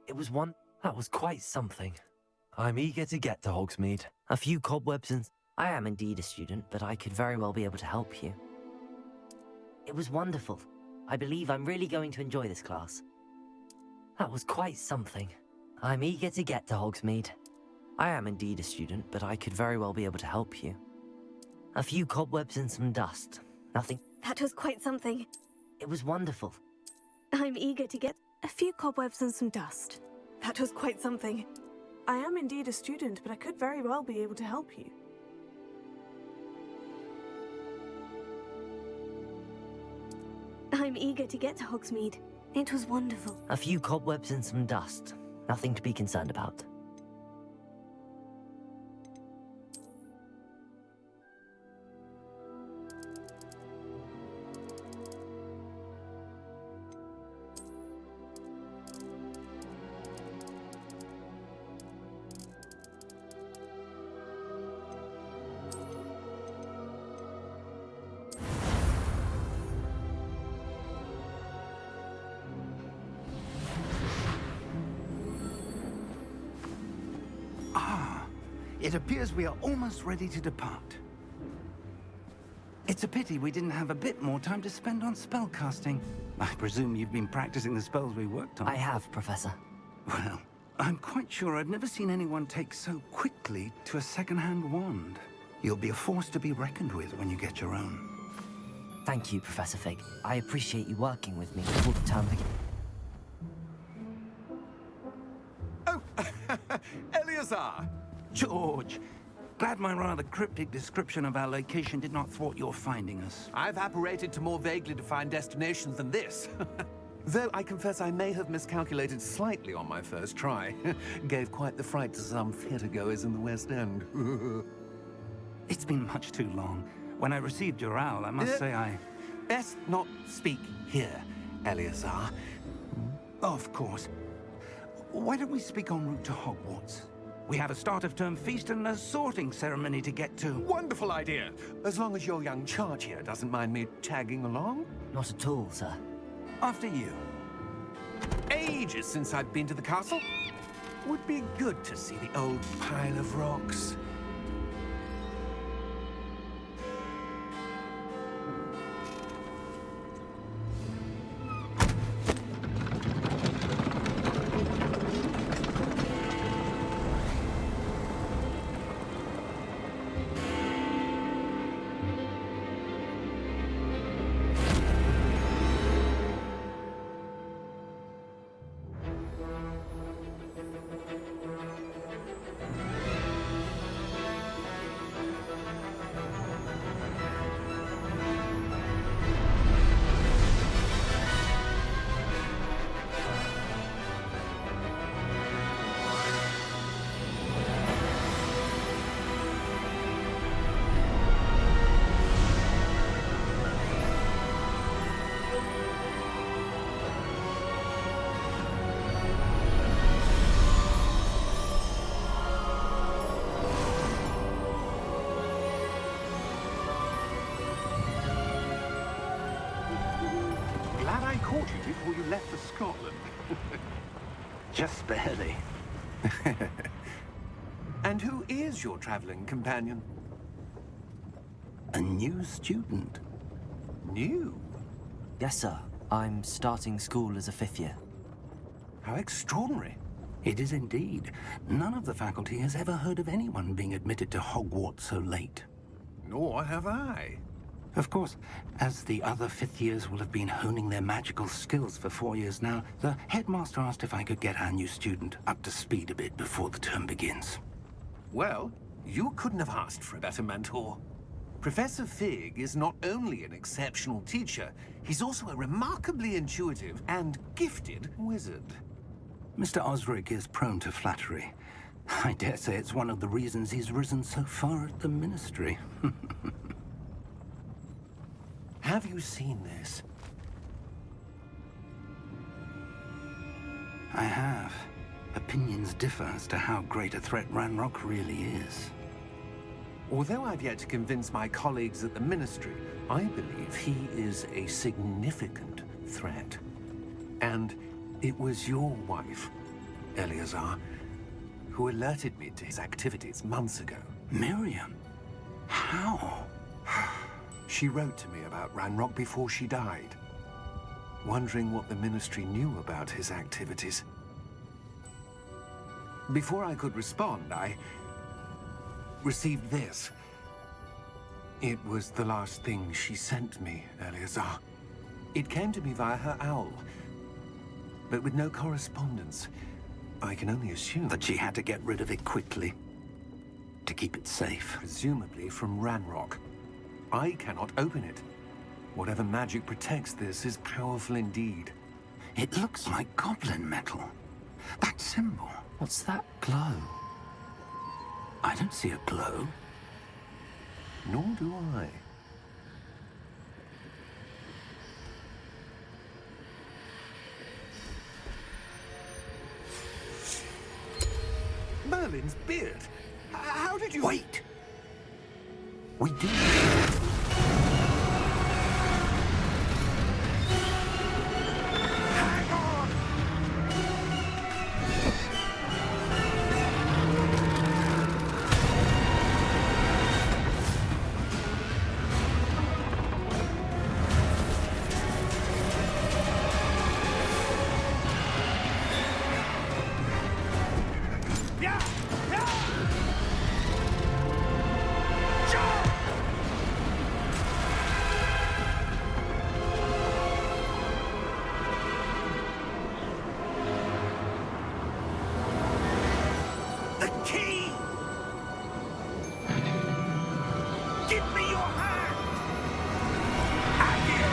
It was one that was quite something. I'm eager to get to Hogsmeade. A few cobwebs and... I am indeed a student, but I could very well be able to help you. It was wonderful. I believe I'm really going to enjoy this class. That was quite something. I'm eager to get to Hogsmeade. I am indeed a student, but I could very well be able to help you. A few cobwebs and some dust. Nothing... That was quite something. It was wonderful. I'm eager to get a few cobwebs and some dust. That was quite something. I am indeed a student, but I could very well be able to help you. I'm eager to get to Hogsmeade. It was wonderful. A few cobwebs and some dust. Nothing to be concerned about. It appears we are almost ready to depart. It's a pity we didn't have a bit more time to spend on spellcasting. I presume you've been practicing the spells we worked on. I have, Professor. Well, I'm quite sure I've never seen anyone take so quickly to a second-hand wand. You'll be a force to be reckoned with when you get your own. Thank you, Professor Fig. I appreciate you working with me before the term begins. Oh, Eleazar! George! Glad my rather cryptic description of our location did not thwart your finding us. I've apparated to more vaguely defined destinations than this. Though I confess I may have miscalculated slightly on my first try. Gave quite the fright to some theatergoers in the West End. It's been much too long. When I received your owl, I must say I... Best not speak here, Eleazar. Of course. Why don't we speak en route to Hogwarts? We have a start-of-term feast and a sorting ceremony to get to. Wonderful idea! As long as your young charge here doesn't mind me tagging along. Not at all, sir. After you. Ages since I've been to the castle. Would be good to see the old pile of rocks. Glad I caught you before you left for Scotland. Just barely. And who is your traveling companion? A new student. New? Yes, sir. I'm starting school as a 5th year. How extraordinary. It is indeed. None of the faculty has ever heard of anyone being admitted to Hogwarts so late. Nor have I. Of course, as the other 5th years will have been honing their magical skills for 4 years now, the headmaster asked if I could get our new student up to speed a bit before the term begins. Well, you couldn't have asked for a better mentor. Professor Fig is not only an exceptional teacher, he's also a remarkably intuitive and gifted wizard. Mr. Osric is prone to flattery. I dare say it's one of the reasons he's risen so far at the Ministry. Have you seen this? I have. Opinions differ as to how great a threat Ranrock really is. Although I've yet to convince my colleagues at the Ministry, I believe he is a significant threat. And it was your wife Eleazar, who alerted me to his activities months ago. Miriam? How? She wrote to me about Ranrock before she died, wondering what the Ministry knew about his activities. Before I could respond, I received this. It was the last thing she sent me, Eleazar. It came to me via her owl, but with no correspondence. I can only assume That she had to get rid of it quickly to keep it safe. presumably from Ranrock. I cannot open it. Whatever magic protects this is powerful indeed. It looks like goblin metal. That symbol. What's that glow? I don't see a glow. Nor do I. Merlin's beard. How did you... Wait! We did. Hang on! Yeah! Yeah! Jump! The key! Give me your hand! Have you?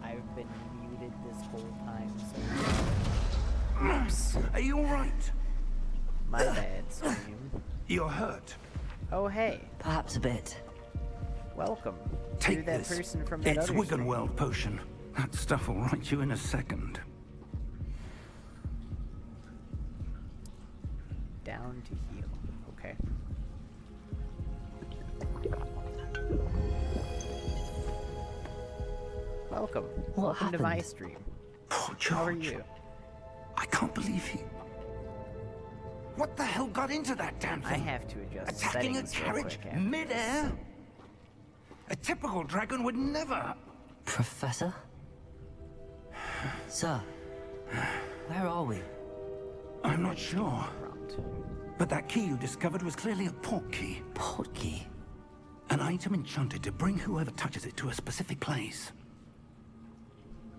I've been muted this whole time, so Are you alright? my bad, stream. You're hurt. Oh hey, Perhaps a bit. welcome. Take You're that this. person from that It's other stream. Wiggenweld potion. That stuff will right you in a second. Down to heal. Okay. Welcome. What Welcome to my happened? stream. Poor George. How are you? I can't believe he... What the hell got into that damn I thing? have to adjust Attacking a settings real carriage quick after mid-air? A typical dragon would never... Professor? Sir, where are we? I'm not sure. prompt. But that key you discovered was clearly a port key. Port key. An item enchanted to bring whoever touches it to a specific place.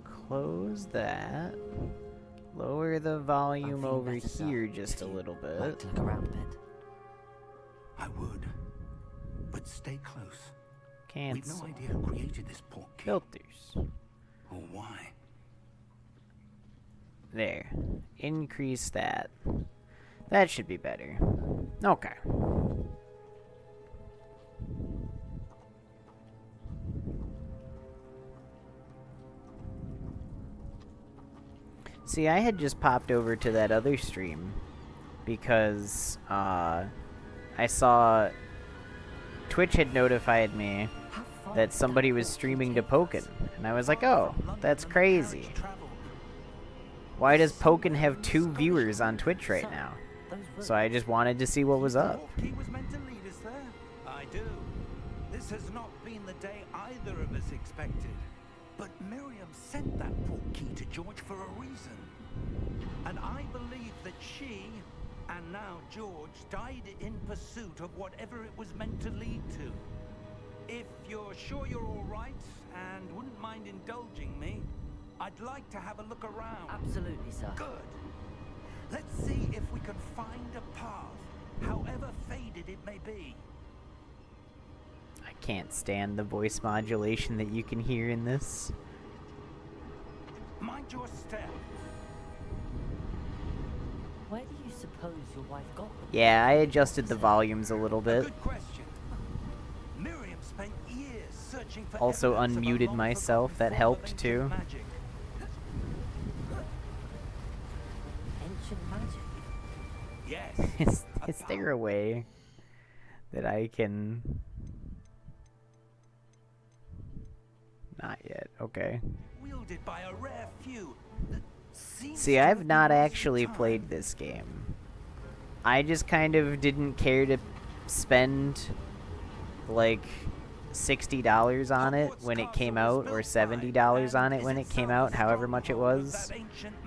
Close that. Lower the volume feeling over better, sir. here just a If you little Like bit. to look around a bit. I would. But stay close. We've Cancel. no idea who created this port key. Filters. Or why. There. Increase that. That should be better. Okay. See, I had just popped over to that other stream because I saw Twitch had notified me that somebody was streaming to Pokken, and I was like, oh, that's crazy. Why does Pokken have 2 viewers on Twitch right now? So I just wanted to see what was up. He was meant to lead us there. I do. This has not been the day either of us expected. But Miriam sent that port key to George for a reason. And I believe that she, and now George, died in pursuit of whatever it was meant to lead to. If you're sure you're all right and wouldn't mind indulging me, I'd like to have a look around. Absolutely, sir. Good. Let's see if we can find a path, however faded it may be. I can't stand the voice modulation that you can hear in this. Mind your step. Where do you suppose your wife got them? Yeah, I adjusted the volumes a little bit. Good question. Miriam spent years searching for Also evidence of a unmuted long-forgotten myself, that form of helped ancient too. magic. Ancient magic. Yes. Is there a way that I can Not yet. Okay. Wielded by a rare few that seems See, to I've have not been lost actually in time. played this game. I just kind of didn't care to spend like $60 on it when it came out, or $70 on it when it came out, however much it was.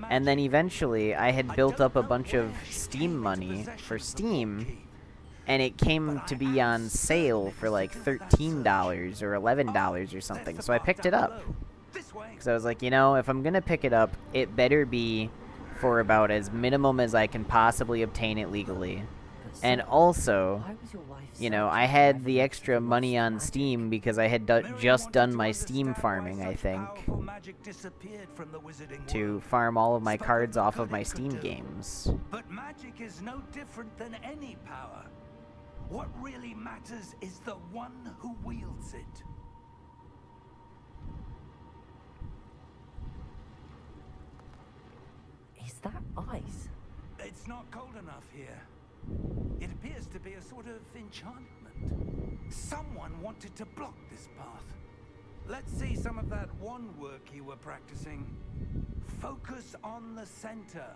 And then eventually I had built up a bunch of Steam money for Steam, and it came to be on sale for like $13 or $11 or something, so I picked it up. Because I was like, you know, if I'm going to pick it up, it better be for about as minimum as I can possibly obtain it legally. And also, you know, I had the extra money on Steam because I had just done my Steam farming, I think, to farm all of my cards off of my Steam games. But magic is no different than any power. What really matters is the one who wields it. Is that ice? It's not cold enough here. It appears to be a sort of enchantment. Someone wanted to block this path. Let's see some of that wand work you were practicing. Focus on the center.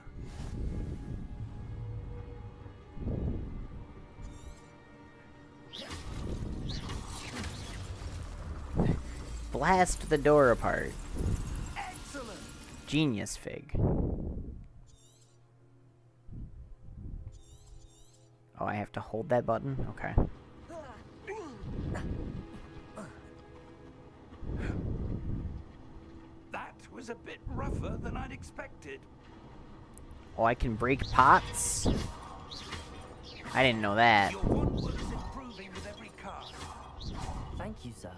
Blast the door apart. Excellent. Genius, Fig. Oh, I have to hold that button? Okay. That was a bit rougher than I'd expected. Oh, I can break pots? I didn't know that. Your wand work is improving with every cast. Thank you, sir.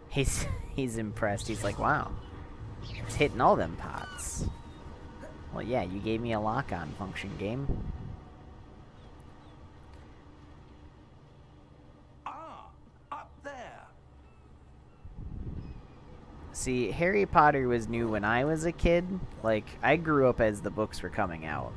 He's impressed. He's like, wow. It's hitting all them pots. Well, yeah, you gave me a lock-on function, game. Ah, up there. See, Harry Potter was new when I was a kid. Like, I grew up as the books were coming out.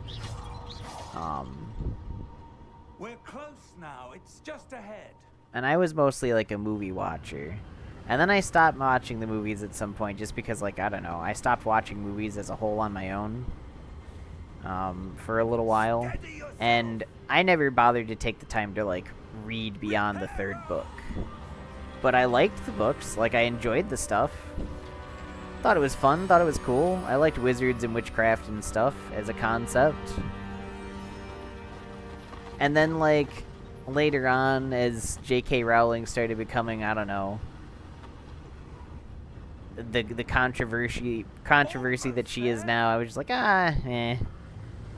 We're close now. It's just ahead. And I was mostly like a movie watcher. And then I stopped watching the movies at some point just because, like, I don't know, I stopped watching movies as a whole on my own for a little while. And I never bothered to take the time to, like, read beyond the third book. But I liked the books. Like, I enjoyed the stuff. Thought it was fun. Thought it was cool. I liked wizards and witchcraft and stuff as a concept. And then, like, later on, as J.K. Rowling started becoming, I don't know, the controversy that she is now, I was just like,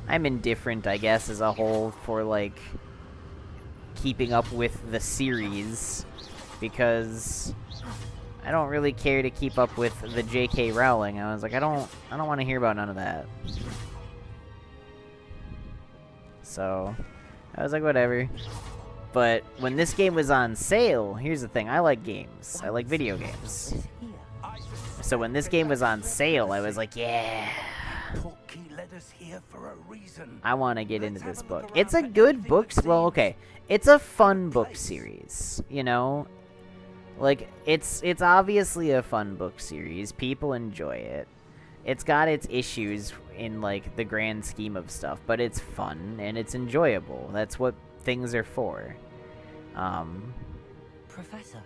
I'm indifferent, I guess, as a whole for, like, keeping up with the series, because I don't really care to keep up with the J.K. Rowling. I was like, I don't want to hear about none of that. So I was like, whatever. But when this game was on sale, here's the thing, I like games. I like video games. So when this game was on sale, I was like, yeah, I want to get into this book. It's a good book. Well, okay, it's a fun book series, you know? Like, it's obviously a fun book series. People enjoy it. It's got its issues in, like, the grand scheme of stuff, but it's fun and it's enjoyable. That's what things are for. Professor.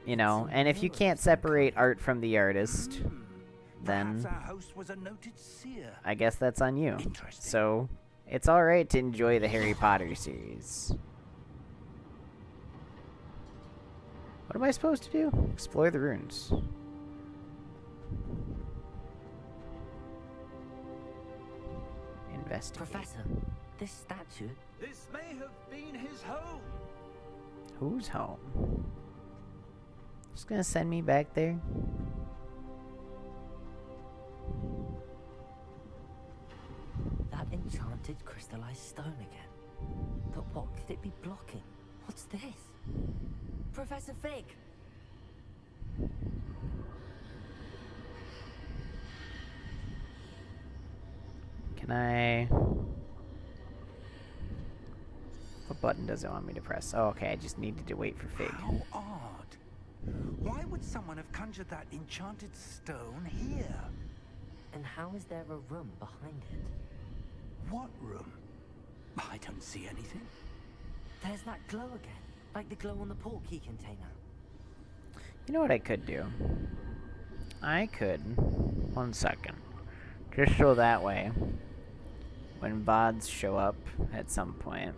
You know, and if you can't separate art from the artist, then I guess that's on you. So, it's alright to enjoy the Harry Potter series. What am I supposed to do? Explore the ruins. Investigate. Professor, this statue. This may have been his home. Whose home? Just gonna send me back there? That enchanted crystallized stone again. But what could it be blocking? What's this? Professor Fig! Can I... What button does it want me to press? Oh, okay, I just needed to wait for Fig. How odd. Why would someone have conjured that enchanted stone here? And how is there a room behind it? What room? I don't see anything. There's that glow again, like the glow on the portkey container. You know what I could do? I could... 1 second. Just so that way, when VODs show up at some point...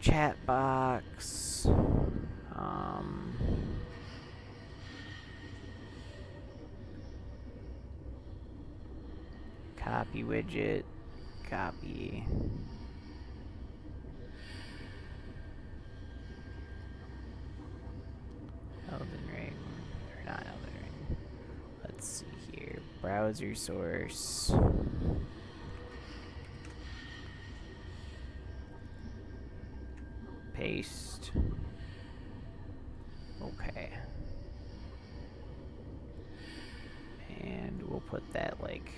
chat box... copy widget, copy... Elden Ring, or not Elden Ring. Let's see here. Browser source. Paste. Okay. And we'll put that like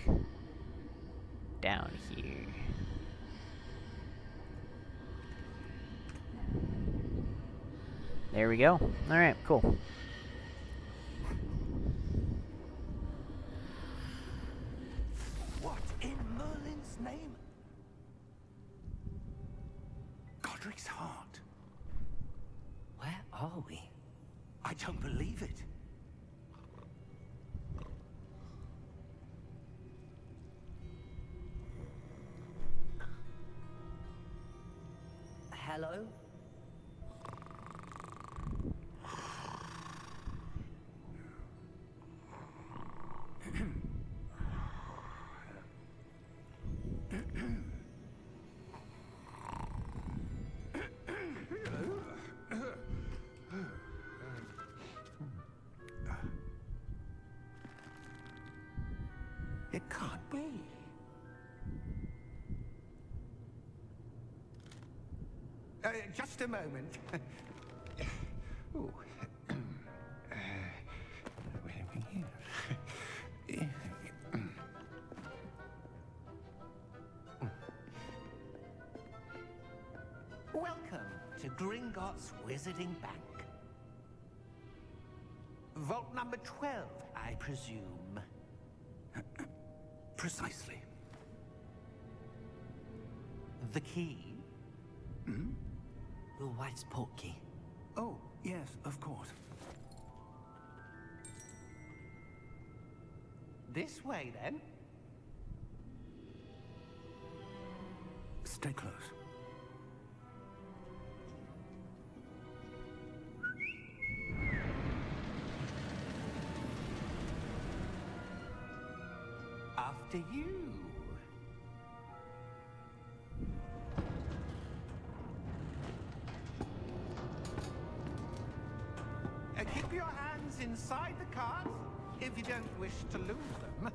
down here. There we go. Alright, cool. What in Merlin's name? Godric's heart. Where are we? I don't believe it. Hello? It can't be. Just a moment. Ooh. Welcome to Gringotts Wizarding Bank. Vault number 12, I presume. Precisely. The key? Hmm? Your wife's portkey. Oh, yes, of course. This way, then. Stay close. After you. Keep your hands inside the cart if you don't wish to lose them.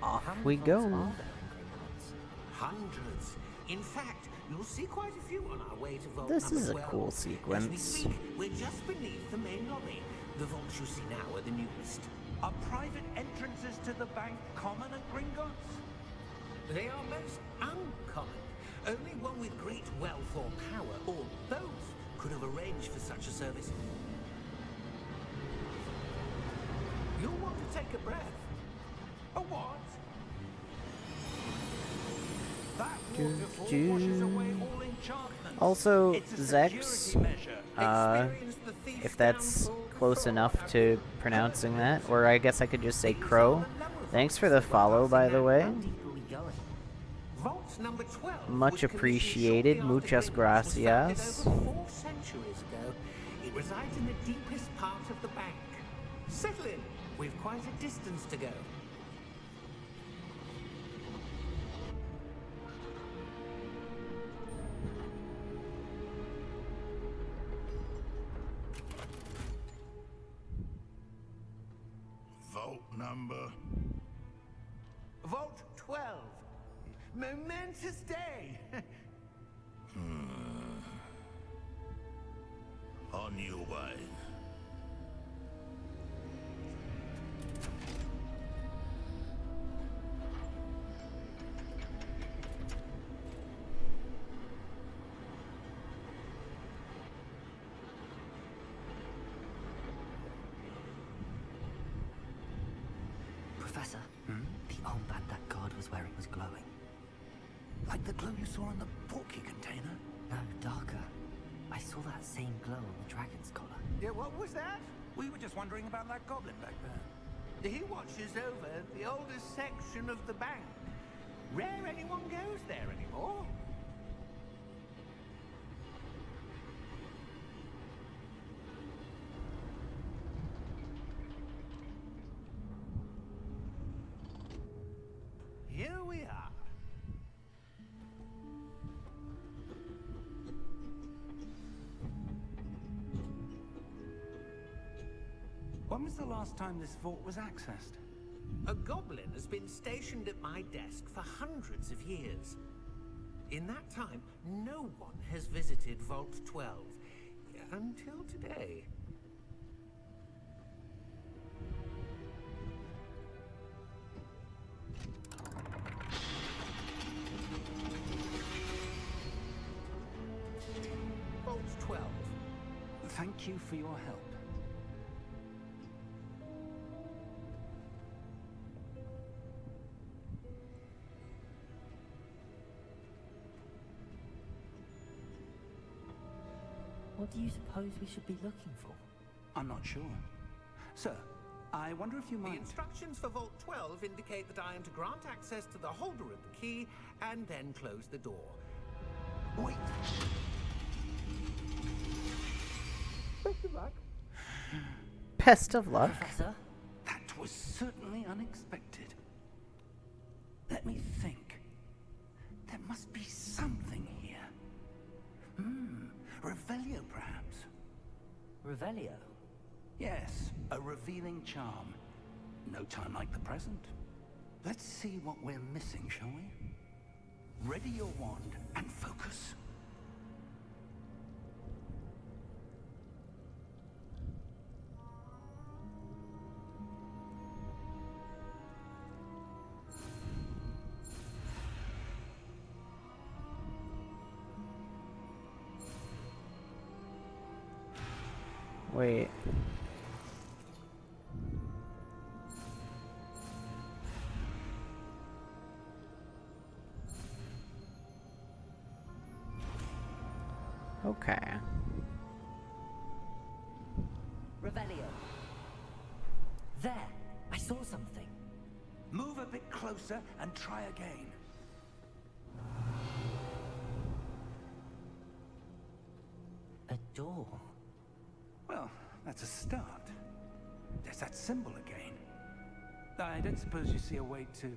Off How many we vaults go. are there in Gringotts? Hundreds. In fact, you'll see quite a few on our way to Vault This number is a 12. cool As we sequence. speak, we're just beneath the main lobby. The vaults you see now are the newest. Are private entrances to the bank common at Gringotts? They are most uncommon. Only one with great wealth or power, or both, could have arranged for such a service. You'll want to take a breath. A what? That waterfall washes away all enchantments. Also, It's a Zex, security measure. Experience the thief's if that's downfall close before. enough to pronouncing that, or I guess I could just say Crow. Thanks for the follow, by the way. How deep are we going? Vault number 12 Much was commissioned appreciated. shortly after Muchas Gringotts was founded gracias. over 4 centuries ago. It resides in the deepest part of the bank. Settle in. We've quite a distance to go. Vault number. Vault 12. Momentous day. On your way. Professor, the armband that guard was wearing was glowing. Like the glow you saw on the porky container? No, darker. I saw that same glow on the dragon's collar. Yeah, what was that? We were just wondering about that goblin back there. He watches over the oldest section of the bank. Rare anyone goes there anymore. Here we are. When was the last time this vault was accessed? A goblin has been stationed at my desk for hundreds of years. In that time, no one has visited Vault 12. Until today. Vault 12. Thank you for your help. What do you suppose we should be looking for? I'm not sure. Sir, I wonder if you The might... instructions for Vault 12 indicate that I am to grant access to the holder of the key and then close the door. Wait! Best of luck. Professor? That was certainly unexpected. Let me think. There must be something here. Revelio, perhaps? Revelio? Yes, a revealing charm. No time like the present. Let's see what we're missing, shall we? Ready your wand and focus. Wait. Okay. Revelio. There! I saw something. Move a bit closer and try again. A door. Well, that's a start. There's that symbol again. I don't suppose you see a way to...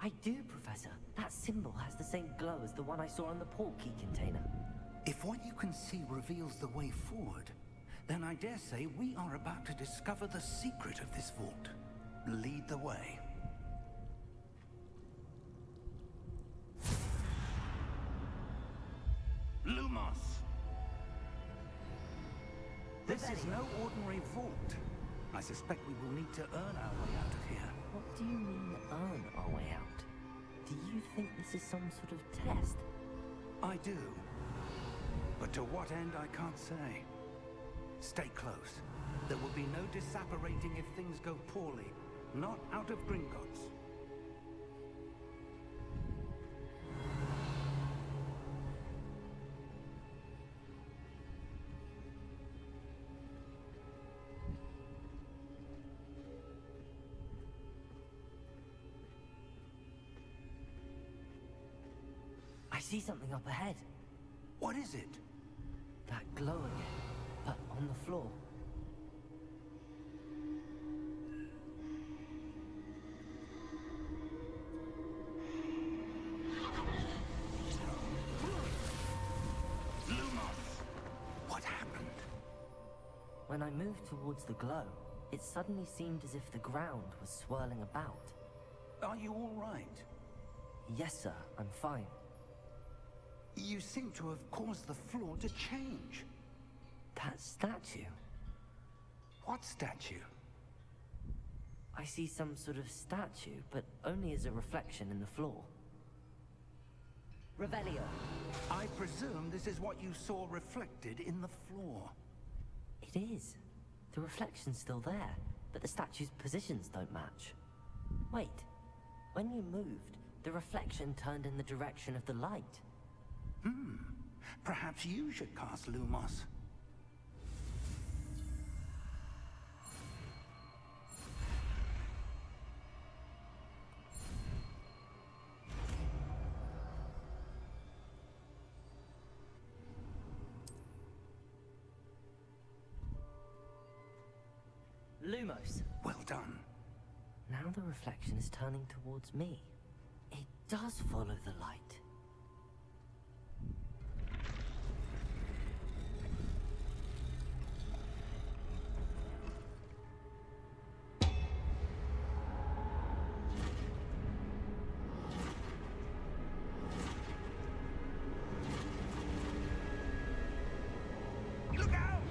I do, Professor. That symbol has the same glow as the one I saw on the port key container. If what you can see reveals the way forward, then I dare say we are about to discover the secret of this vault. Lead the way. Lumos! This is no ordinary vault. I suspect we will need to earn our way out of here. What do you mean, earn our way out? Do you think this is some sort of test? I do. But to what end, I can't say. Stay close. There will be no disapparating if things go poorly. Not out of Gringotts. I see something up ahead. What is it? That glow again, but on the floor. Lumos! What happened? When I moved towards the glow, it suddenly seemed as if the ground was swirling about. Are you all right? Yes, sir, I'm fine. You seem to have caused the floor to change. That that statue? What statue? I see some sort of statue, but only as a reflection in the floor. Revelio. I presume this is what you saw reflected in the floor. It is. The reflection's still there, but the statue's positions don't match. Wait. When you moved, the reflection turned in the direction of the light. Perhaps you should cast Lumos. Lumos. Well done. Now the reflection is turning towards me. It does follow the light. Look out!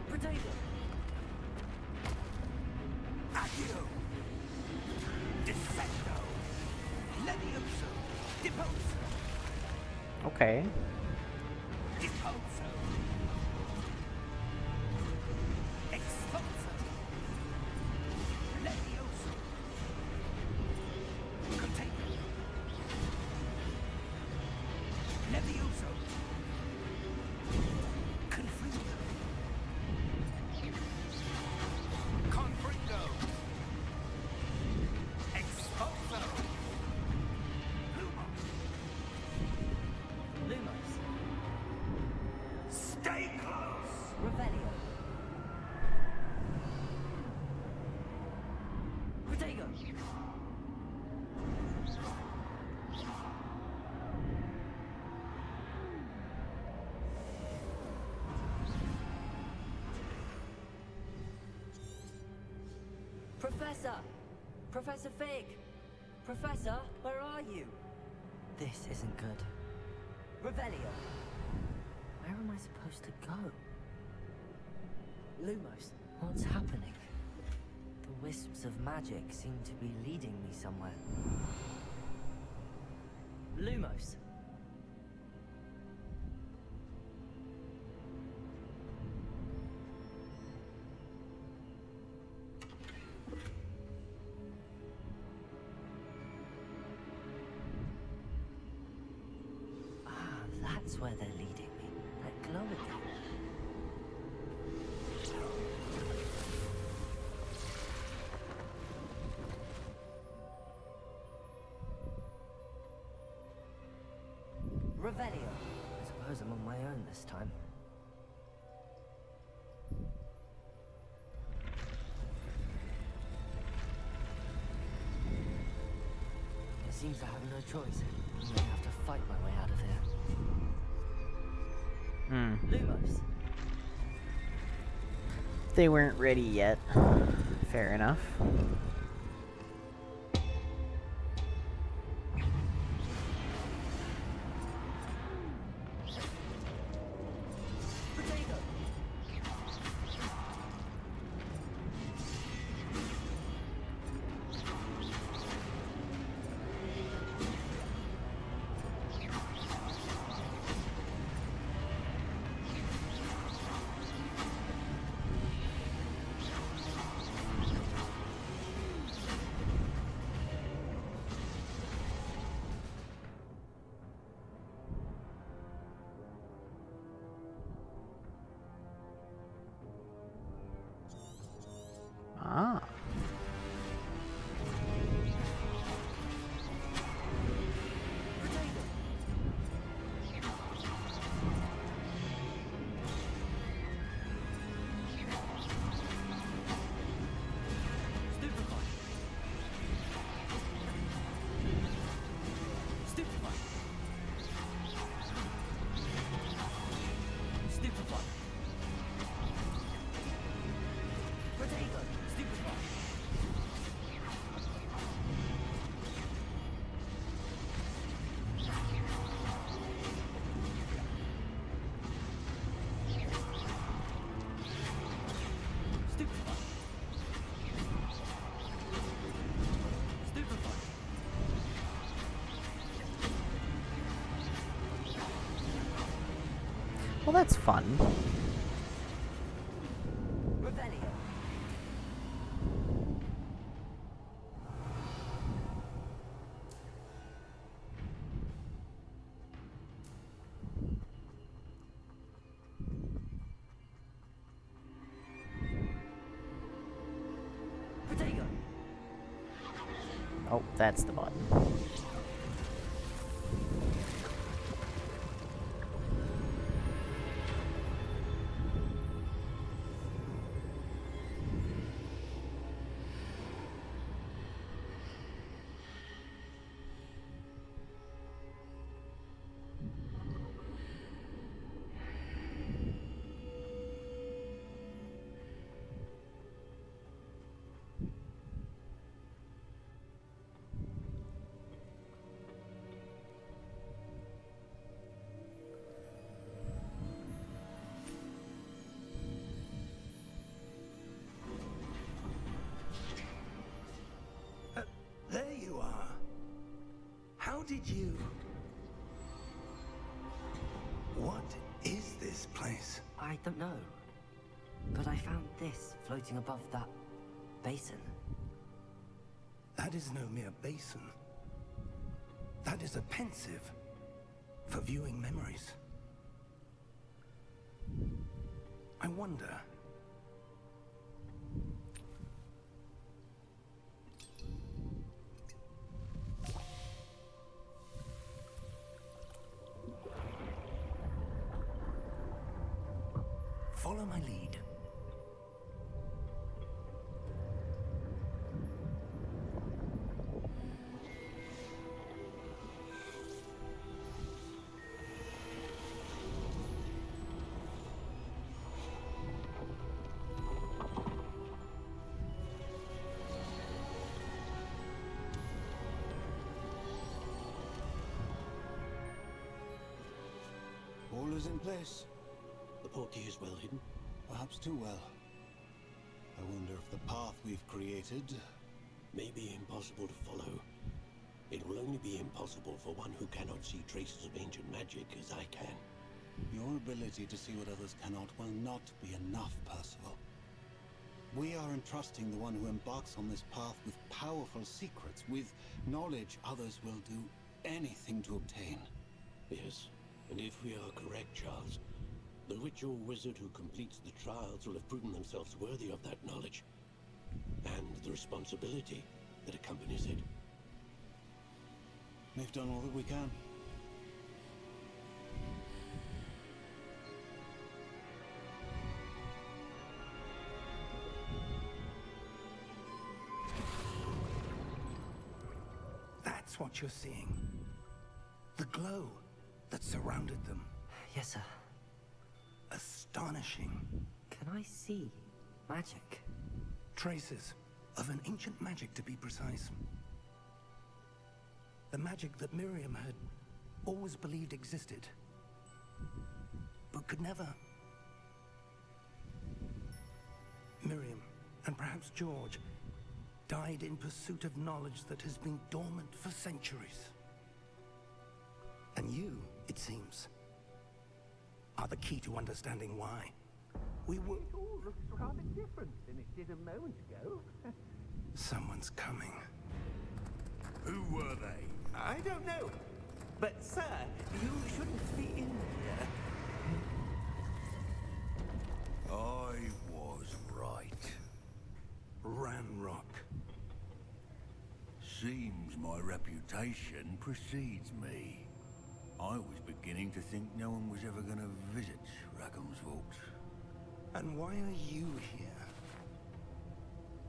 Potato! Accio! Defecto! Levioso! Deposo! Okay. Deposo! Expulso! Levioso! Potato! Levioso! Confringo! Confringo! Expulso! Lumos! Lumos. Stay close! Revelio. Potato! Professor! Professor Fig! Professor, where are you? This isn't good. Revelio! Where am I supposed to go? Lumos, what's happening? The wisps of magic seem to be leading me somewhere. Lumos! That's where they're leading me. That glow again. Revelio. I suppose I'm on my own this time. It seems I have no choice. I may have to fight my way out of here. Lumos. They weren't ready yet. Fair enough. Potato. Well, that's fun. Revelio. Protego. Oh, that's the button. There you are. How did you... What is this place? I don't know. But I found this floating above that basin. That is no mere basin. That is a pensive for viewing memories. I wonder... Follow my lead. All is in place. The portkey is well hidden. Perhaps too well. I wonder if the path we've created... May be impossible to follow. It will only be impossible for one who cannot see traces of ancient magic as I can. Your ability to see what others cannot will not be enough, Percival. We are entrusting the one who embarks on this path with powerful secrets, with knowledge others will do anything to obtain. Yes, and if we are correct, Charles, the witch or wizard who completes the trials will have proven themselves worthy of that knowledge, and the responsibility that accompanies it. We've done all that we can. That's what you're seeing. The glow that surrounded them. Yes, sir. Astonishing. Can I see magic? Traces of an ancient magic, to be precise. The magic that Miriam had always believed existed, but could never. Miriam, and perhaps George, died in pursuit of knowledge that has been dormant for centuries. And you, it seems, are the key to understanding why. We were... It all looks rather different than it did a moment ago. Someone's coming. Who were they? I don't know. But, sir, you shouldn't be in here. I was right. Ranrock. Seems my reputation precedes me. I was beginning to think no one was ever going to visit Rackham's vault. And why are you here?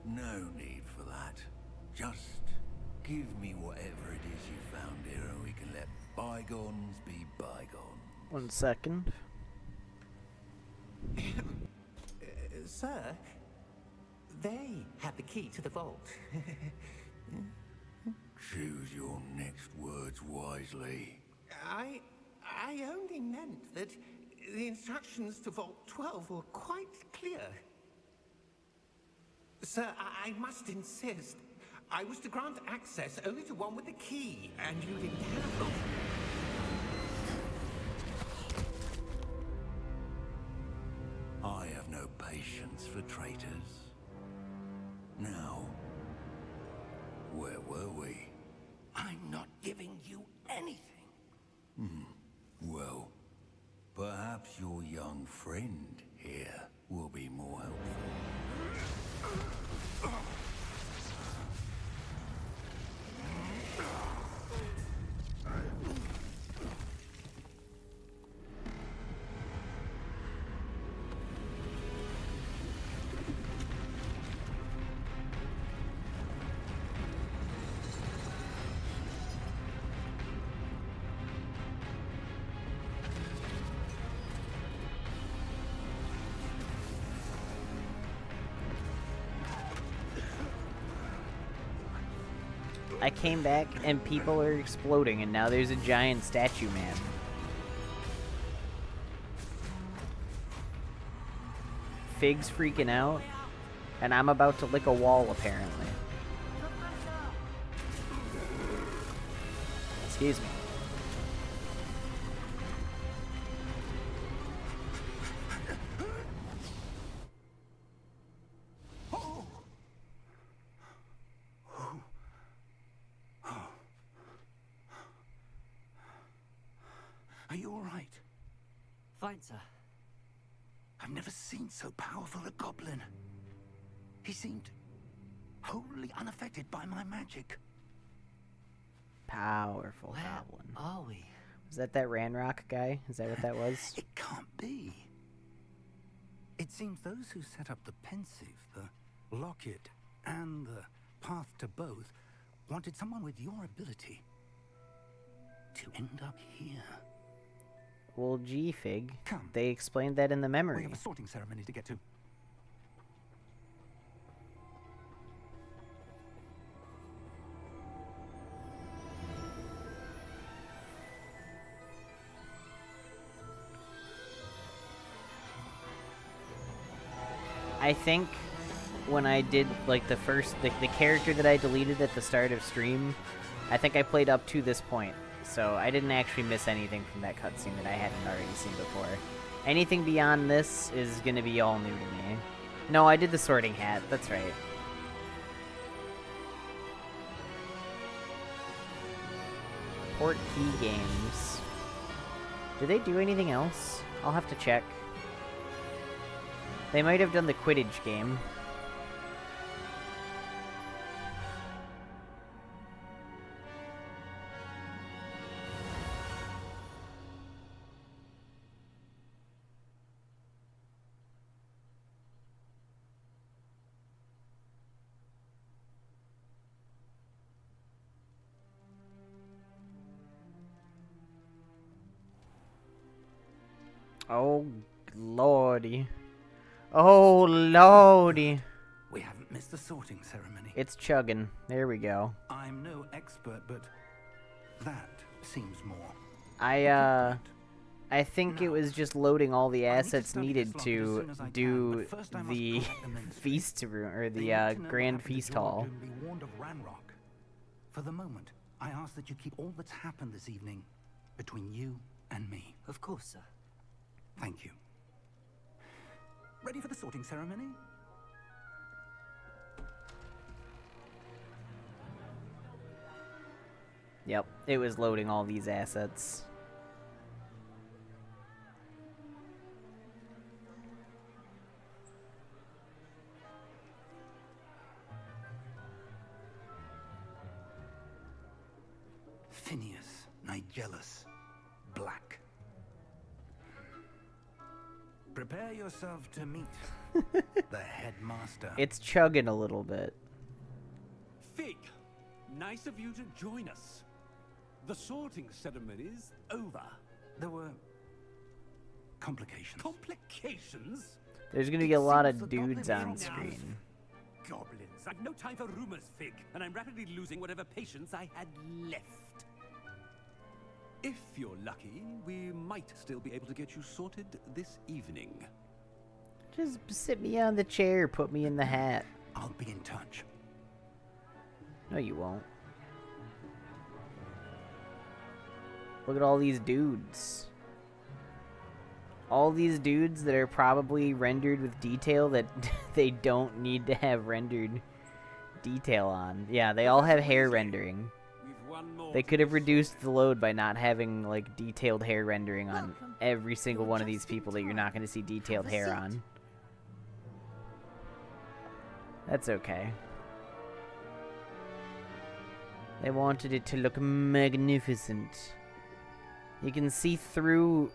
No need for that. Just give me whatever it is you found here and we can let bygones be bygones. 1 second. Sir, they had the key to the vault. Choose your next words wisely. I only meant that the instructions to Vault 12 were quite clear. Sir, I must insist. I was to grant access only to one with the key, and you didn't have it. I have no patience for traitors. Now, where were we? I'm not giving you anything. Well, perhaps your young friend here will be more helpful. I came back and people are exploding, and now there's a giant statue man. Fig's freaking out, and I'm about to lick a wall, apparently. Excuse me. Are you all right? Fine, sir. I've never seen so powerful a goblin. He seemed wholly unaffected by my magic. Powerful Where goblin. are we? Was that Ranrock guy? Is that what that was? It can't be. It seems those who set up the pensive, the locket, and the path to both wanted someone with your ability to end up here. Well, gee, Fig. Come. They explained that in the We memory. have a sorting ceremony to get to. I think when I did, like, the character that I deleted at the start of stream, I think I played up to this point. So I didn't actually miss anything from that cutscene that I hadn't already seen before. Anything beyond this is going to be all new to me. No, I did the sorting hat. That's right. Port Key Games. Do they do anything else? I'll have to check. They might have done the Quidditch game. Oh, lordy. Oh, lordy. We haven't missed the sorting ceremony. It's chugging. There we go. I'm no expert, but that seems more. I think it was just loading all the assets needed to do the feast room, or the grand feast hall. Be warned of Ranrock. For the moment, I ask that you keep all that's happened this evening between you and me. Of course, sir. Thank you. Ready for the sorting ceremony? Yep, it was loading all these assets. Phineas, Nigellus, Black. Prepare yourself to meet the headmaster. It's chugging a little bit. Fig, nice of you to join us. The sorting ceremony's over. There were complications. Complications? There's gonna be a lot of dudes on screen. Goblins. I've no time for rumors, Fig, and I'm rapidly losing whatever patience I had left. If you're lucky, we might still be able to get you sorted this evening. Just sit me on the chair, put me in the hat. I'll be in touch. No, you won't. Look at all these dudes. all these dudes that are probably rendered with detail that they don't need to have rendered detail on. Yeah, they all have hair rendering. They could have reduced the load by not having, like, detailed hair rendering on every single one of these people that you're not going to see detailed hair on. That's okay. They wanted it to look magnificent. You can see through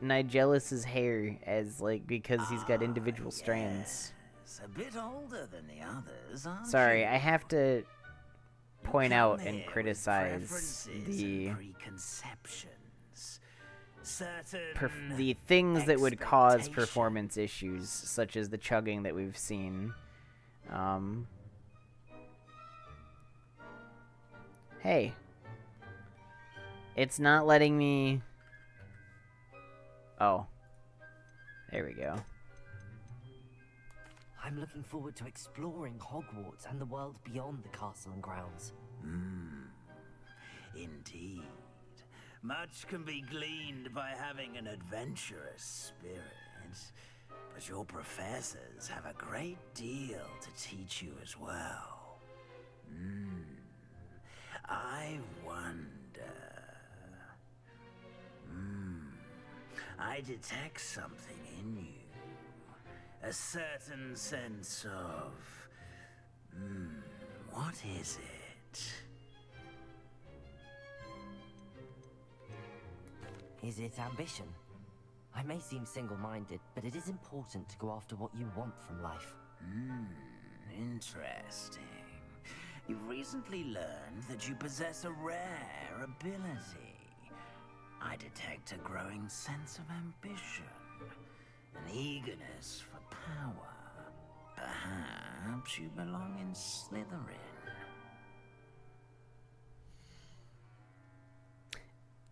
Nigelus's hair as, like, because he's got individual strands. It's a bit older than the others, aren't Sorry, you? I have to point You out come and here with criticize preferences the and preconceptions. Certain the things that would cause performance issues, such as the chugging that we've seen. Hey. It's not letting me... Oh. There we go. I'm looking forward to exploring Hogwarts and the world beyond the castle and grounds. Indeed. Much can be gleaned by having an adventurous spirit. But your professors have a great deal to teach you as well. I wonder... I detect something in you. A certain sense of... what is it? Is it ambition? I may seem single-minded, but it is important to go after what you want from life. Interesting. You've recently learned that you possess a rare ability. I detect a growing sense of ambition, an eagerness for power. Perhaps you belong in Slytherin.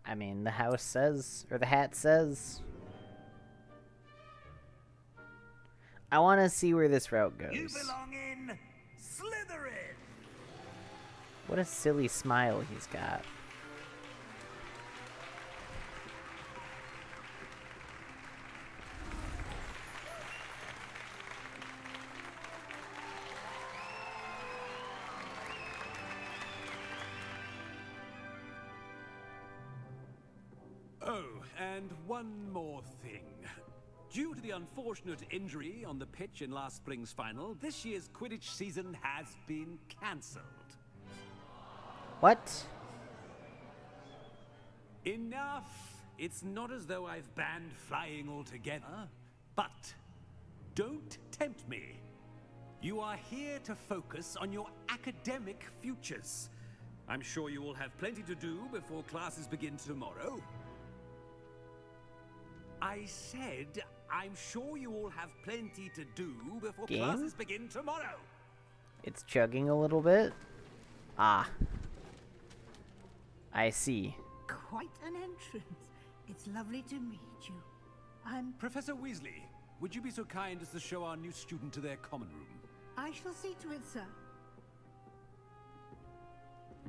I mean, the house says, or the hat says. I want to see where this route goes. You belong in Slytherin! What a silly smile he's got. Oh, and one more thing. Due to the unfortunate injury on the pitch in last spring's final, this year's Quidditch season has been cancelled. What? Enough! It's not as though I've banned flying altogether. But don't tempt me. You are here to focus on your academic futures. I'm sure you will have plenty to do before classes begin tomorrow. I said, I'm sure you all have plenty to do before classes begin tomorrow. It's chugging a little bit. Ah. I see. Quite an entrance. It's lovely to meet you. I'm... Professor Weasley, would you be so kind as to show our new student to their common room? I shall see to it, sir.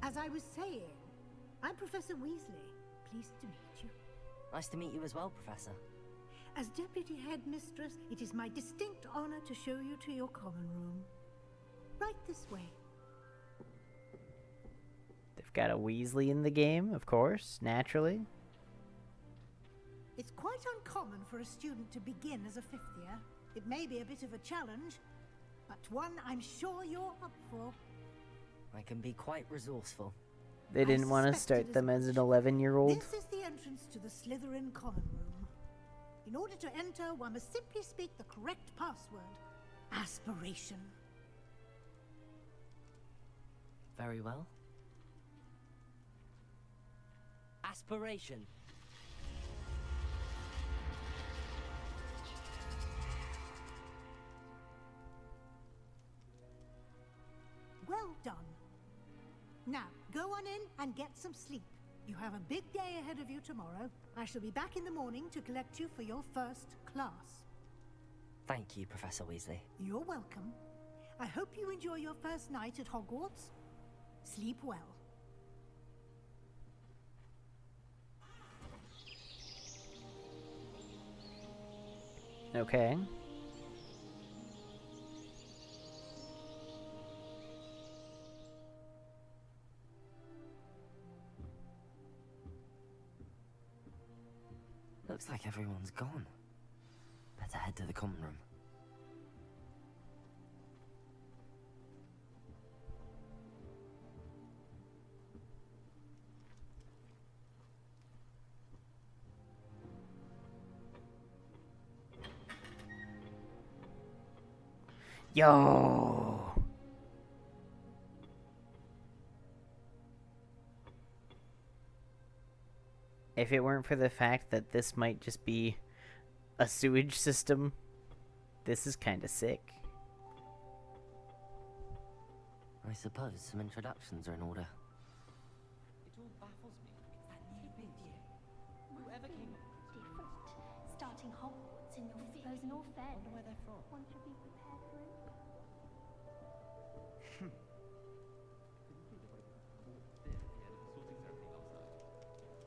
As I was saying, I'm Professor Weasley. Pleased to meet you. Nice to meet you as well, Professor. As Deputy Headmistress, it is my distinct honor to show you to your common room. Right this way. They've got a Weasley in the game, of course, naturally. It's quite uncommon for a student to begin as a fifth year. It may be a bit of a challenge, but one I'm sure you're up for. I can be quite resourceful. They didn't want to start them as an 11-year-old. This is the entrance to the Slytherin common room. In order to enter, one must simply speak the correct password. Aspiration. Very well. Aspiration. Well done. Now, go on in and get some sleep. You have a big day ahead of you tomorrow. I shall be back in the morning to collect you for your first class. Thank you, Professor Weasley. You're welcome. I hope you enjoy your first night at Hogwarts. Sleep well. Okay. Looks like everyone's gone. Better head to the common room. Yo! If it weren't for the fact that this might just be a sewage system, this is kind of sick. I suppose some introductions are in order. It all baffles me because that new big year. Whoever came up with it. Different. Starting Hogwarts in your fifth year. All fair. Wonder where they're from. One should be prepared for it.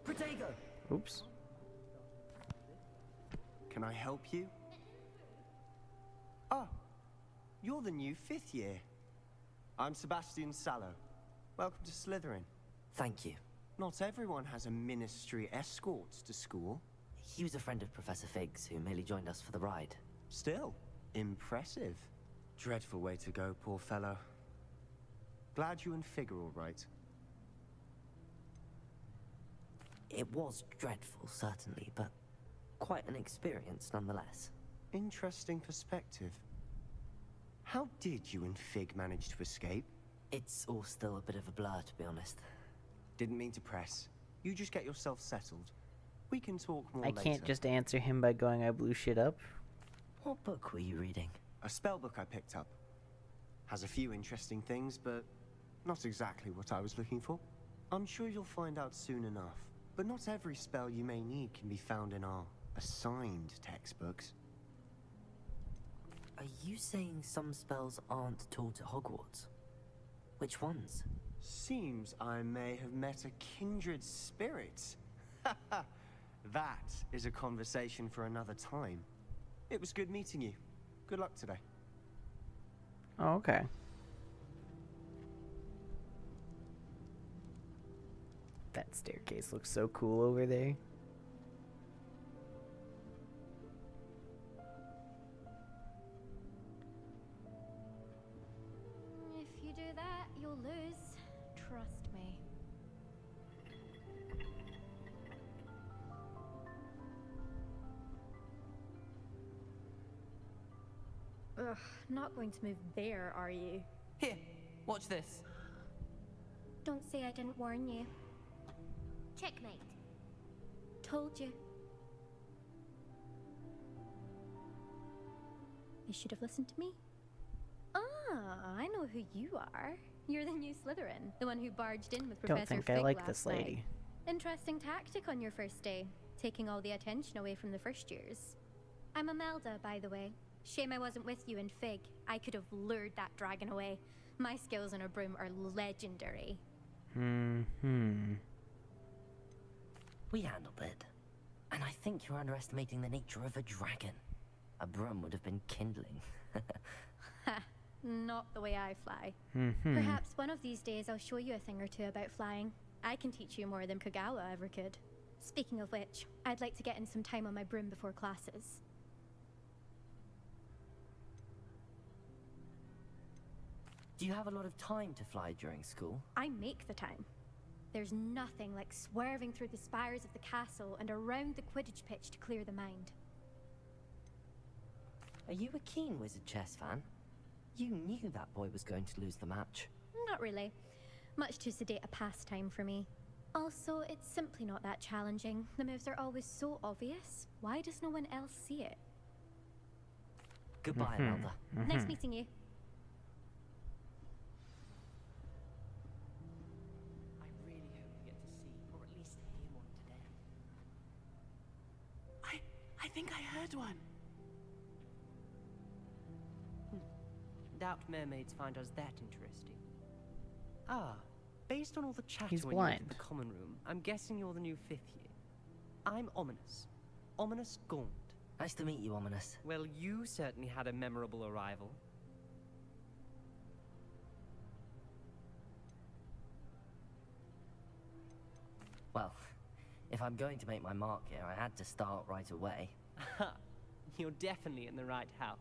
Protego! Oops. Can I help you? Oh, you're the new 5th year. I'm Sebastian Sallow. Welcome to Slytherin. Thank you. Not everyone has a ministry escort to school. He was a friend of Professor Fig's who merely joined us for the ride. Still, impressive. Dreadful way to go, poor fellow. Glad you and Fig are all right. It was dreadful, certainly, but quite an experience nonetheless. Interesting perspective. How did you and Fig manage to escape? It's all still a bit of a blur, to be honest. Didn't mean to press. You just get yourself settled. We can talk more I later. can't just answer him by going, I blew shit up. What book were you reading? A spell book I picked up. Has a few interesting things, but not exactly what I was looking for. I'm sure you'll find out soon enough. But not every spell you may need can be found in our assigned textbooks. Are you saying some spells aren't taught at Hogwarts? Which ones? Seems I may have met a kindred spirit. That is a conversation for another time. It was good meeting you. Good luck today. Oh, okay. That staircase looks so cool over there. If you do that, you'll lose. Trust me. Ugh, not going to move there, are you? Here, watch this. Don't say I didn't warn you. Checkmate. Told you. You should have listened to me. Ah, I know who you are. You're the new Slytherin, the one who barged in with Professor Don't think Fig I like last this night. lady. Interesting tactic on your first day, taking all the attention away from the first years. I'm Imelda, by the way. Shame I wasn't with you in Fig. I could have lured that dragon away. My skills on a broom are legendary. We handled it. And I think you're underestimating the nature of a dragon. A broom would have been kindling. Ha, not the way I fly. Perhaps one of these days I'll show you a thing or two about flying. I can teach you more than Kagawa ever could. Speaking of which, I'd like to get in some time on my broom before classes. Do you have a lot of time to fly during school? I make the time. There's nothing like swerving through the spires of the castle and around the Quidditch pitch to clear the mind. Are you a keen Wizard chess fan? You knew that boy was going to lose the match. Not really. Much too sedate a pastime for me. Also, it's simply not that challenging. The moves are always so obvious. Why does no one else see it? Goodbye, Imelda. Nice meeting you. I really hope we get to see, or at least hear one today. I think I heard one. Doubt mermaids find us that interesting. Ah, based on all the chatter He's when you were in blind. the common room, I'm guessing you're the new 5th year. I'm Ominous. Ominous Gaunt. Nice to meet you, Ominous. Well, you certainly had a memorable arrival. Well, if I'm going to make my mark here, I had to start right away. You're definitely in the right house.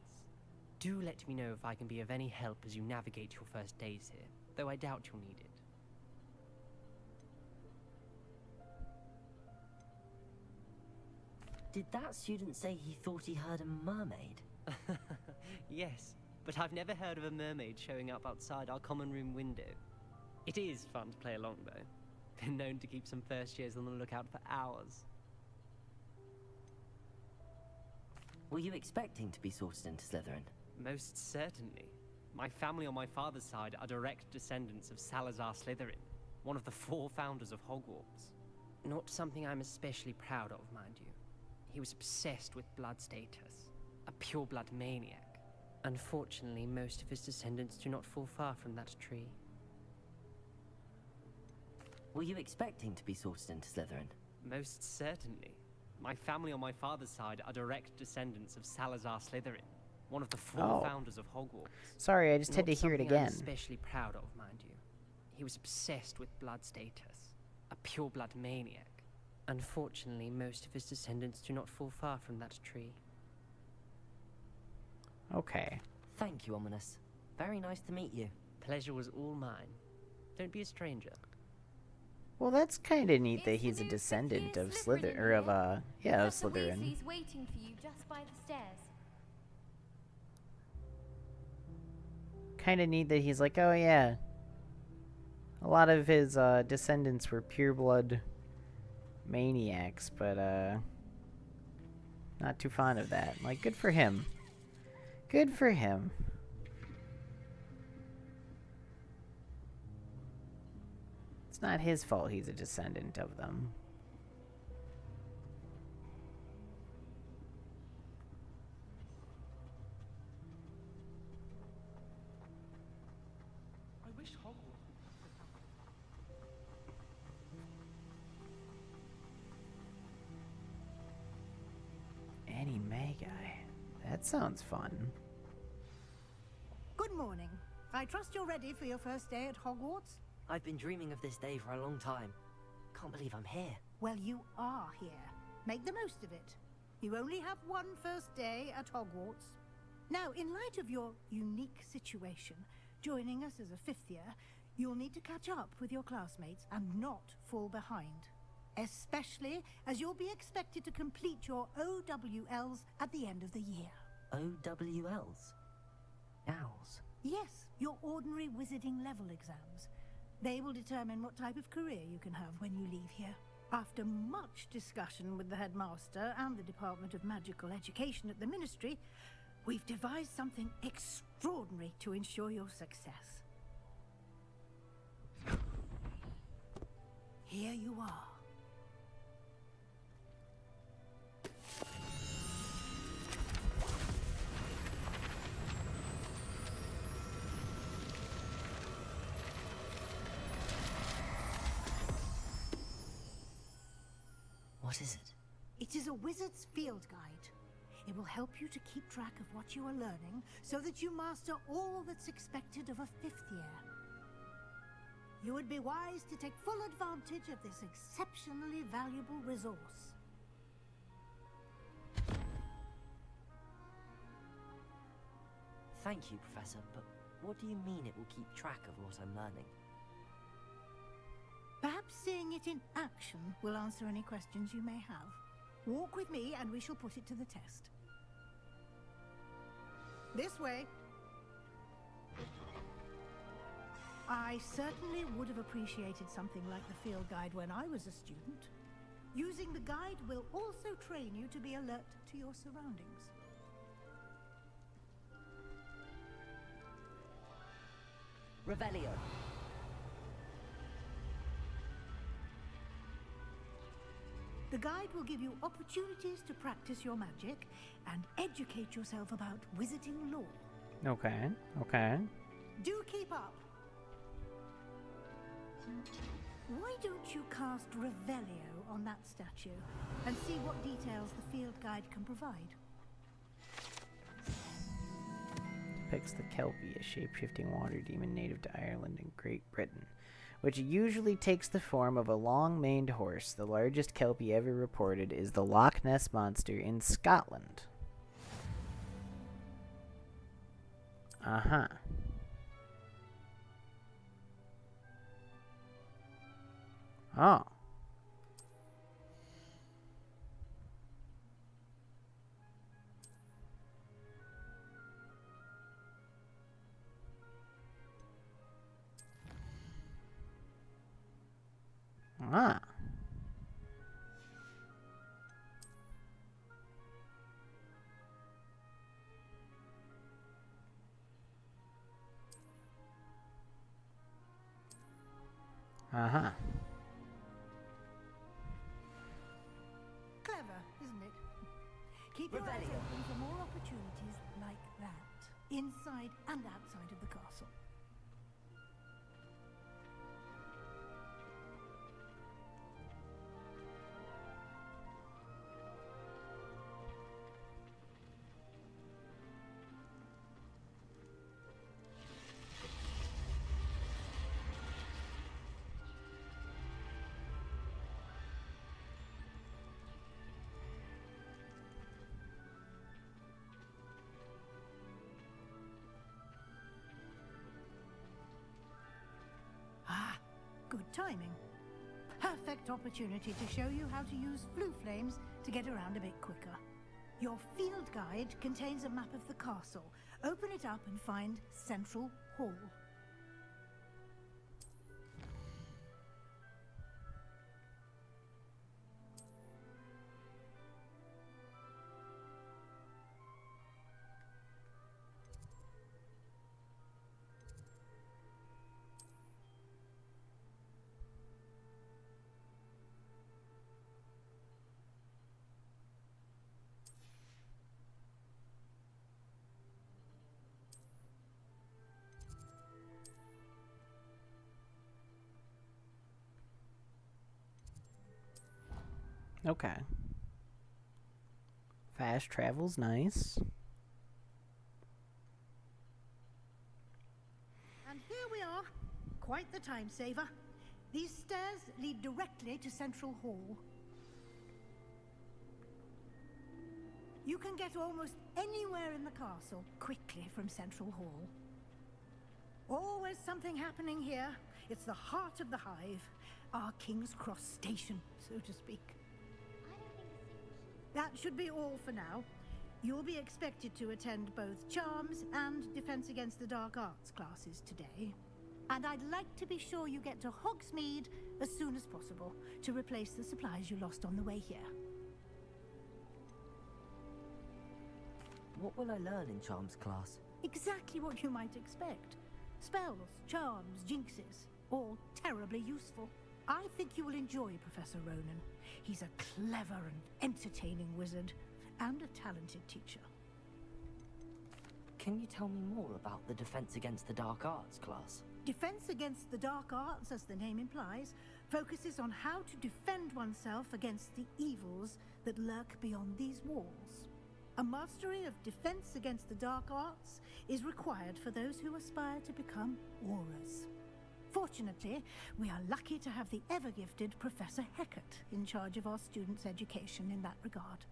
Do let me know if I can be of any help as you navigate your first days here, though I doubt you'll need it. Did that student say he thought he heard a mermaid? Yes, but I've never heard of a mermaid showing up outside our common room window. It is fun to play along, though. Been known to keep some first years on the lookout for hours. Were you expecting to be sorted into Slytherin? Most certainly. My family on my father's side are direct descendants of Salazar Slytherin, one of the 4 founders of Hogwarts. Not something I'm especially proud of, mind you. He was obsessed with blood status, a pure-blood maniac. Unfortunately, most of his descendants do not fall far from that tree. Were you expecting to be sorted into Slytherin? Most certainly. My family on my father's side are direct descendants of Salazar Slytherin, one of the 4 founders of Hogwarts. Sorry, I just had to hear it again. I'm especially proud of, mind you. He was obsessed with blood status, a pure-blood maniac. Unfortunately, most of his descendants do not fall far from that tree. Okay. Thank you, Ominous. Very nice to meet you. Pleasure was all mine. Don't be a stranger. Well, that's kind of neat that he's a descendant of Slytherin, or of of Slytherin. Weasley's waiting for you just by the stairs. Kind of neat that he's like, oh yeah. A lot of his descendants were pureblood maniacs, but not too fond of that. Like, good for him. Good for him. It's not his fault he's a descendant of them. I wish Hogwarts. Annie May guy. That sounds fun. Good morning. I trust you're ready for your first day at Hogwarts? I've been dreaming of this day for a long time. Can't believe I'm here. Well, you are here. Make the most of it. You only have one first day at Hogwarts. Now, in light of your unique situation, joining us as a 5th year, you'll need to catch up with your classmates and not fall behind. Especially as you'll be expected to complete your OWLs at the end of the year. OWLs? Owls? Yes, your ordinary wizarding level exams. They will determine what type of career you can have when you leave here. After much discussion with the headmaster and the Department of Magical Education at the Ministry, we've devised something extraordinary to ensure your success. Here you are. What is it? It is a wizard's field guide. It will help you to keep track of what you are learning so that you master all that's expected of a 5th year. You would be wise to take full advantage of this exceptionally valuable resource. Thank you, Professor, but what do you mean it will keep track of what I'm learning? Perhaps seeing it in action will answer any questions you may have. Walk with me and we shall put it to the test. This way. I certainly would have appreciated something like the field guide when I was a student. Using the guide will also train you to be alert to your surroundings. Revelio. The guide will give you opportunities to practice your magic and educate yourself about wizarding lore. Okay, okay. Do keep up. Why don't you cast Revelio on that statue and see what details the field guide can provide? Fix the Kelpie, a shape-shifting water demon native to Ireland and Great Britain, which usually takes the form of a long-maned horse. The largest Kelpie ever reported is the Loch Ness Monster in Scotland. Uh-huh. Oh. Ah. Uh-huh. Clever, isn't it? Keep your eyes open for more opportunities like that, inside and outside of the castle. Ah, good timing. Perfect opportunity to show you how to use flue flames to get around a bit quicker. Your field guide contains a map of the castle. Open it up and find Central Hall. Okay. Fast travel's nice. And here we are. Quite the time saver. These stairs lead directly to Central Hall. You can get almost anywhere in the castle quickly from Central Hall. Always something happening here. It's the heart of the hive. Our King's Cross station, so to speak. That should be all for now. You'll be expected to attend both Charms and Defense Against the Dark Arts classes today. And I'd like to be sure you get to Hogsmeade as soon as possible to replace the supplies you lost on the way here. What will I learn in Charms class? Exactly what you might expect. Spells, charms, jinxes, all terribly useful. I think you will enjoy Professor Ronan. He's a clever and entertaining wizard, and a talented teacher. Can you tell me more about the Defense Against the Dark Arts class? Defense Against the Dark Arts, as the name implies, focuses on how to defend oneself against the evils that lurk beyond these walls. A mastery of Defense Against the Dark Arts is required for those who aspire to become Aurors. Fortunately, we are lucky to have the ever-gifted Professor Hecat in charge of our students' education in that regard.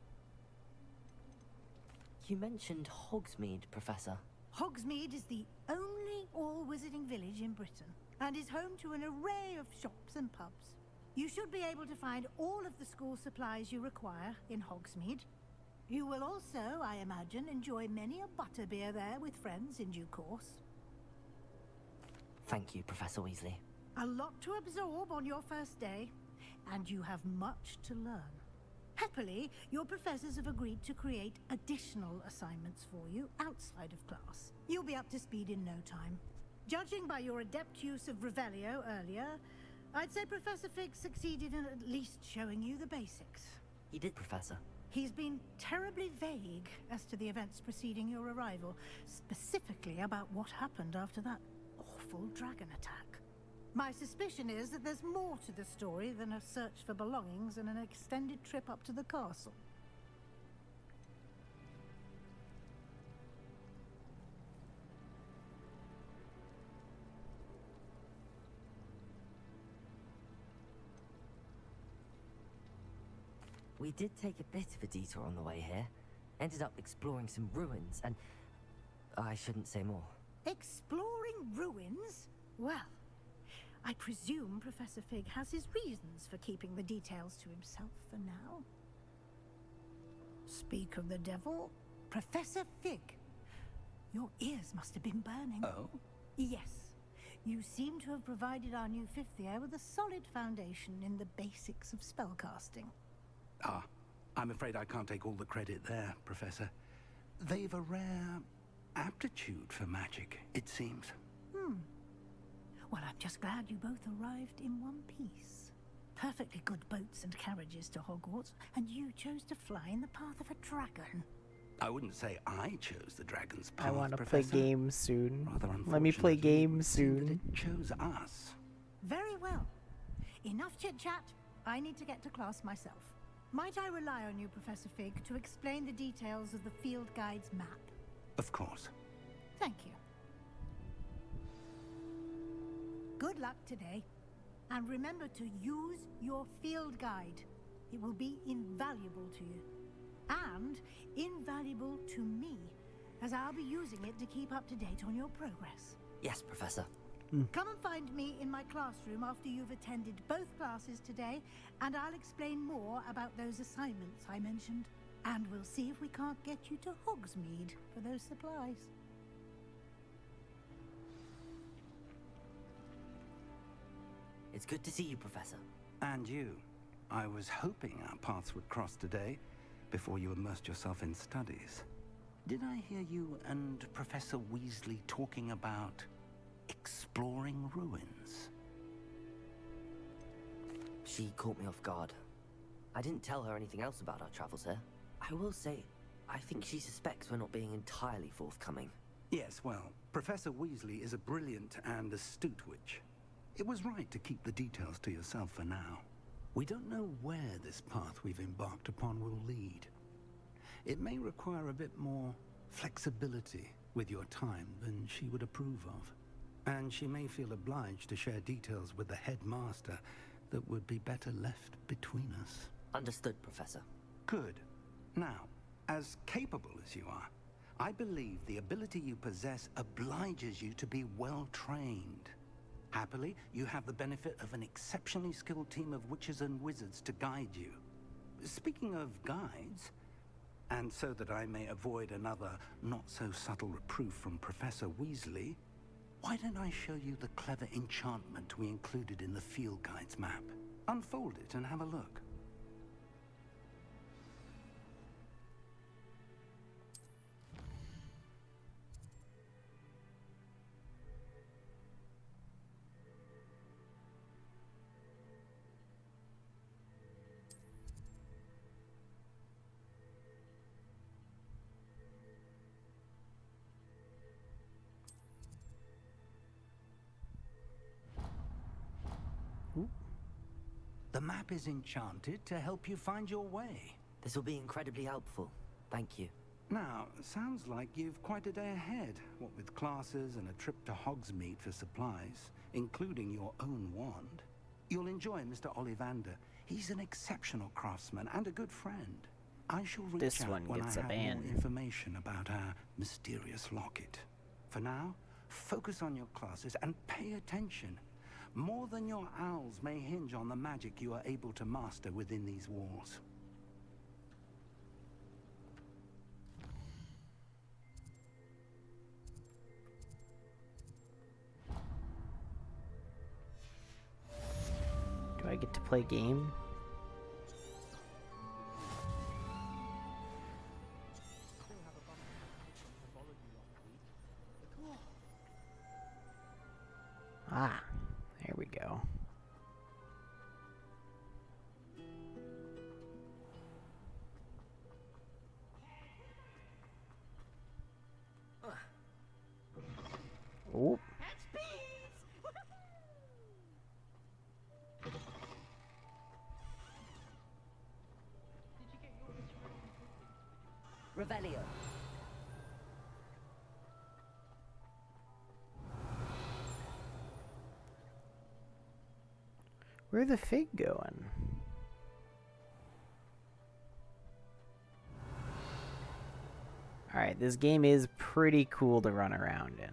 You mentioned Hogsmeade, Professor. Hogsmeade is the only all-wizarding village in Britain, and is home to an array of shops and pubs. You should be able to find all of the school supplies you require in Hogsmeade. You will also, I imagine, enjoy many a butterbeer there with friends in due course. Thank you, Professor Weasley. A lot to absorb on your first day, and you have much to learn. Happily, your professors have agreed to create additional assignments for you outside of class. You'll be up to speed in no time. Judging by your adept use of Revelio earlier, I'd say Professor Fig succeeded in at least showing you the basics. He did, Professor. He's been terribly vague as to the events preceding your arrival, specifically about what happened after that awful dragon attack. My suspicion is that there's more to the story than a search for belongings and an extended trip up to the castle. We did take a bit of a detour on the way here. Ended up exploring some ruins, and I shouldn't say more. Exploring ruins? Well, I presume Professor Fig has his reasons for keeping the details to himself for now. Speak of the devil, Professor Fig. Your ears must have been burning. Oh? Yes. You seem to have provided our new fifth year with a solid foundation in the basics of spellcasting. Ah, I'm afraid I can't take all the credit there, Professor. They've a rare aptitude for magic, it seems. Well, I'm just glad you both arrived in one piece. Perfectly good boats and carriages to Hogwarts, and you chose to fly in the path of a dragon. I wouldn't say I chose the dragon's path, I want to play Professor. games soon. Rather Let me play unfortunately, games it seemed that soon. it chose us. Very well. Enough chit-chat. I need to get to class myself. Might I rely on you, Professor Fig, to explain the details of the field guide's map? Of course. Thank you. Good luck today. And remember to use your field guide. It will be invaluable to you. And invaluable to me, as I'll be using it to keep up to date on your progress. Yes, Professor. Come and find me in my classroom after you've attended both classes today, and I'll explain more about those assignments I mentioned. And we'll see if we can't get you to Hogsmeade for those supplies. It's good to see you, Professor. And you. I was hoping our paths would cross today, before you immersed yourself in studies. Did I hear you and Professor Weasley talking about exploring ruins? She caught me off guard. I didn't tell her anything else about our travels here. I will say, I think she suspects we're not being entirely forthcoming. Yes, well, Professor Weasley is a brilliant and astute witch. It was right to keep the details to yourself for now. We don't know where this path we've embarked upon will lead. It may require a bit more flexibility with your time than she would approve of. And she may feel obliged to share details with the headmaster that would be better left between us. Understood, Professor. Good. Now, as capable as you are, I believe the ability you possess obliges you to be well trained. Happily, you have the benefit of an exceptionally skilled team of witches and wizards to guide you. Speaking of guides, and so that I may avoid another not-so-subtle reproof from Professor Weasley, why don't I show you the clever enchantment we included in the field guide's map? Unfold it and have a look. The map is enchanted to help you find your way. This will be incredibly helpful. Thank you. Now, sounds like you've quite a day ahead, what with classes and a trip to Hogsmeade for supplies, including your own wand. You'll enjoy Mr. Ollivander. He's an exceptional craftsman and a good friend. I shall reach This out one when I gets a have ban. more information about our mysterious locket. For now, focus on your classes and pay attention. More than your owls may hinge on the magic you are able to master within these walls. Do I get to play game? Ah, there we go. Oh. Revelio. Where the Fig going? Alright, this game is pretty cool to run around in.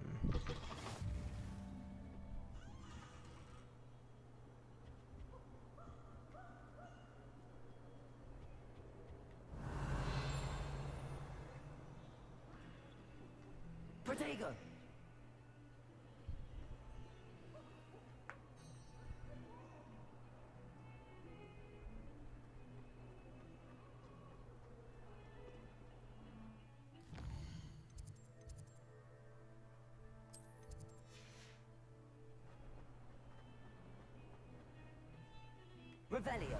Protego! Revelio.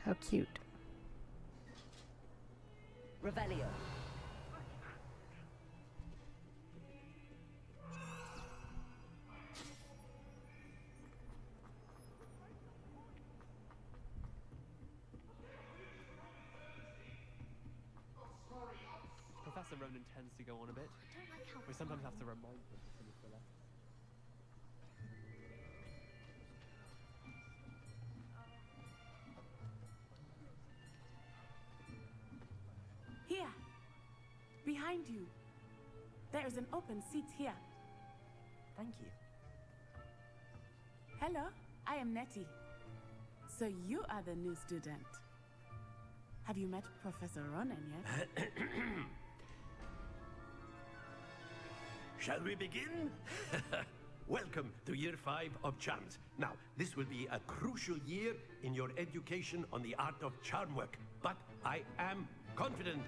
How cute. Revelio. Professor Ronan tends to go on a bit. We sometimes have to remind them to finish the lesson. Here, behind you. There is an open seat here. Thank you. Hello, I am Nettie. So you are the new student. Have you met Professor Ronan yet? Shall we begin? Welcome to Year 5 of Charms. Now, this will be a crucial year in your education on the art of charm work. But I am confident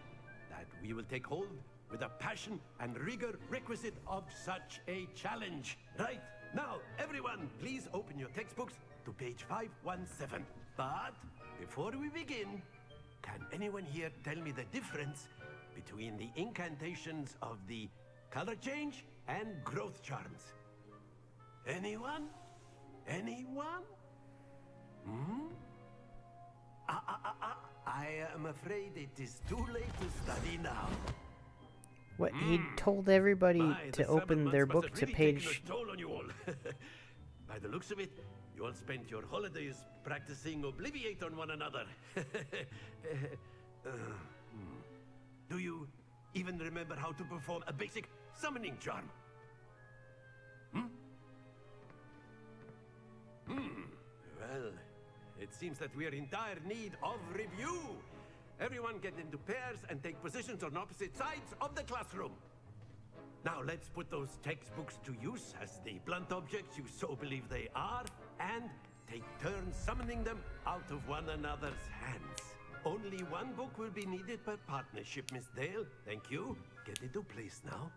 that we will take hold with the passion and rigor requisite of such a challenge. Right, now, everyone, please open your textbooks to page 517. But before we begin, can anyone here tell me the difference between the incantations of the color change and growth charms? Anyone? Anyone? Hmm? I am afraid it is too late to study now. What? He told everybody to open their book to page... Toll on you all. By the looks of it, you all spent your holidays practicing Obliviate on one another. Do you even remember how to perform a basic summoning charm? Well, it seems that we are in dire need of review. Everyone get into pairs and take positions on opposite sides of the classroom. Now let's put those textbooks to use as the blunt objects you so believe they are, and take turns summoning them out of one another's hands. Only one book will be needed per partnership, Miss Dale. Thank you. Get into place now.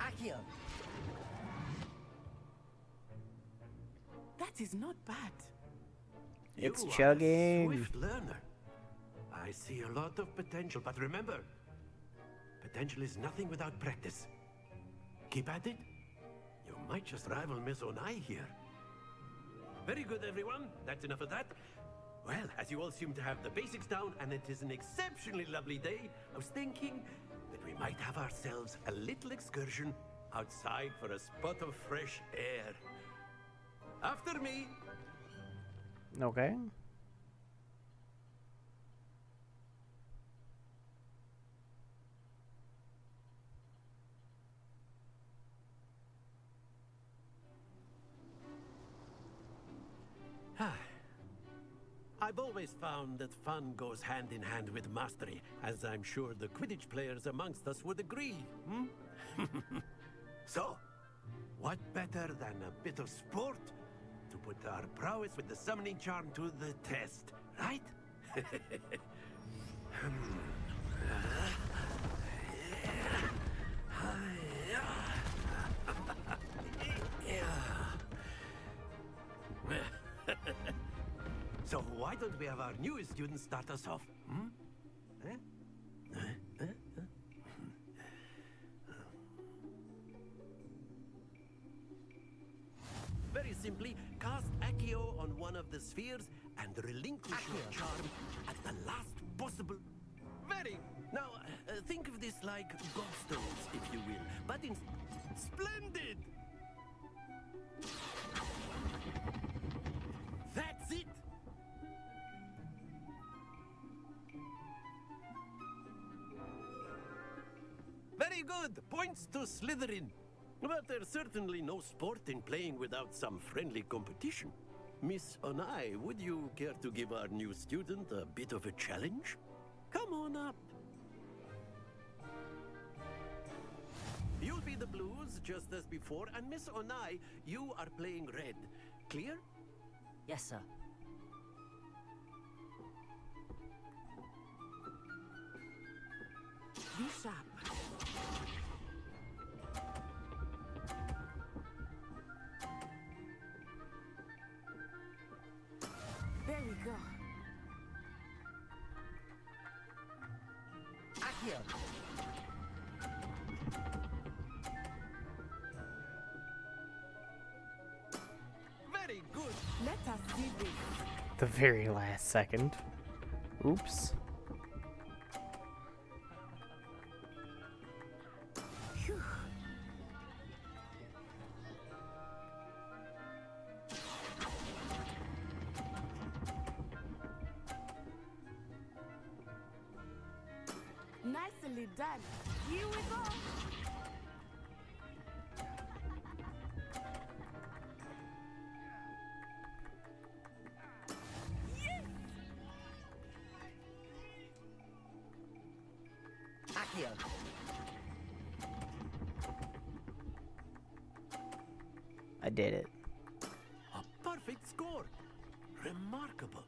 Accio. That is not bad. It's You are a chugging. swift learner. I see a lot of potential, but remember, potential is nothing without practice. Keep at it. You might just rival Miss Onai here. Very good, everyone. That's enough of that. Well, as you all seem to have the basics down, and it is an exceptionally lovely day, I was thinking that we might have ourselves a little excursion outside for a spot of fresh air. After me. Okay. I've always found that fun goes hand in hand with mastery, as I'm sure the Quidditch players amongst us would agree. So, what better than a bit of sport to put our prowess with the summoning charm to the test, right? So why don't we have our newest student start us off? Hmm? Very simply, cast Accio on one of the spheres and relinquish your charm at the last possible... Very... Now, think of this like gobstones, if you will, but in... Splendid! That's it! Very good! Points to Slytherin. But there's certainly no sport in playing without some friendly competition. Miss Onai, would you care to give our new student a bit of a challenge? Come on up. You'll be the blues, just as before, and Miss Onai, you are playing red. Clear? Yes, sir. Be sharp. There we go. Accio. Very good. Let us see this. The very last second. Oops. Phew. Nicely done. Here we go. Accio. I did it. A perfect score. Remarkable.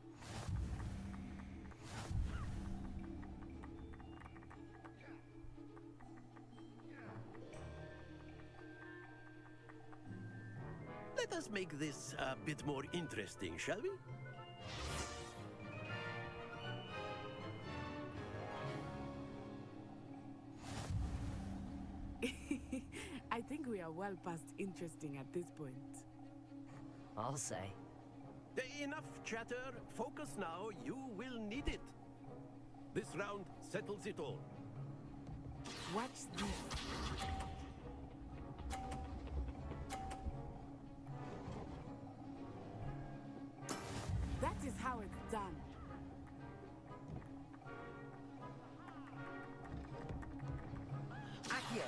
Let us make this a bit more interesting, shall we? I think we are well past interesting at this point. I'll say. Enough chatter. Focus now. You will need it. This round settles it all. Watch this. That is how it's done. Accio.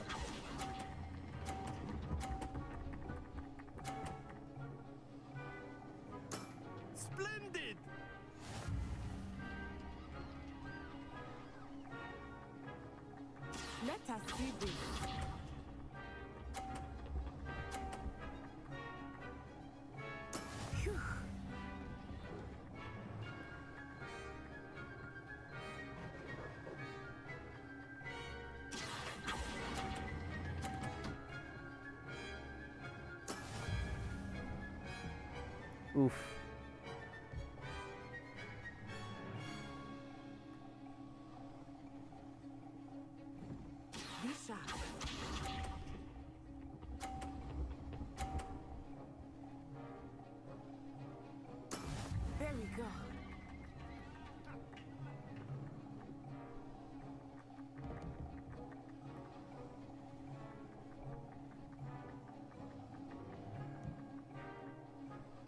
Splendid! Let us see this. Phew. Oof. Be sharp. There we go.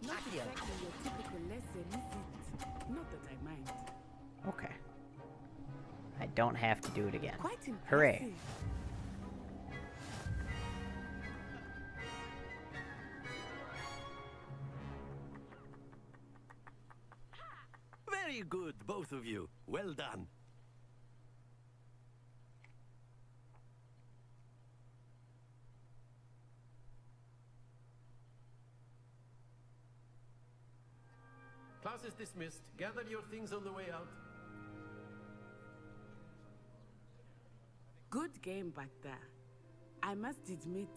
Not Accio. exactly your typical lesson, is it? Not that I mind. Okay. I don't have to do it again. Quite impressive. Hooray. Very good, both of you. Well done. Class is dismissed. Gather your things on the way out. Good game back there. I must admit,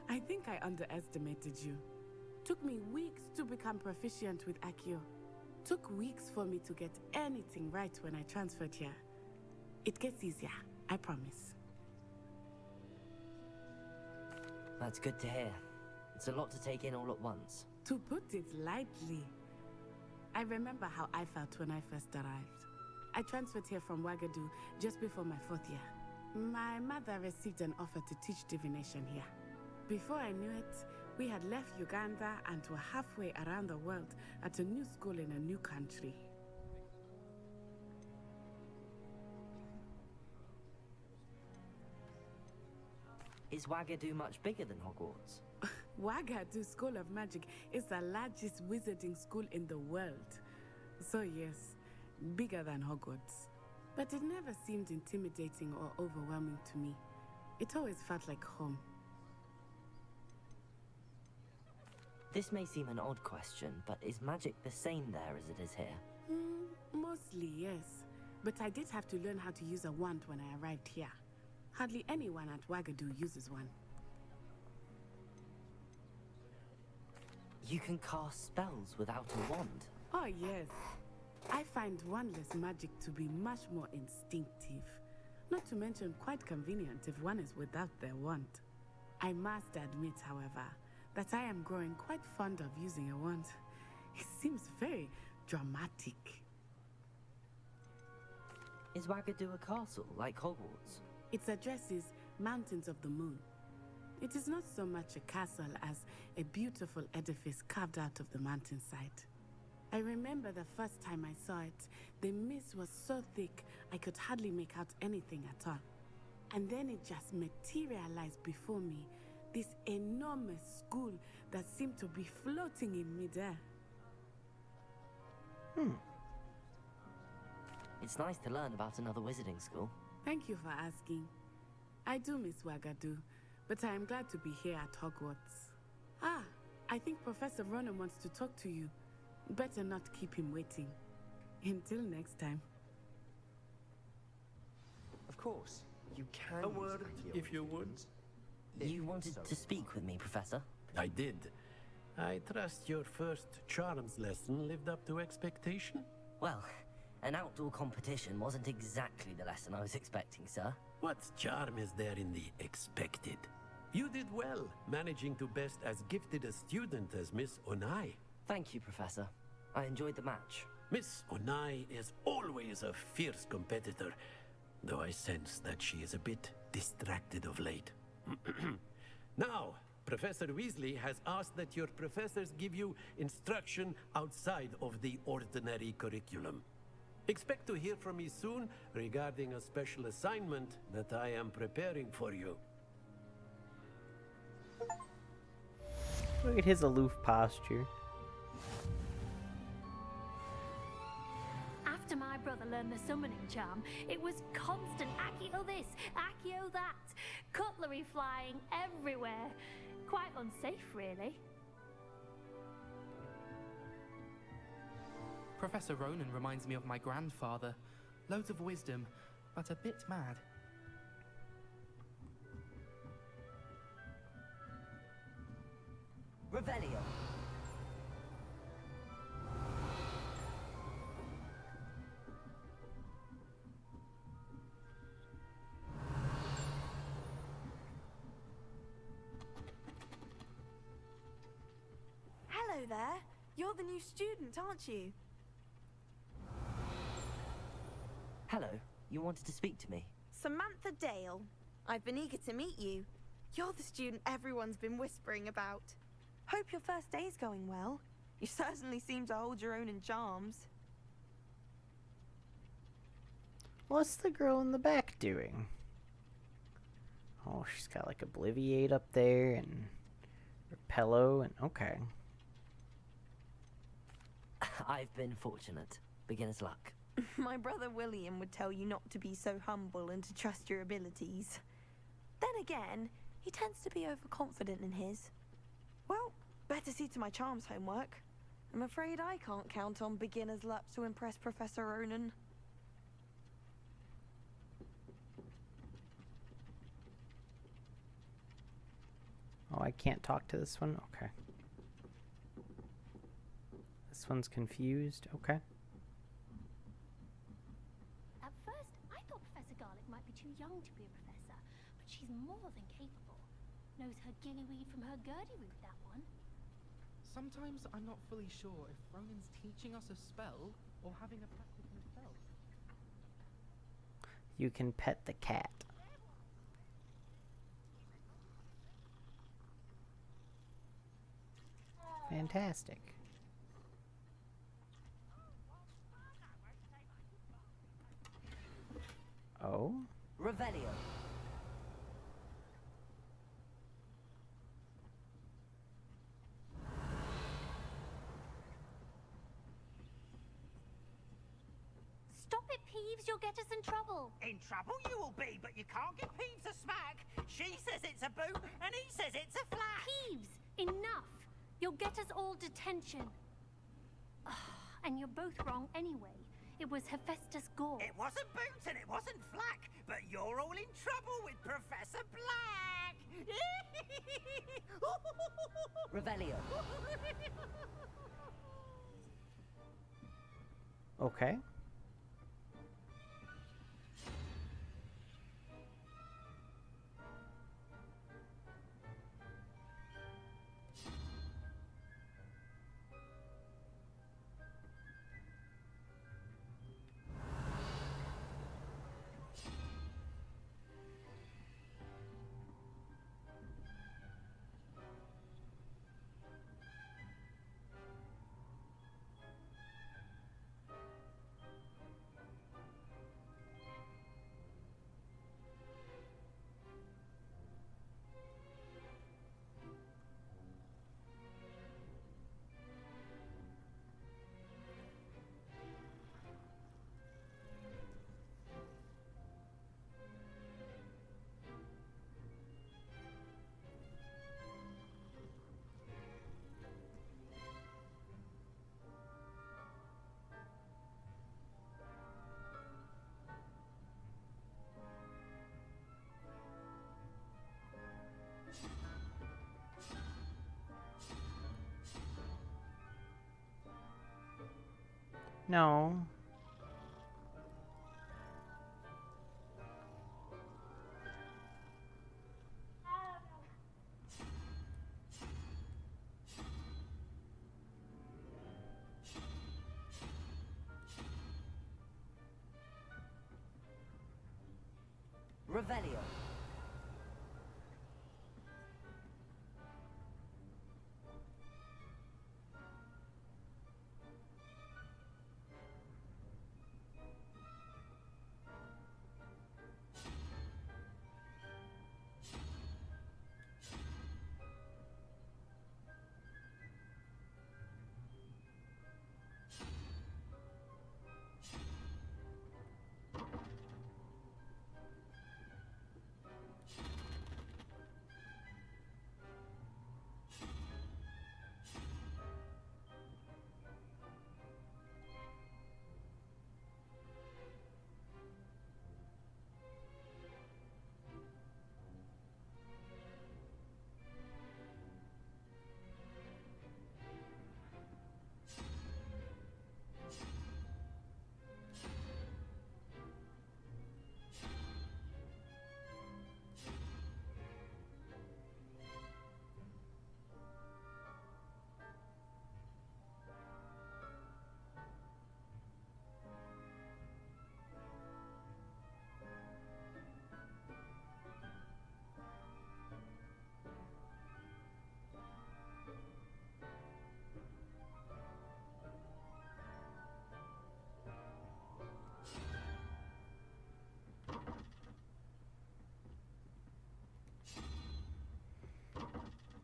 I think I underestimated you. Took me weeks to become proficient with Accio. Took weeks for me to get anything right when I transferred here. It gets easier, I promise. That's good to hear. It's a lot to take in all at once. To put it lightly, I remember how I felt when I first arrived. I transferred here from Wagadu just before my 4th year. My mother received an offer to teach divination here. Before I knew it, we had left Uganda and were halfway around the world at a new school in a new country. Is Wagadu much bigger than Hogwarts? Wagadu School of Magic is the largest wizarding school in the world. So yes, bigger than Hogwarts. But it never seemed intimidating or overwhelming to me. It always felt like home. This may seem an odd question, but is magic the same there as it is here? Mostly, yes. But I did have to learn how to use a wand when I arrived here. Hardly anyone at Wagadu uses one. You can cast spells without a wand? Oh, yes. I find wandless magic to be much more instinctive. Not to mention quite convenient if one is without their wand. I must admit, however, that I am growing quite fond of using a wand. It seems very dramatic. Is Wagadu a castle, like Hogwarts? Its address is Mountains of the Moon. It is not so much a castle as a beautiful edifice carved out of the mountainside. I remember the first time I saw it, the mist was so thick I could hardly make out anything at all. And then it just materialized before me, this enormous school that seemed to be floating in midair. It's nice to learn about another wizarding school. Thank you for asking. I do miss Wagadu, but I am glad to be here at Hogwarts. Ah, I think Professor Ronan wants to talk to you. Better not keep him waiting. Until next time. Of course, you can. A word, if you would. You wanted to speak with me, Professor? I did. I trust your first charms lesson lived up to expectation? Well, an outdoor competition wasn't exactly the lesson I was expecting, sir. What charm is there in the expected? You did well, managing to best as gifted a student as Miss Onai. Thank you, Professor. I enjoyed the match. Miss Onai is always a fierce competitor, though I sense that she is a bit distracted of late. Now, Professor Weasley has asked that your professors give you instruction outside of the ordinary curriculum. Expect to hear from me soon regarding a special assignment that I am preparing for you. Look at his aloof posture. After my brother learned the summoning charm, it was constant Accio this, Accio that, cutlery flying everywhere. Quite unsafe, really. Professor Ronan reminds me of my grandfather. Loads of wisdom, but a bit mad. Revelio. Hello there. You're the new student, aren't you? Hello. You wanted to speak to me? Samantha Dale. I've been eager to meet you. You're the student everyone's been whispering about. Hope your first day's going well. You certainly seem to hold your own in charms. What's the girl in the back doing? Oh, she's got like Obliviate up there and Repello and okay. I've been fortunate. Beginner's luck. My brother William would tell you not to be so humble and to trust your abilities. Then again, he tends to be overconfident in his. Well, better see to my charms homework. I'm afraid I can't count on beginner's luck to impress Professor Ronan. Oh, I can't talk to this one? Okay. This one's confused. Okay. At first, I thought Professor Garlick might be too young to be a professor, but she's more than capable. Knows her gillyweed from her gurdy root, that one. Sometimes I'm not fully sure if Ronan's teaching us a spell or having a practice himself. You can pet the cat. Fantastic. Oh? Revelio. Stop it, Peeves, you'll get us in trouble. In trouble you will be, but you can't give Peeves a smack. She says it's a boot, and he says it's a flat. Peeves, enough. You'll get us all detention. And you're both wrong anyway. It was Hephaestus Gore. It wasn't boots and it wasn't flack, but you're all in trouble with Professor Black. Revelio. Okay. No. Revelio.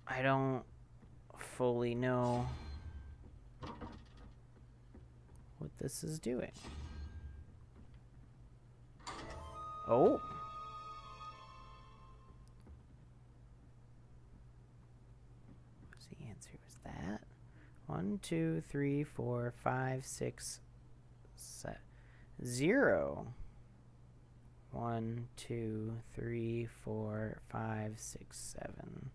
I don't fully know what this is doing. Oh. What's the answer? Was that? 1, 2, 3, 4, 5, 6, 7. 0. 1, 2, 3, 4, 5, 6, 7.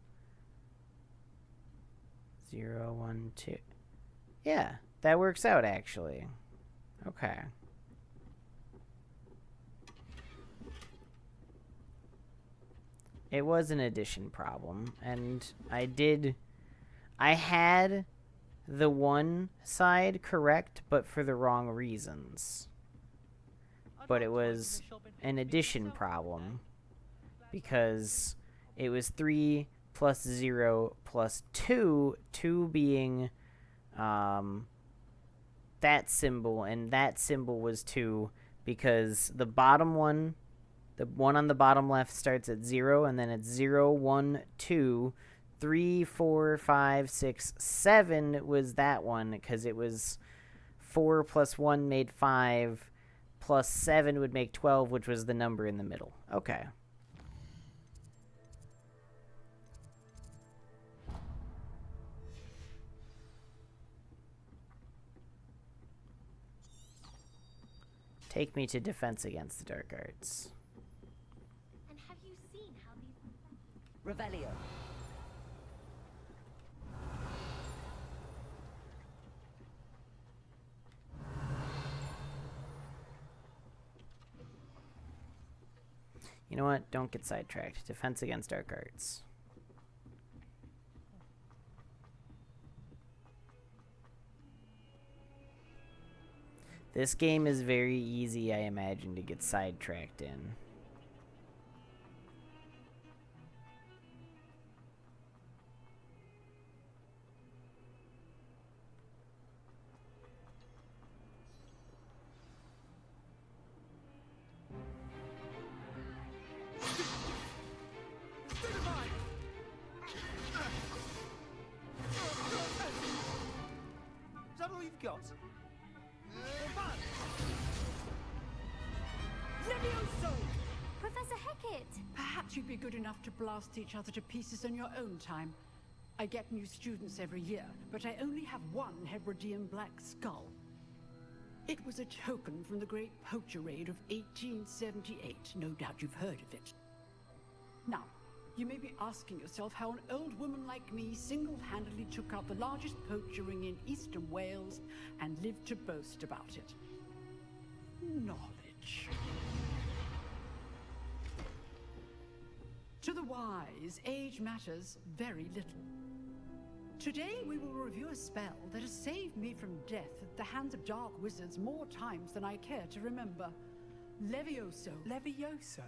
0, 1, 2. Yeah, that works out actually. Okay. It was an addition problem, and I had the one side correct, but for the wrong reasons. But it was an addition problem, because it was 3 plus 0 plus 2, 2 being that symbol, and that symbol was 2, because the bottom one, the one on the bottom left starts at 0, and then it's 0, 1, 2, 3, 4, 5, 6, 7 was that one, because it was 4 plus 1 made 5, plus 7 would make 12, which was the number in the middle. Okay. Take me to Defense Against the Dark Arts. And have you seen how these... Revelio. You know what? Don't get sidetracked. Defense Against Dark Arts. This game is very easy, I imagine, to get sidetracked in. Is that all you've got? Levioso! Professor Hecat! Perhaps you'd be good enough to blast each other to pieces in your own time. I get new students every year, but I only have one Hebridean black skull. It was a token from the Great Poacher Raid of 1878. No doubt you've heard of it. Now, you may be asking yourself how an old woman like me single-handedly took out the largest poacher ring in eastern Wales and lived to boast about it. Knowledge. To the wise, age matters very little. Today we will review a spell that has saved me from death at the hands of dark wizards more times than I care to remember. Levioso. Levioso?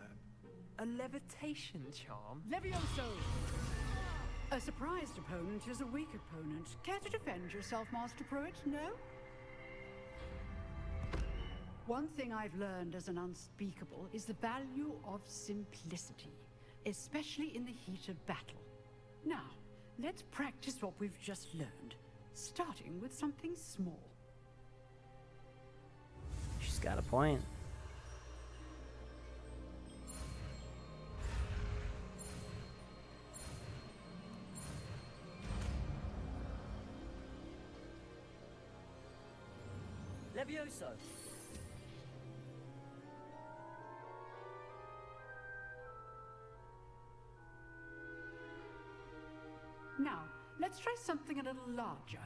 A levitation charm? Levioso! A surprised opponent is a weak opponent. Care to defend yourself, Master Pruitt? No? One thing I've learned as an unspeakable is the value of simplicity, especially in the heat of battle. Now, let's practice what we've just learned, starting with something small. She's got a point. Levioso. Now, let's try something a little larger.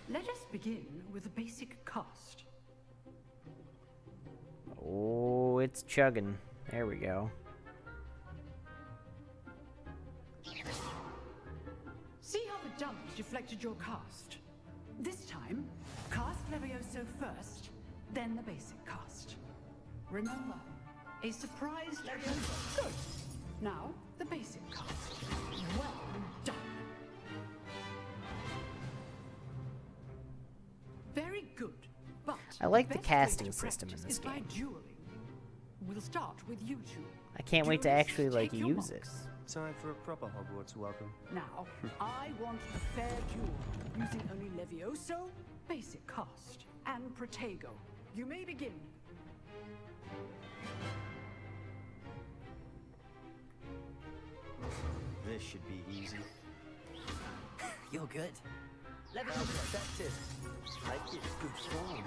Let us begin with a basic cast. Oh, it's chugging. There we go. See how the dummies deflected your cast? This time, cast Levioso first, then the basic cast. Remember, a surprise Levioso. Good. Now, the basic cast. Well done. Very good, but I like the best way casting to system in practice this is by game. dueling. We'll start with you two. I can't wait to Julius, actually, like, take your use it. marks. Time for a proper Hogwarts welcome. Now, I want a fair duel, using only Levioso, basic cast, and Protego. You may begin. This should be easy. You're good. As expected. I think it's good form.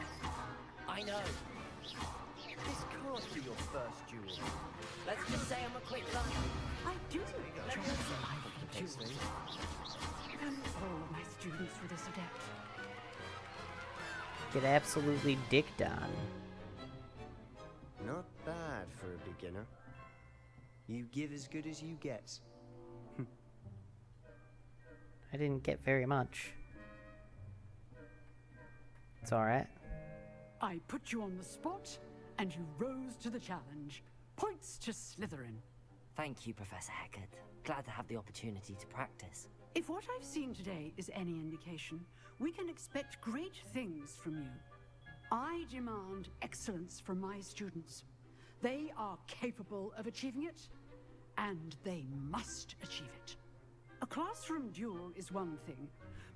I know. This can't be your first duel. Let's just say I'm a quick learner. I do enjoy lively duels. And all of my students were this adept. Get absolutely dicked on. Not bad for a beginner. You give as good as you get. I didn't get very much. It's alright. I put you on the spot, and you rose to the challenge. Points to Slytherin. Thank you, Professor Hecat. Glad to have the opportunity to practice. If what I've seen today is any indication, we can expect great things from you. I demand excellence from my students. They are capable of achieving it, and they must achieve it. A classroom duel is one thing,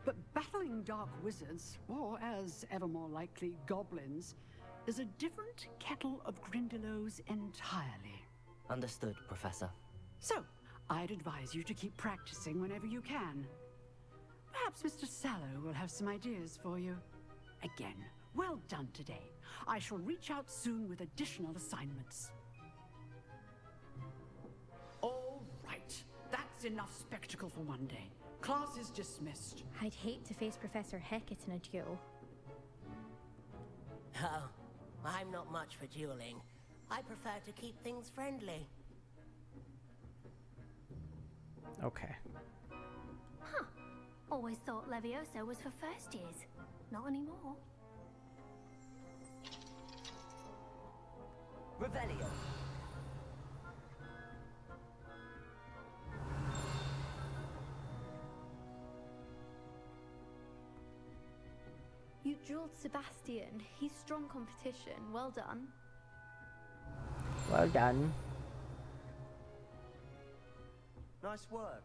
but battling dark wizards, or as ever more likely, goblins, is a different kettle of Grindylows entirely. Understood, Professor. So, I'd advise you to keep practicing whenever you can. Perhaps Mr. Sallow will have some ideas for you. Again, well done today. I shall reach out soon with additional assignments. All right. That's enough spectacle for one day. Class is dismissed. I'd hate to face Professor Hecat in a duel. Oh, I'm not much for dueling. I prefer to keep things friendly. Okay. Huh. Always thought Levioso was for first years. Not anymore. Revelio. You dueled Sebastian. He's strong competition. Well done. Well done. Nice work.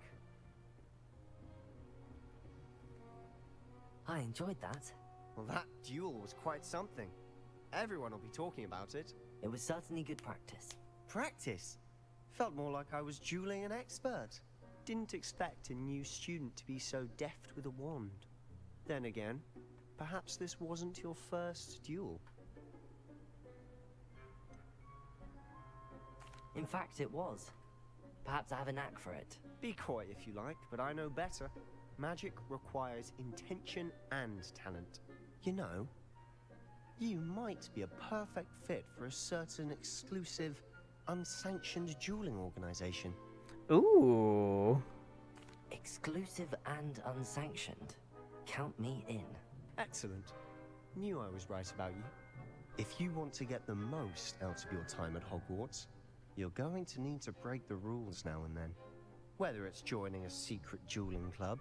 I enjoyed that. Well, that duel was quite something. Everyone will be talking about it. It was certainly good practice. Practice? Felt more like I was dueling an expert. Didn't expect a new student to be so deft with a wand. Then again, perhaps this wasn't your first duel. In fact, it was. Perhaps I have a knack for it. Be coy if you like, but I know better. Magic requires intention and talent. You know, you might be a perfect fit for a certain exclusive, unsanctioned dueling organization. Ooh. Exclusive and unsanctioned. Count me in. Excellent. Knew I was right about you. If you want to get the most out of your time at Hogwarts, you're going to need to break the rules now and then. Whether it's joining a secret dueling club,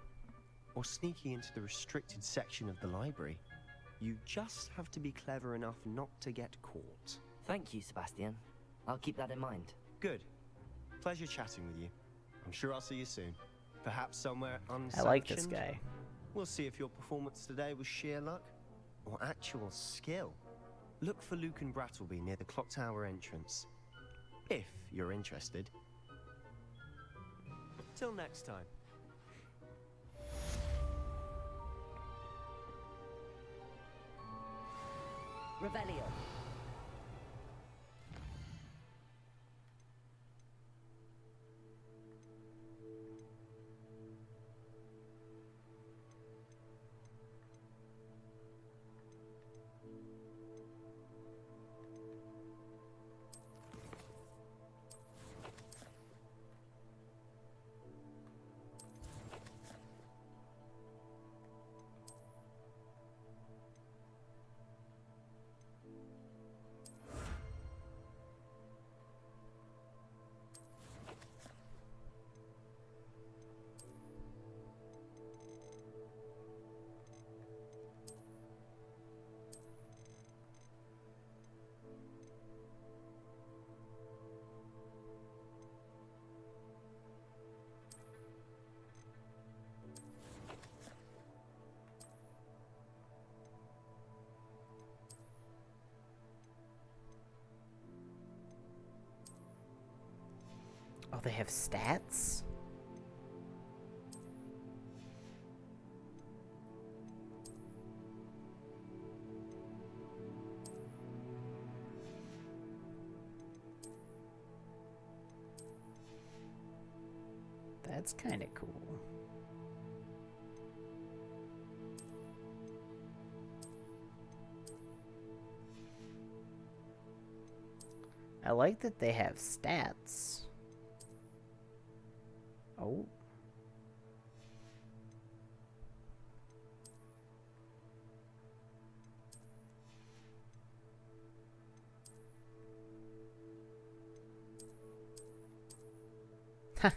or sneaking into the restricted section of the library, you just have to be clever enough not to get caught. Thank you, Sebastian. I'll keep that in mind. Good. Pleasure chatting with you. I'm sure I'll see you soon. Perhaps somewhere I like this guy. We'll see if your performance today was sheer luck or actual skill. Look for Luke and Brattleby near the clock tower entrance. If you're interested. Till next time. Revelio. Oh, they have stats? That's kind of cool. I like that they have stats. Oh. Huh.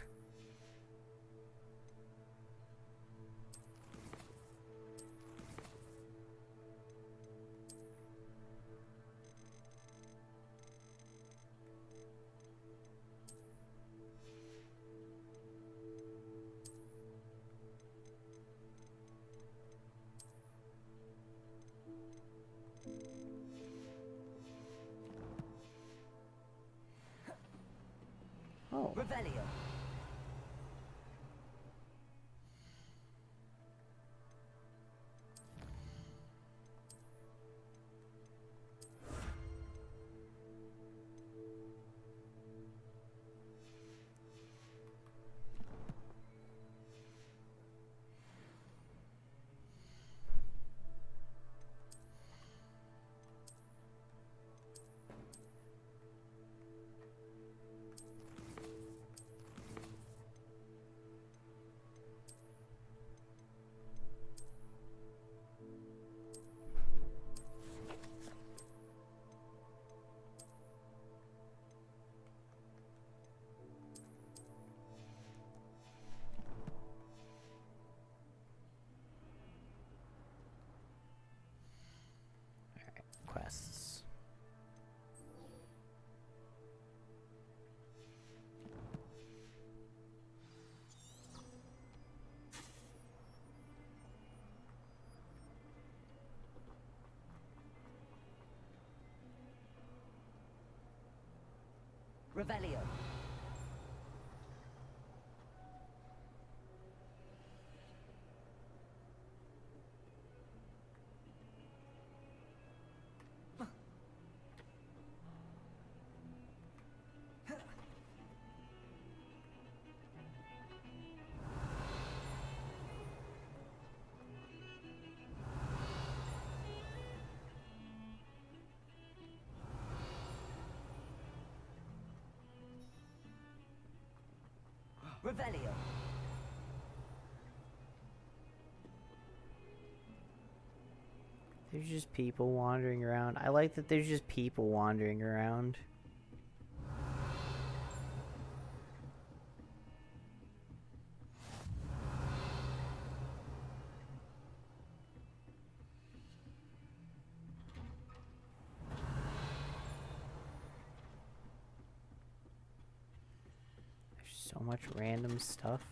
Oh. Revelio. Quests. Revelio. Revelio. There's just people wandering around. I like that there's just people wandering around. There's so much random stuff.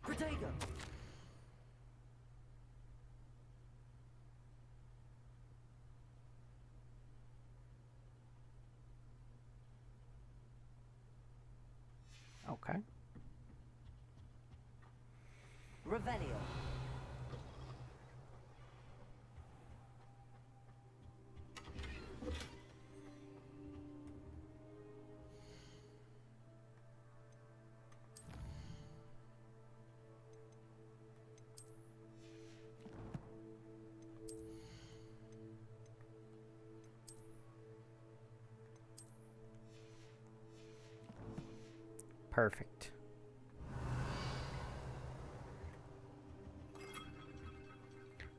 Protego. Okay. Revelio. Perfect.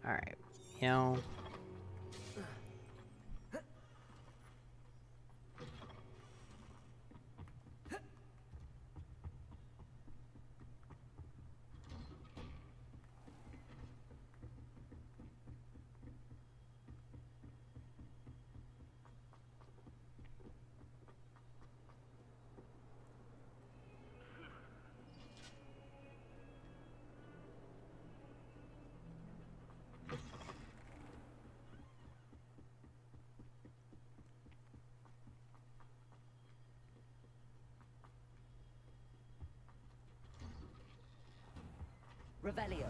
Alright, you know... Revelio.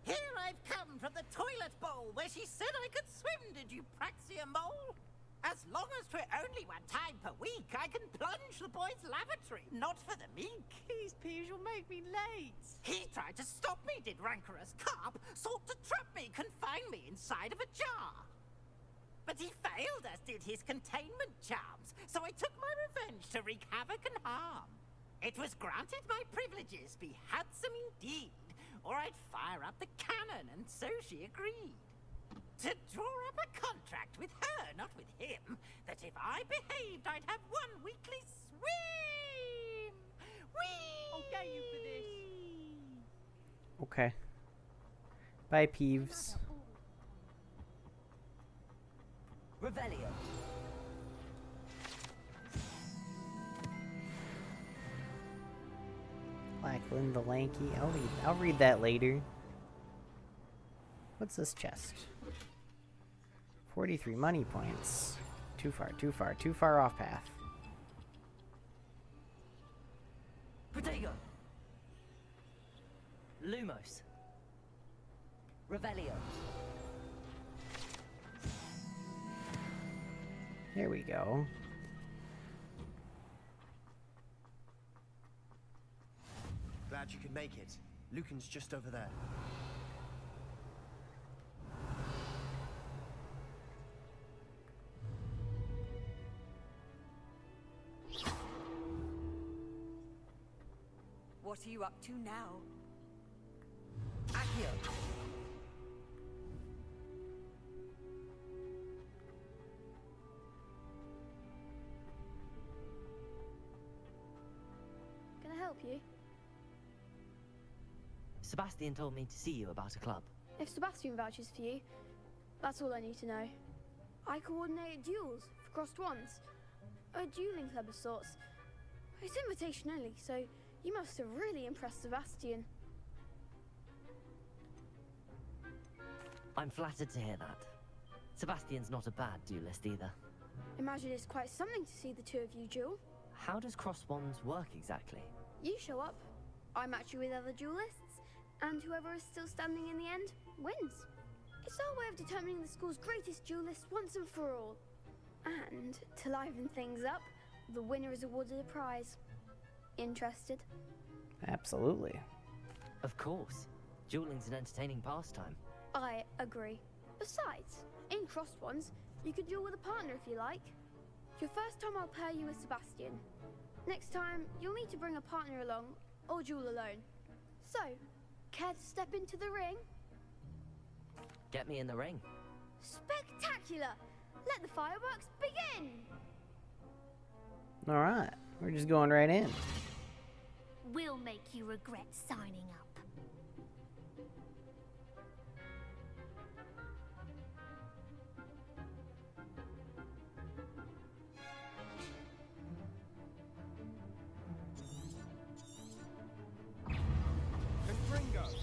Here I've come from the toilet bowl where she said I could swim, did you praxia mole? As long as 'twere only one time per week, I can plunge the boy's lavatory, not for the meek. These peas will make me late. He tried to stop me, did rancorous carp, sought to trap me, confine me inside of a jar. But he failed, as did his containment charms, so I took my revenge to wreak havoc and harm. It was granted my privileges be handsome indeed, or I'd fire up the cannon, and so she agreed. To draw up a contract with her, not with him, that if I behaved, I'd have one weekly swim! Whee! I'll get you for this. Okay. Bye, Peeves. Revelio. Lachlan the Lanky. I'll read that later. What's this chest? 43 money points. Too far off path. Protego. Lumos. Revelio. There we go. Glad you could make it. Lucan's just over there. What are you up to now? Accio. Can I help you? Sebastian told me to see you about a club. If Sebastian vouches for you, that's all I need to know. I coordinate duels for crossed ones. A dueling club of sorts. It's invitation only, so you must have really impressed Sebastian. I'm flattered to hear that. Sebastian's not a bad duelist either. Imagine it's quite something to see the two of you duel. How does cross wands work exactly? You show up, I match you with other duelists, and whoever is still standing in the end wins. It's our way of determining the school's greatest duelist once and for all. And to liven things up, the winner is awarded a prize. Interested? Absolutely. Of course. Dueling's an entertaining pastime. I agree. Besides, in crossed ones, you can duel with a partner if you like. Your first time I'll pair you with Sebastian. Next time, you'll need to bring a partner along, or duel alone. So, care to step into the ring? Get me in the ring. Spectacular! Let the fireworks begin! Alright, we're just going right in. We'll make you regret signing up.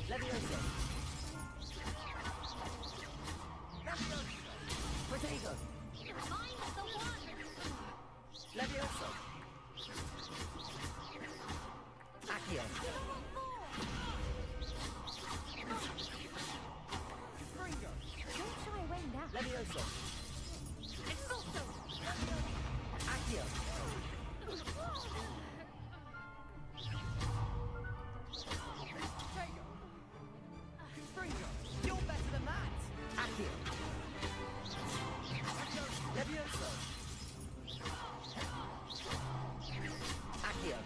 Levioso. Protego. Levioso. Accio. Don't shy away now. Levioso. Accio. You're better than that! Accio. Levioso. Accio.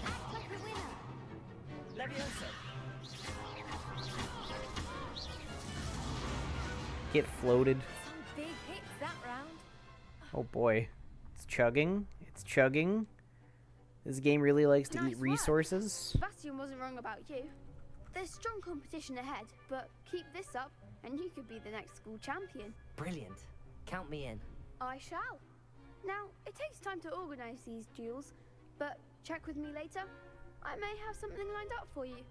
Act like a winner. Levioso. Get floated. Some big hits that round. Oh boy. It's chugging. It's chugging. This game really likes to eat resources. Sebastian wasn't wrong about you. There's strong competition ahead, but keep this up and you could be the next school champion. Brilliant. Count me in. I shall. Now, it takes time to organise these duels, but check with me later. I may have something lined up for you.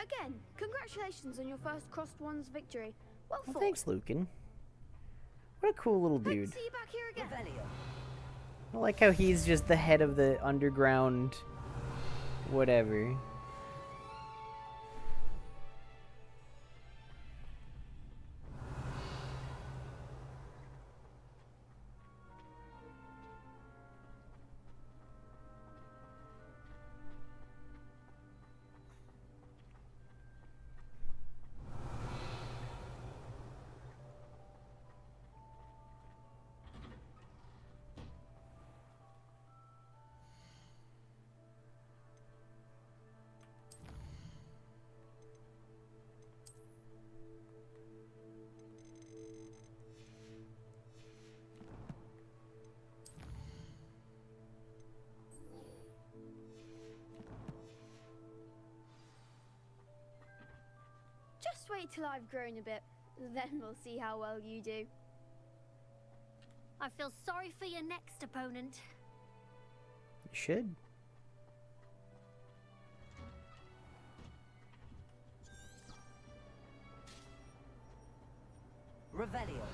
Again, congratulations on your first Crossed Ones victory. Well Well, fought. thanks, Lucan. What a cool little dude. See you back here again. I like how he's just the head of the underground whatever. Just wait till I've grown a bit, then we'll see how well you do. I feel sorry for your next opponent. You should. Revelio.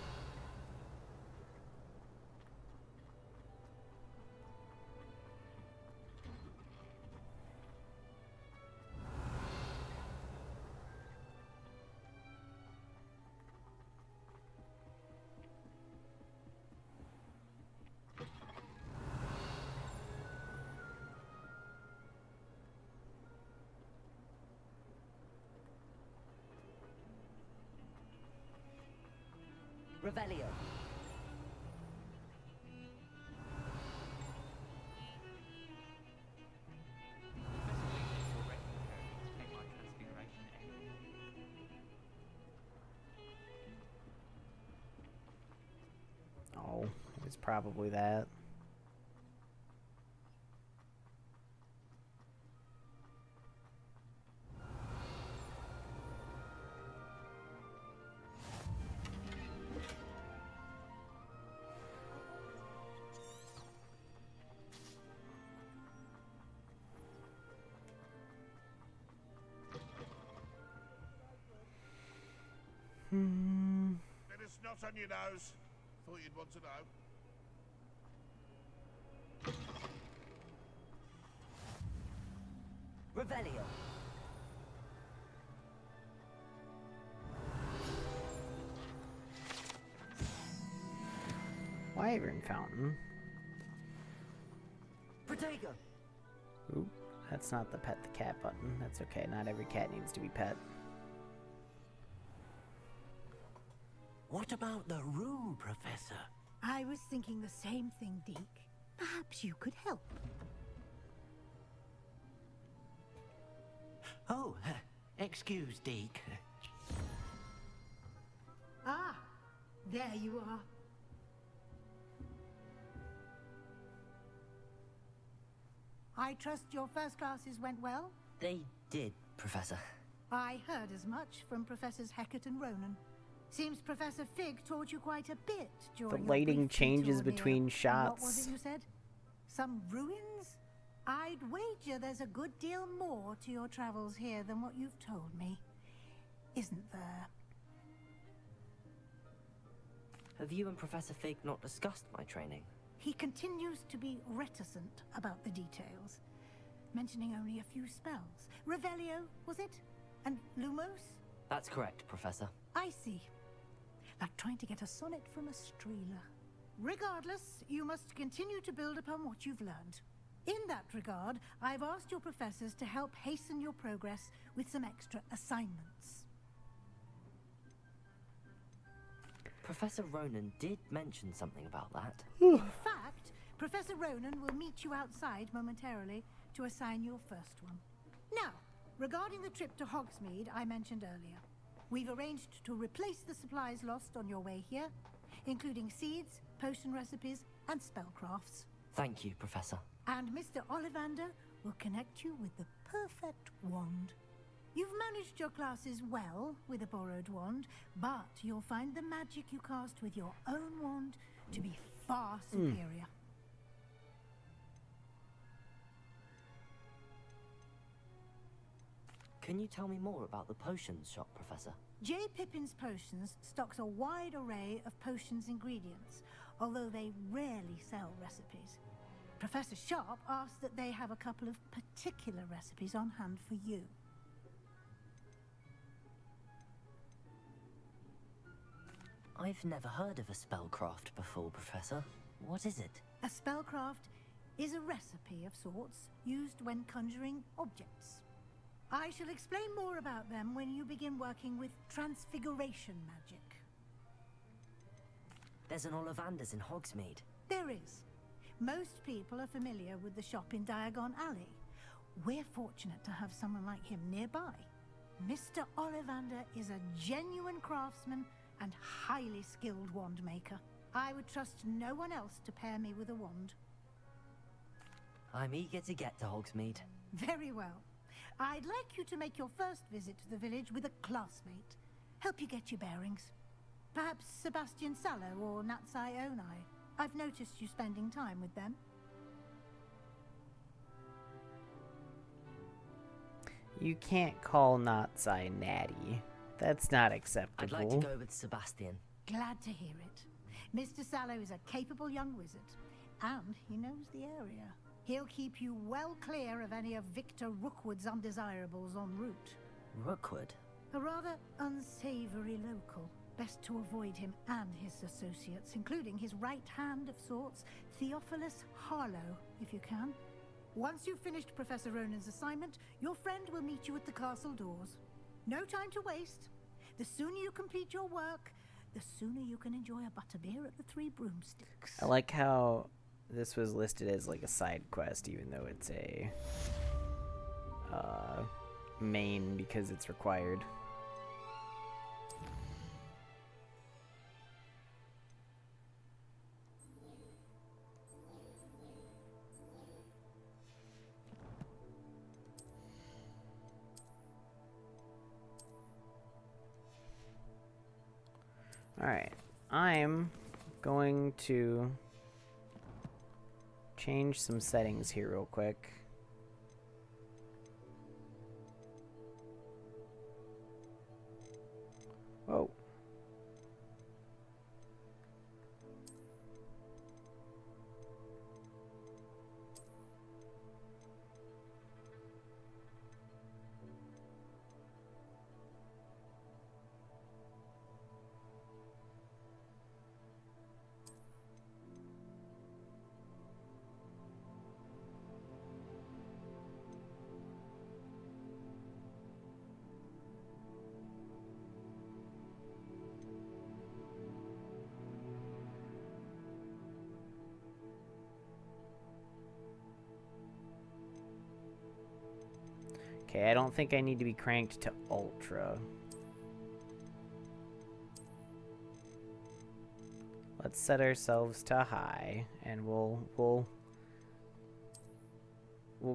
Revelio. Oh, it's probably that. Bit of snot on your nose. Thought you'd want to know. Revelio. Wyvern Fountain. Protego. Oop, that's not the pet the cat button. That's okay, not every cat needs to be pet. What about the room, Professor? I was thinking the same thing, Deke. Perhaps you could help. Oh, excuse, Deke. Ah, there you are. I trust your first classes went well? They did, Professor. I heard as much from Professors Hecat and Ronan. Seems Professor Fig taught you quite a bit during The your lighting brief changes detour between near, shots. What was it you said? Some ruins? I'd wager there's a good deal more to your travels here than what you've told me. Isn't there? Have you and Professor Fig not discussed my training? He continues to be reticent about the details, mentioning only a few spells. Revelio, was it? And Lumos? That's correct, Professor. I see. Like trying to get a sonnet from a streeler. Regardless, you must continue to build upon what you've learned. In that regard, I've asked your professors to help hasten your progress with some extra assignments. Professor Ronan did mention something about that. In fact, Professor Ronan will meet you outside momentarily to assign your first one. Now, regarding the trip to Hogsmeade I mentioned earlier, we've arranged to replace the supplies lost on your way here, including seeds, potion recipes, and spellcrafts. Thank you, Professor. And Mr. Ollivander will connect you with the perfect wand. You've managed your classes well with a borrowed wand, but you'll find the magic you cast with your own wand to be far superior. Can you tell me more about the potions shop, Professor? J. Pippin's Potions stocks a wide array of potions ingredients, although they rarely sell recipes. Professor Sharp asked that they have a couple of particular recipes on hand for you. I've never heard of a spellcraft before, Professor. What is it? A spellcraft is a recipe of sorts used when conjuring objects. I shall explain more about them when you begin working with transfiguration magic. There's an Ollivander's in Hogsmeade. There is. Most people are familiar with the shop in Diagon Alley. We're fortunate to have someone like him nearby. Mr. Ollivander is a genuine craftsman and highly skilled wand maker. I would trust no one else to pair me with a wand. I'm eager to get to Hogsmeade. Very well. I'd like you to make your first visit to the village with a classmate. Help you get your bearings. Perhaps Sebastian Sallow or Natsai Onai. I've noticed you spending time with them. You can't call Natsai natty. That's not acceptable. I'd like to go with Sebastian. Glad to hear it. Mr. Sallow is a capable young wizard, and he knows the area. He'll keep you well clear of any of Victor Rookwood's undesirables en route. Rookwood? A rather unsavory local. Best to avoid him and his associates, including his right hand of sorts, Theophilus Harlow, if you can. Once you've finished Professor Ronan's assignment, your friend will meet you at the castle doors. No time to waste. The sooner you complete your work, the sooner you can enjoy a butterbeer at the Three Broomsticks. I like how this was listed as like a side quest, even though it's a main because it's required. Alright, I'm going to change some settings here real quick. Whoa. Okay, I don't think I need to be cranked to ultra. Let's set ourselves to high, and we'll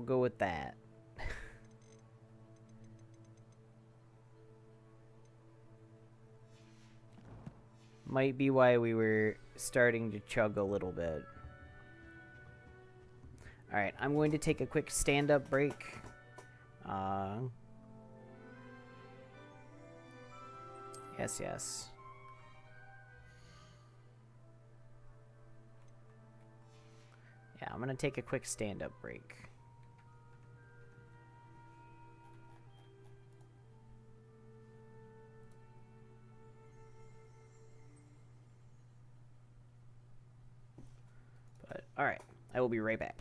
go with that. Might be why we were starting to chug a little bit. Alright, I'm going to take a quick stand-up break. Yes. Yeah, I'm gonna take a quick stand-up break. But, alright, I will be right back.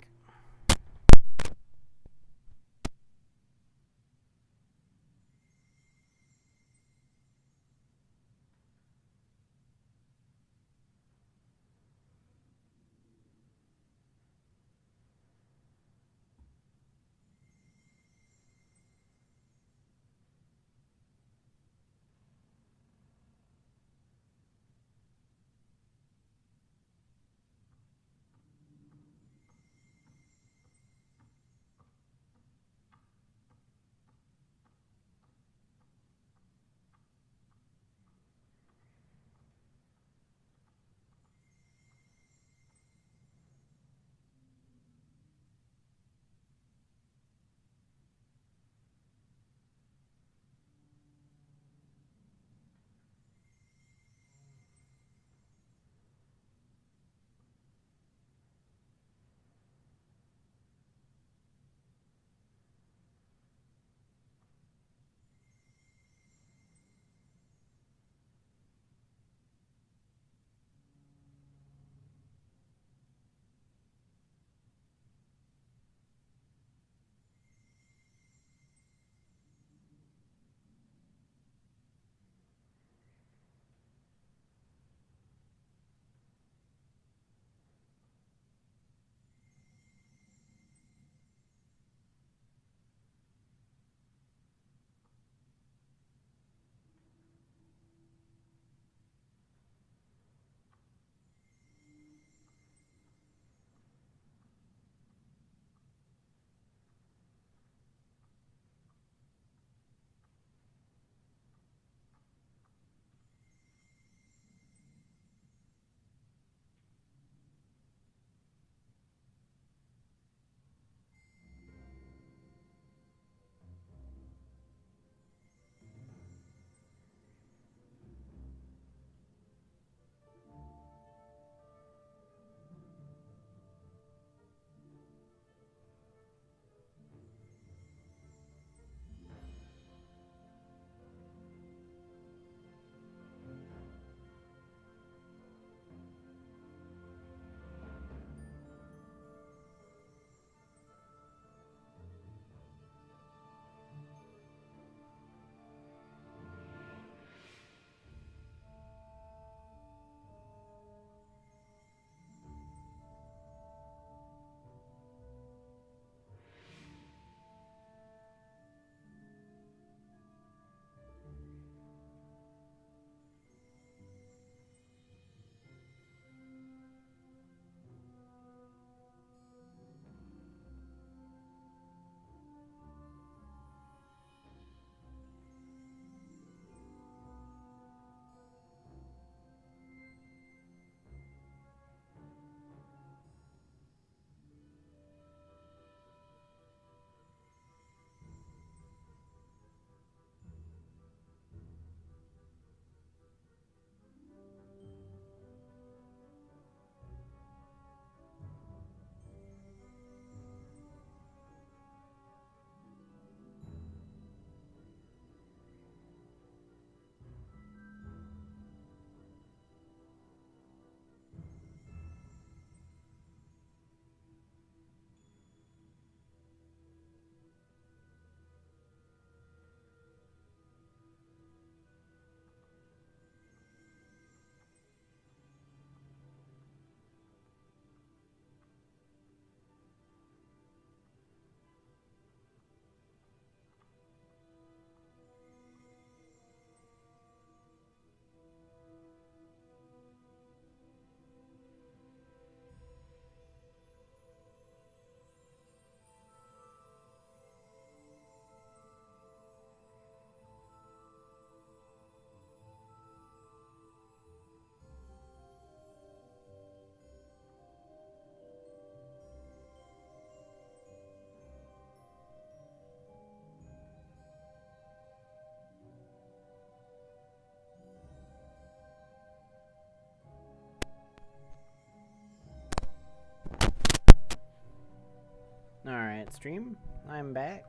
stream. I'm back.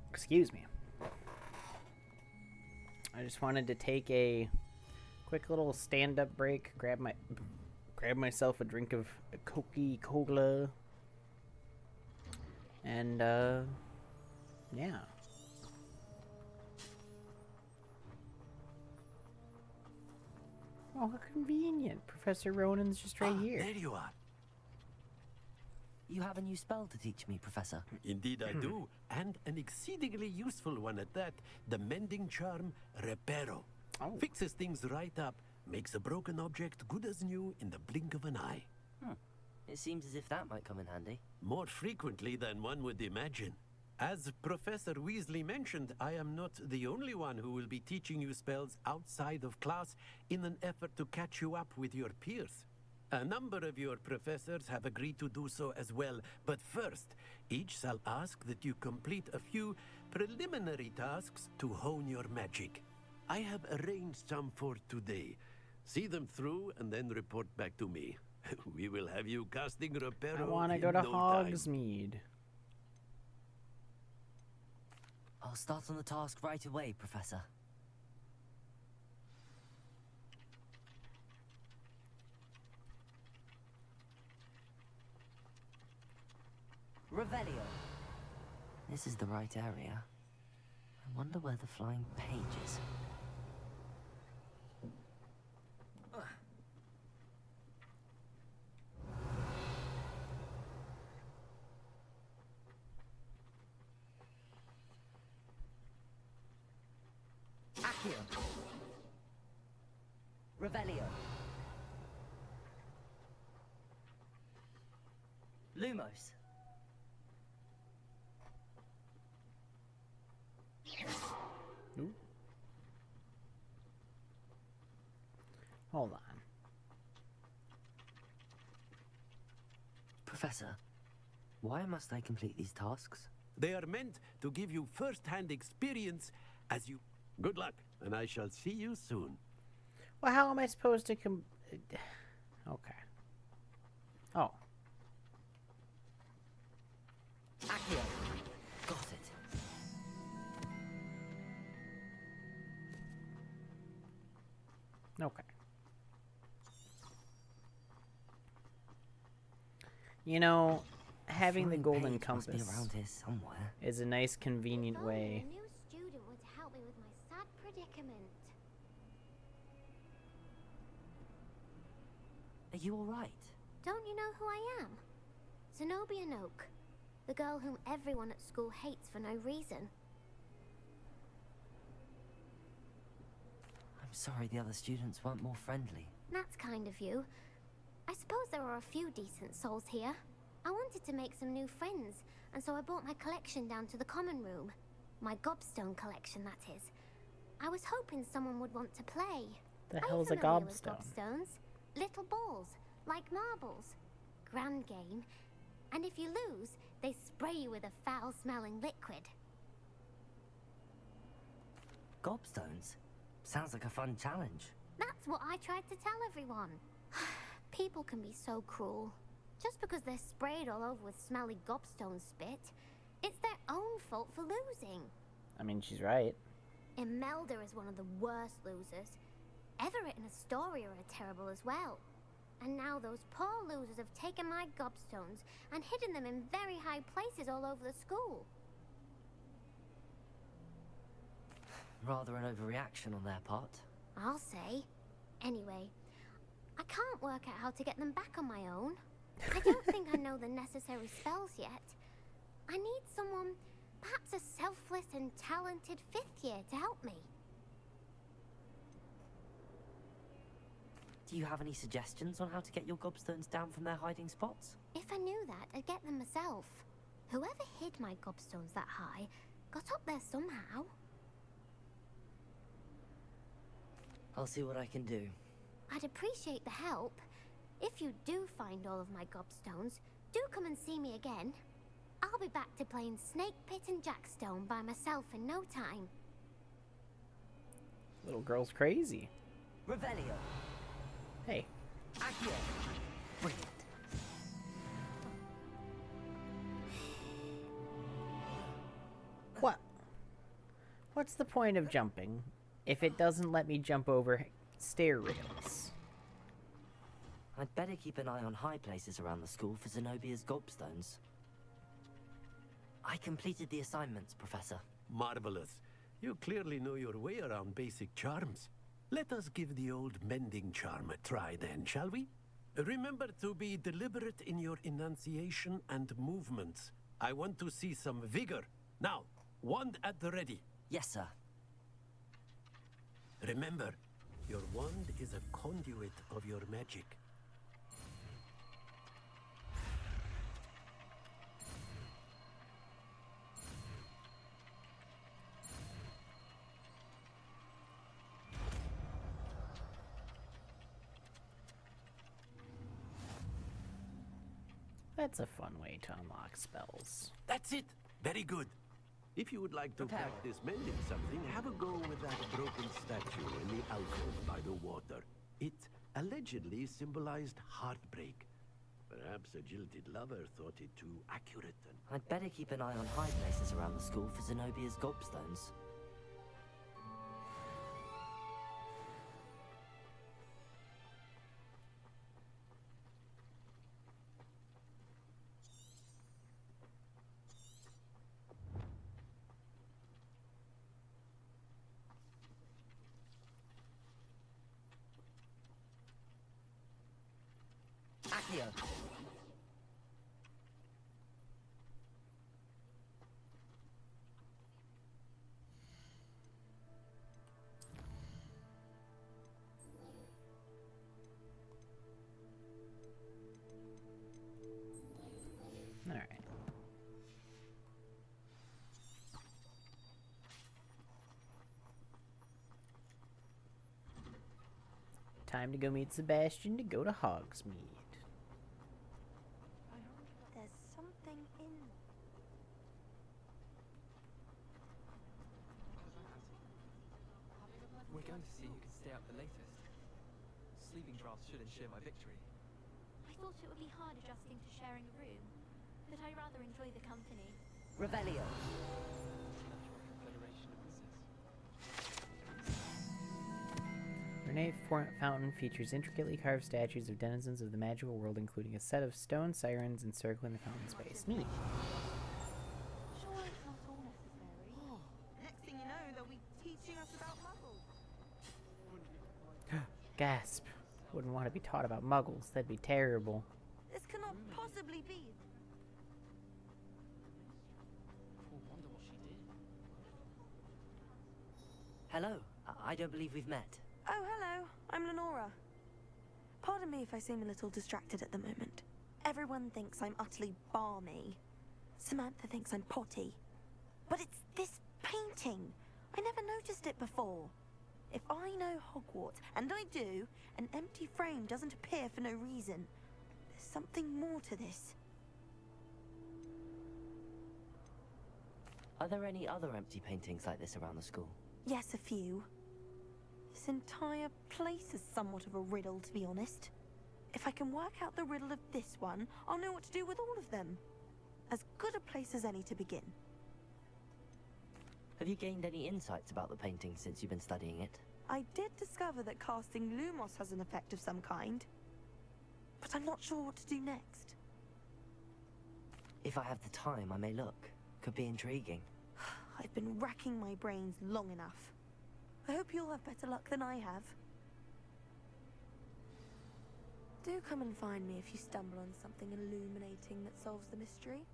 Excuse me. I just wanted to take a quick little stand-up break, grab myself a drink of Coca-Cola, and yeah. Oh, how convenient. Professor Ronan's just right here. There you are. You have a new spell to teach me, Professor. Indeed I do, and an exceedingly useful one at that. The mending charm, Reparo. Fixes things right up, makes a broken object good as new in the blink of an eye. It seems as if that might come in handy. More frequently than one would imagine. As Professor Weasley mentioned, I am not the only one who will be teaching you spells outside of class in an effort to catch you up with your peers. A number of your professors have agreed to do so as well, but first, each shall ask that you complete a few preliminary tasks to hone your magic. I have arranged some for today. See them through and then report back to me. We will have you casting Reparo. I want to go to Hogsmeade. I'll start on the task right away, Professor. Revelio. This is the right area. I wonder where the flying page is. Accio. Revelio. Lumos. Ooh. Hold on. Professor, why must I complete these tasks? They are meant to give you first-hand experience as you... Good luck, and I shall see you soon. Well, how am I supposed to Okay. Oh. Accio. Got it. Okay. You know, having the golden compass must be around here somewhere. is a nice, convenient way. A new student would help me with my sad predicament. Are you all right? Don't you know who I am? Zenobia Noak, the girl whom everyone at school hates for no reason. I'm sorry the other students weren't more friendly. That's kind of you. I suppose there are a few decent souls here. I wanted to make some new friends, and so I brought my collection down to the common room. My gobstone collection, that is. I was hoping someone would want to play. The Are you hell's a familiar with gobstone? gobstones? Little balls, like marbles. Grand game. And if you lose, they spray you with a foul-smelling liquid. Gobstones? Sounds like a fun challenge. That's what I tried to tell everyone. People can be so cruel. Just because they're sprayed all over with smelly gobstone spit, it's their own fault for losing. I mean, she's right. Imelda is one of the worst losers. Everett and Astoria are terrible as well. And now those poor losers have taken my gobstones and hidden them in very high places all over the school. Rather an overreaction on their part. I'll say. Anyway, I can't work out how to get them back on my own. I don't think I know the necessary spells yet. I need someone, perhaps a selfless and talented 5th year to help me. Do you have any suggestions on how to get your gobstones down from their hiding spots? If I knew that, I'd get them myself. Whoever hid my gobstones that high got up there somehow. I'll see what I can do. I'd appreciate the help. If you do find all of my gobstones, do come and see me again. I'll be back to playing Snake Pit and Jackstone by myself in no time. Little girl's crazy. Revelio. Hey. Accio. Brilliant. What's the point of jumping if it doesn't let me jump over stair rails? I'd better keep an eye on high places around the school for Zenobia's gobstones. I completed the assignments, Professor. Marvelous. You clearly know your way around basic charms. Let us give the old mending charm a try then, shall we? Remember to be deliberate in your enunciation and movements. I want to see some vigor. Now, wand at the ready. Yes, sir. Remember, your wand is a conduit of your magic. That's a fun way to unlock spells. That's it! Very good. If you would like to practice mending something, have a go with that broken statue in the alcove by the water. It allegedly symbolized heartbreak. Perhaps a jilted lover thought it too accurate and... I'd better keep an eye on high places around the school for Zenobia's gobstones. Accio. All right. Time to go meet Sebastian to go to Hogsmeade. There's something in... We're going to see who can stay up the latest. Sleeping drafts should ensure my victory. I thought it would be hard adjusting to sharing a room, but I rather enjoy the company. Revelio. Ornate fountain features intricately carved statues of denizens of the magical world, including a set of stone sirens encircling the fountain space. Neat. Sure, it's not all necessary. Next thing you know, they'll be teaching us about muggles. Gasp. Wouldn't want to be taught about muggles. That'd be terrible. This cannot possibly be. Wonder what she did. Hello. I don't believe we've met. Oh, hello. I'm Lenora. Pardon me if I seem a little distracted at the moment. Everyone thinks I'm utterly balmy. Samantha thinks I'm potty. But it's this painting. I never noticed it before. If I know Hogwarts, and I do, an empty frame doesn't appear for no reason. There's something more to this. Are there any other empty paintings like this around the school? Yes, a few. This entire place is somewhat of a riddle, to be honest. If I can work out the riddle of this one, I'll know what to do with all of them. As good a place as any to begin. Have you gained any insights about the painting since you've been studying it? I did discover that casting Lumos has an effect of some kind. But I'm not sure what to do next. If I have the time, I may look. Could be intriguing. I've been racking my brains long enough. I hope you'll have better luck than I have. Do come and find me if you stumble on something illuminating that solves the mystery.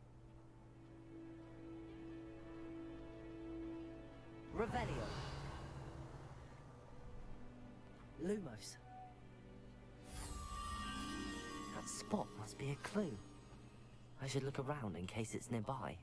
Revelio. Lumos. That spot must be a clue. I should look around in case it's nearby.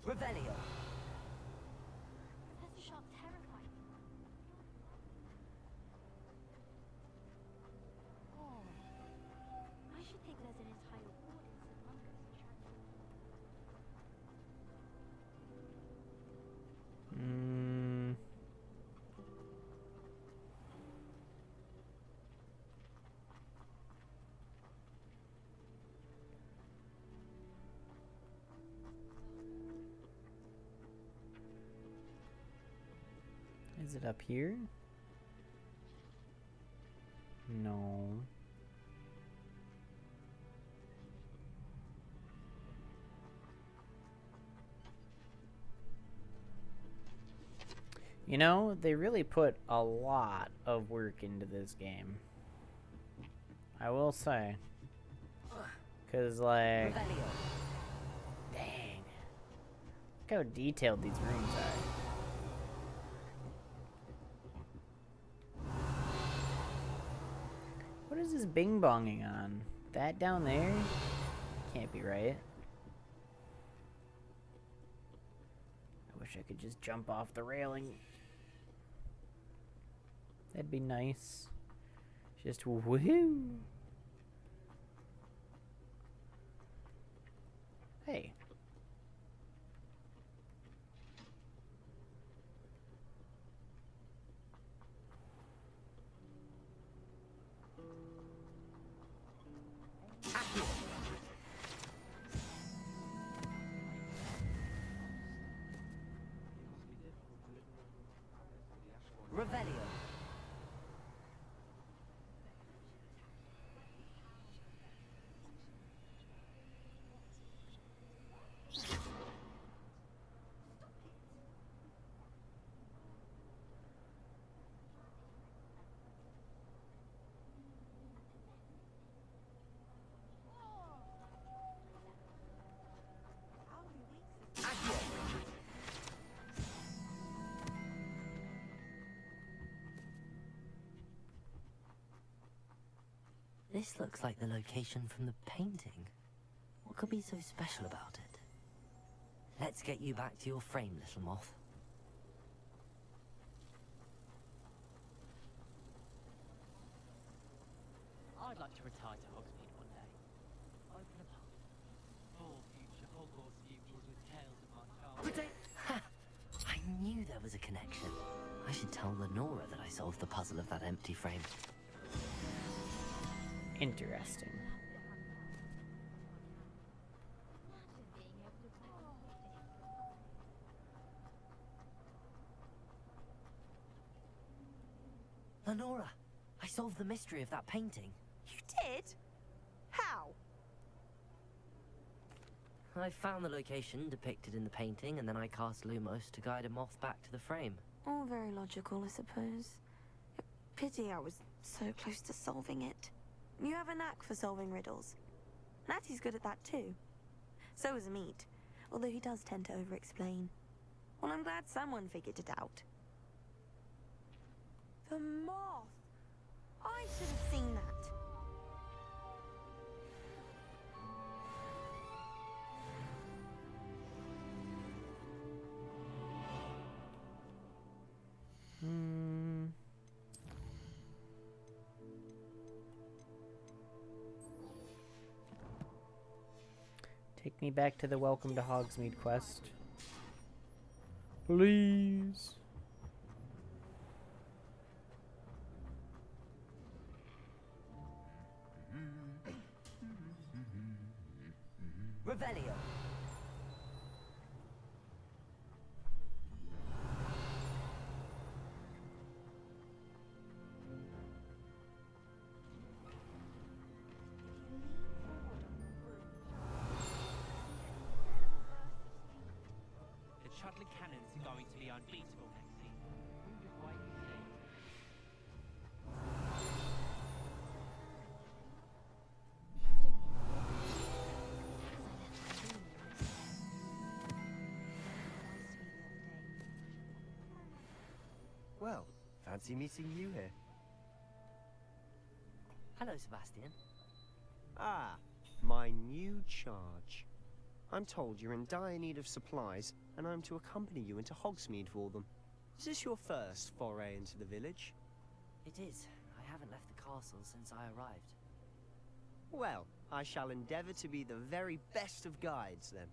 Revelio. Professor Sharp terrified me. I should think there's an entire audience of monkeys attracted. Is it up here? No. You know, they really put a lot of work into this game. I will say. 'Cause, like... Dang. Look how detailed these rooms are. What is this bing-bonging on? That down there? Can't be right. I wish I could just jump off the railing. That'd be nice. Just woohoo! Hey. Revelio. This looks like the location from the painting. What could be so special about it? Let's get you back to your frame, little moth. I'd like to retire to Hogsmeade one day. Open a pub. All future Hogwarts pupils with tales of my childhood. I knew there was a connection. I should tell Lenora that I solved the puzzle of that empty frame. Interesting. Lenora, I solved the mystery of that painting. You did? How? I found the location depicted in the painting, and then I cast Lumos to guide a moth back to the frame. All very logical, I suppose. Pity I was so close to solving it. You have a knack for solving riddles. Natty's good at that too. So is Meat, although he does tend to over-explain. Well, I'm glad someone figured it out. The moth! I should have seen that. Take me back to the Welcome to Hogsmeade quest. Please. Revelio. The Chudley Cannons are going to be unbeatable next season. You just wait and see. Well, fancy meeting you here. Hello, Sebastian. Ah, my new charge. I'm told you're in dire need of supplies, and I'm to accompany you into Hogsmeade for them. Is this your first foray into the village? It is. I haven't left the castle since I arrived. Well, I shall endeavour to be the very best of guides, then.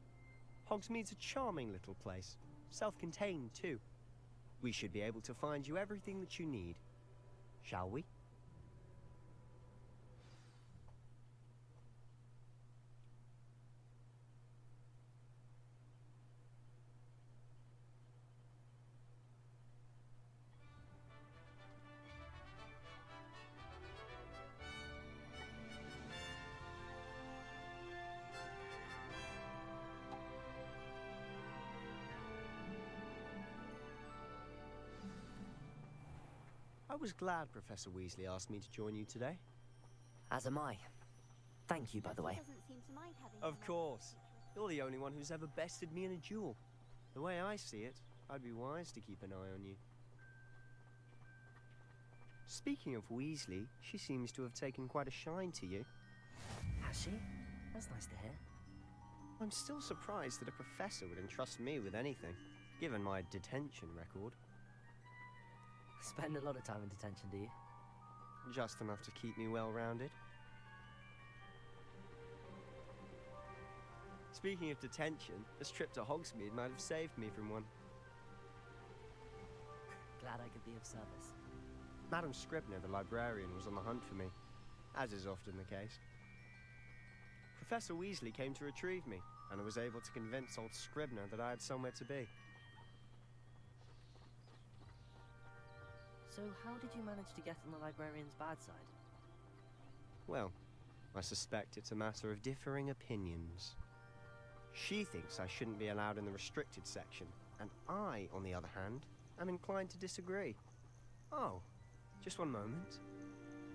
Hogsmeade's a charming little place. Self-contained, too. We should be able to find you everything that you need. Shall we? was glad Professor Weasley asked me to join you today. As am I. Thank you, by the way. Doesn't seem to mind having Of someone course. You're the only one who's ever bested me in a duel. The way I see it, I'd be wise to keep an eye on you. Speaking of Weasley, she seems to have taken quite a shine to you. Has she? That's nice to hear. I'm still surprised that a professor would entrust me with anything, given my detention record. Spend a lot of time in detention, do you? Just enough to keep me well-rounded. Speaking of detention, this trip to Hogsmeade might have saved me from one. Glad I could be of service. Madam Scribner, the librarian, was on the hunt for me, as is often the case. Professor Weasley came to retrieve me, and I was able to convince old Scribner that I had somewhere to be. So how did you manage to get on the librarian's bad side? Well, I suspect it's a matter of differing opinions. She thinks I shouldn't be allowed in the restricted section, and I, on the other hand, am inclined to disagree. Oh, just one moment.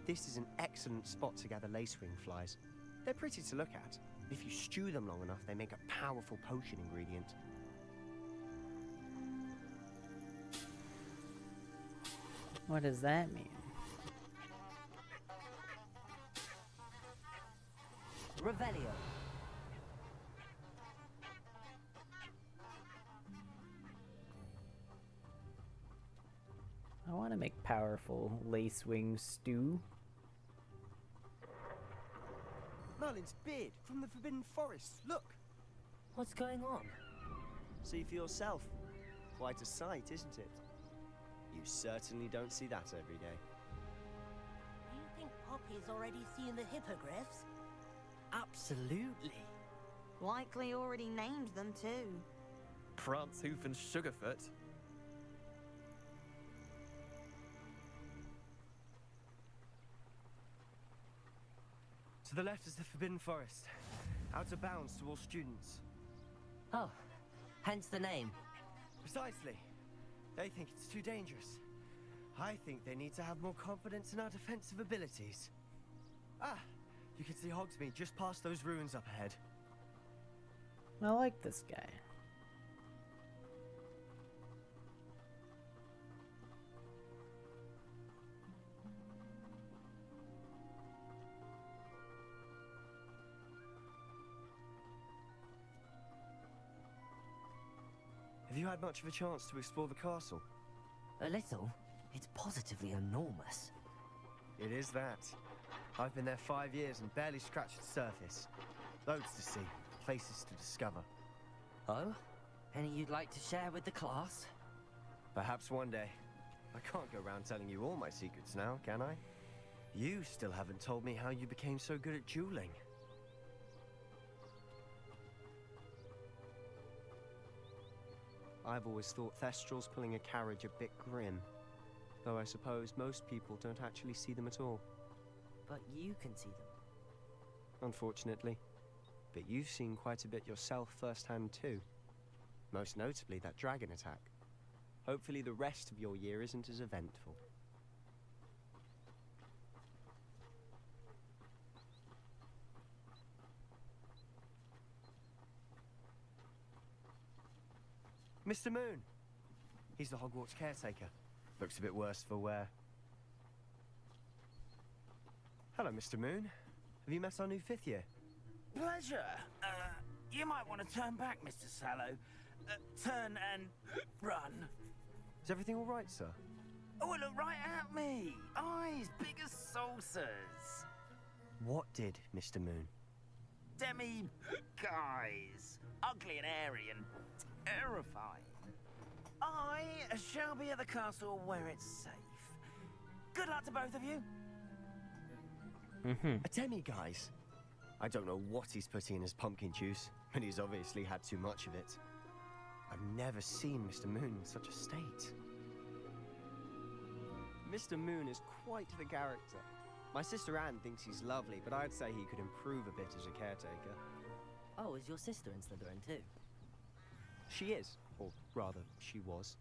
This is an excellent spot to gather lacewing flies. They're pretty to look at. If you stew them long enough, they make a powerful potion ingredient. What does that mean? Revelio. I want to make powerful lacewing stew. Merlin's beard from the Forbidden Forest. Look! What's going on? See for yourself. Quite a sight, isn't it? You certainly don't see that every day. Do you think Poppy's already seen the hippogriffs? Absolutely. Likely already named them too. Prance, Hoof, and Sugarfoot. To the left is the Forbidden Forest. Out of bounds to all students. Oh, hence the name. Precisely. They think it's too dangerous. I think they need to have more confidence in our defensive abilities. Ah, you can see Hogsmeade just past those ruins up ahead. I like this guy. Have you had much of a chance to explore the castle? A little. It's positively enormous. It is that. I've been there 5 years and barely scratched the surface. Loads to see, places to discover. Oh? Any you'd like to share with the class? Perhaps one day. I can't go around telling you all my secrets now, can I? You still haven't told me how you became so good at dueling. I've always thought Thestrals pulling a carriage a bit grim. Though I suppose most people don't actually see them at all. But you can see them. Unfortunately. But you've seen quite a bit yourself firsthand too. Most notably that dragon attack. Hopefully the rest of your year isn't as eventful. Mr. Moon! He's the Hogwarts caretaker. Looks a bit worse for wear. Hello, Mr. Moon. Have you met our new 5th year? Pleasure. You might want to turn back, Mr. Sallow. Turn and run. Is everything all right, sir? Oh, look right at me. Eyes big as saucers. What did, Mr. Moon? Guys. Ugly and airy and terrifying. I shall be at the castle where it's safe. Good luck to both of you. A demi-guise? I don't know what he's putting in his pumpkin juice, but he's obviously had too much of it. I've never seen Mr. Moon in such a state. Mr. Moon is quite the character. My sister Anne thinks he's lovely, but I'd say he could improve a bit as a caretaker. Oh, is your sister in Slytherin too? She is, or rather, she was.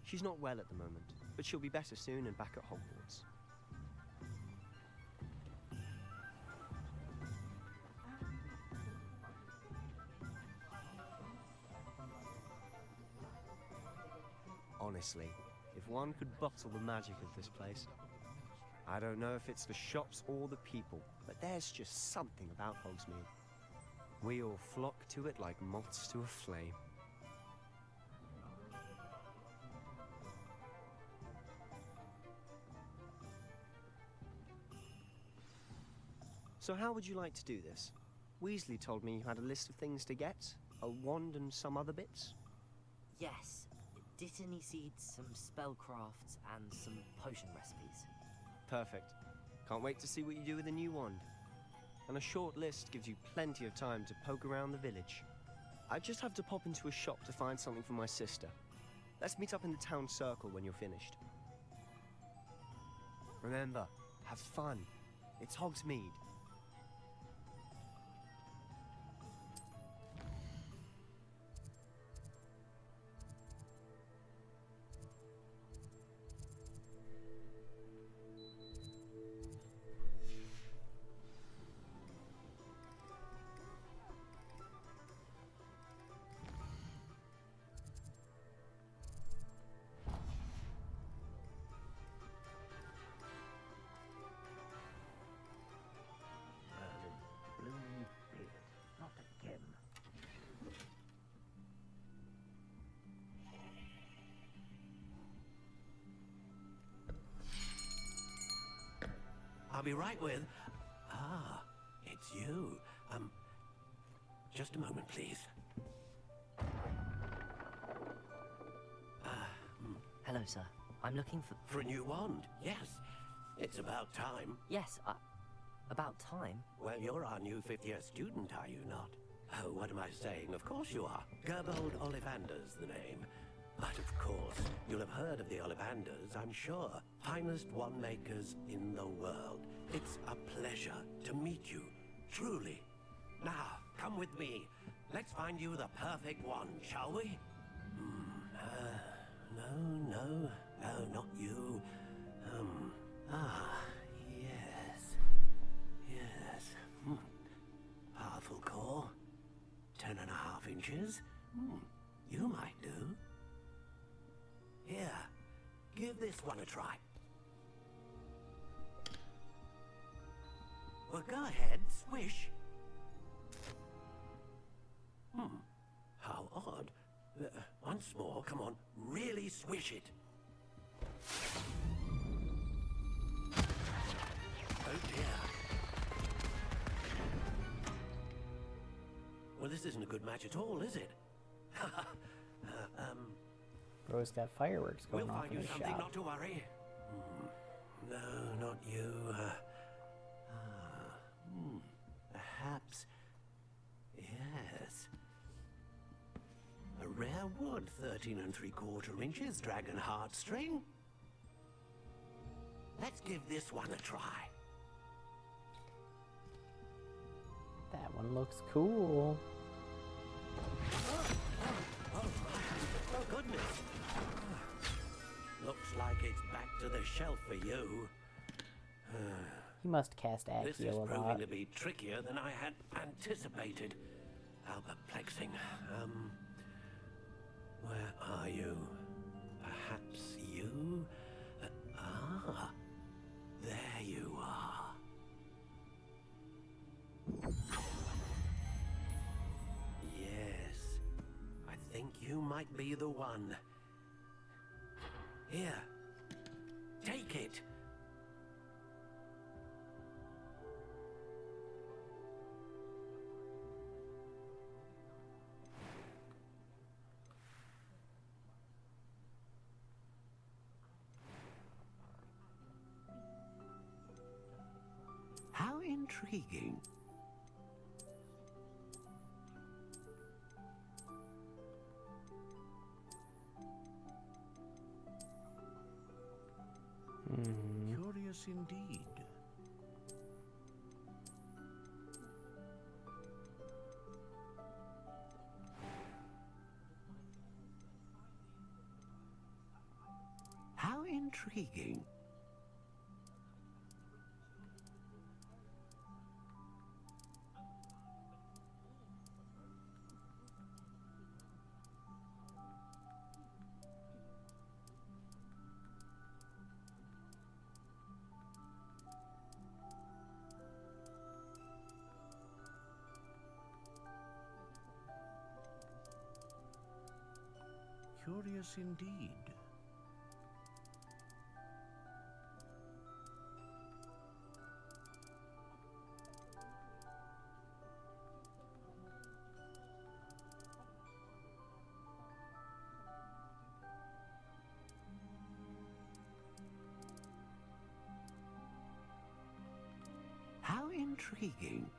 She's not well at the moment, but she'll be better soon and back at Hogwarts. Honestly, if one could bottle the magic of this place. I don't know if it's the shops or the people, but there's just something about Hogsmeade. We all flock to it like moths to a flame. So how would you like to do this? Weasley told me you had a list of things to get, a wand and some other bits. Yes. Dittany seeds, some spellcrafts, and some potion recipes. Perfect. Can't wait to see what you do with the new wand. And a short list gives you plenty of time to poke around the village. I just have to pop into a shop to find something for my sister. Let's meet up in the town circle when you're finished. Remember, have fun. It's Hogsmeade. I'll be right with... Ah, it's you. Just a moment, please. Hello, sir. I'm looking for... For a new wand, yes. It's about time. Yes, about time? Well, you're our new fifth-year student, are you not? Oh, what am I saying? Of course you are. Gerbold Ollivander's the name. But of course, you'll have heard of the Ollivanders, I'm sure. Finest wand makers in the world. It's a pleasure to meet you, truly. Now, come with me. Let's find you the perfect wand, shall we? No, not you. Yes. Powerful core. 10.5 inches. You might do. Here, give this one a try. Well, go ahead, swish. How odd. Once more, come on, really swish it. Oh dear. Well, this isn't a good match at all, is it? Bro's got fireworks going We'll off find in you his something, shop. not to worry. No, not you. Perhaps. Yes. A rare wood, 13 3/4 inches, dragon heartstring. Let's give this one a try. That one looks cool. Oh, goodness. Looks like it's back to the shelf for you. He must cast This is Accio a proving lot. to be trickier than I had anticipated. How perplexing. Where are you? Perhaps you? There you are. Yes, I think you might be the one. Here, take it. How intriguing. Curious indeed. intriguing. Curious indeed. How intriguing.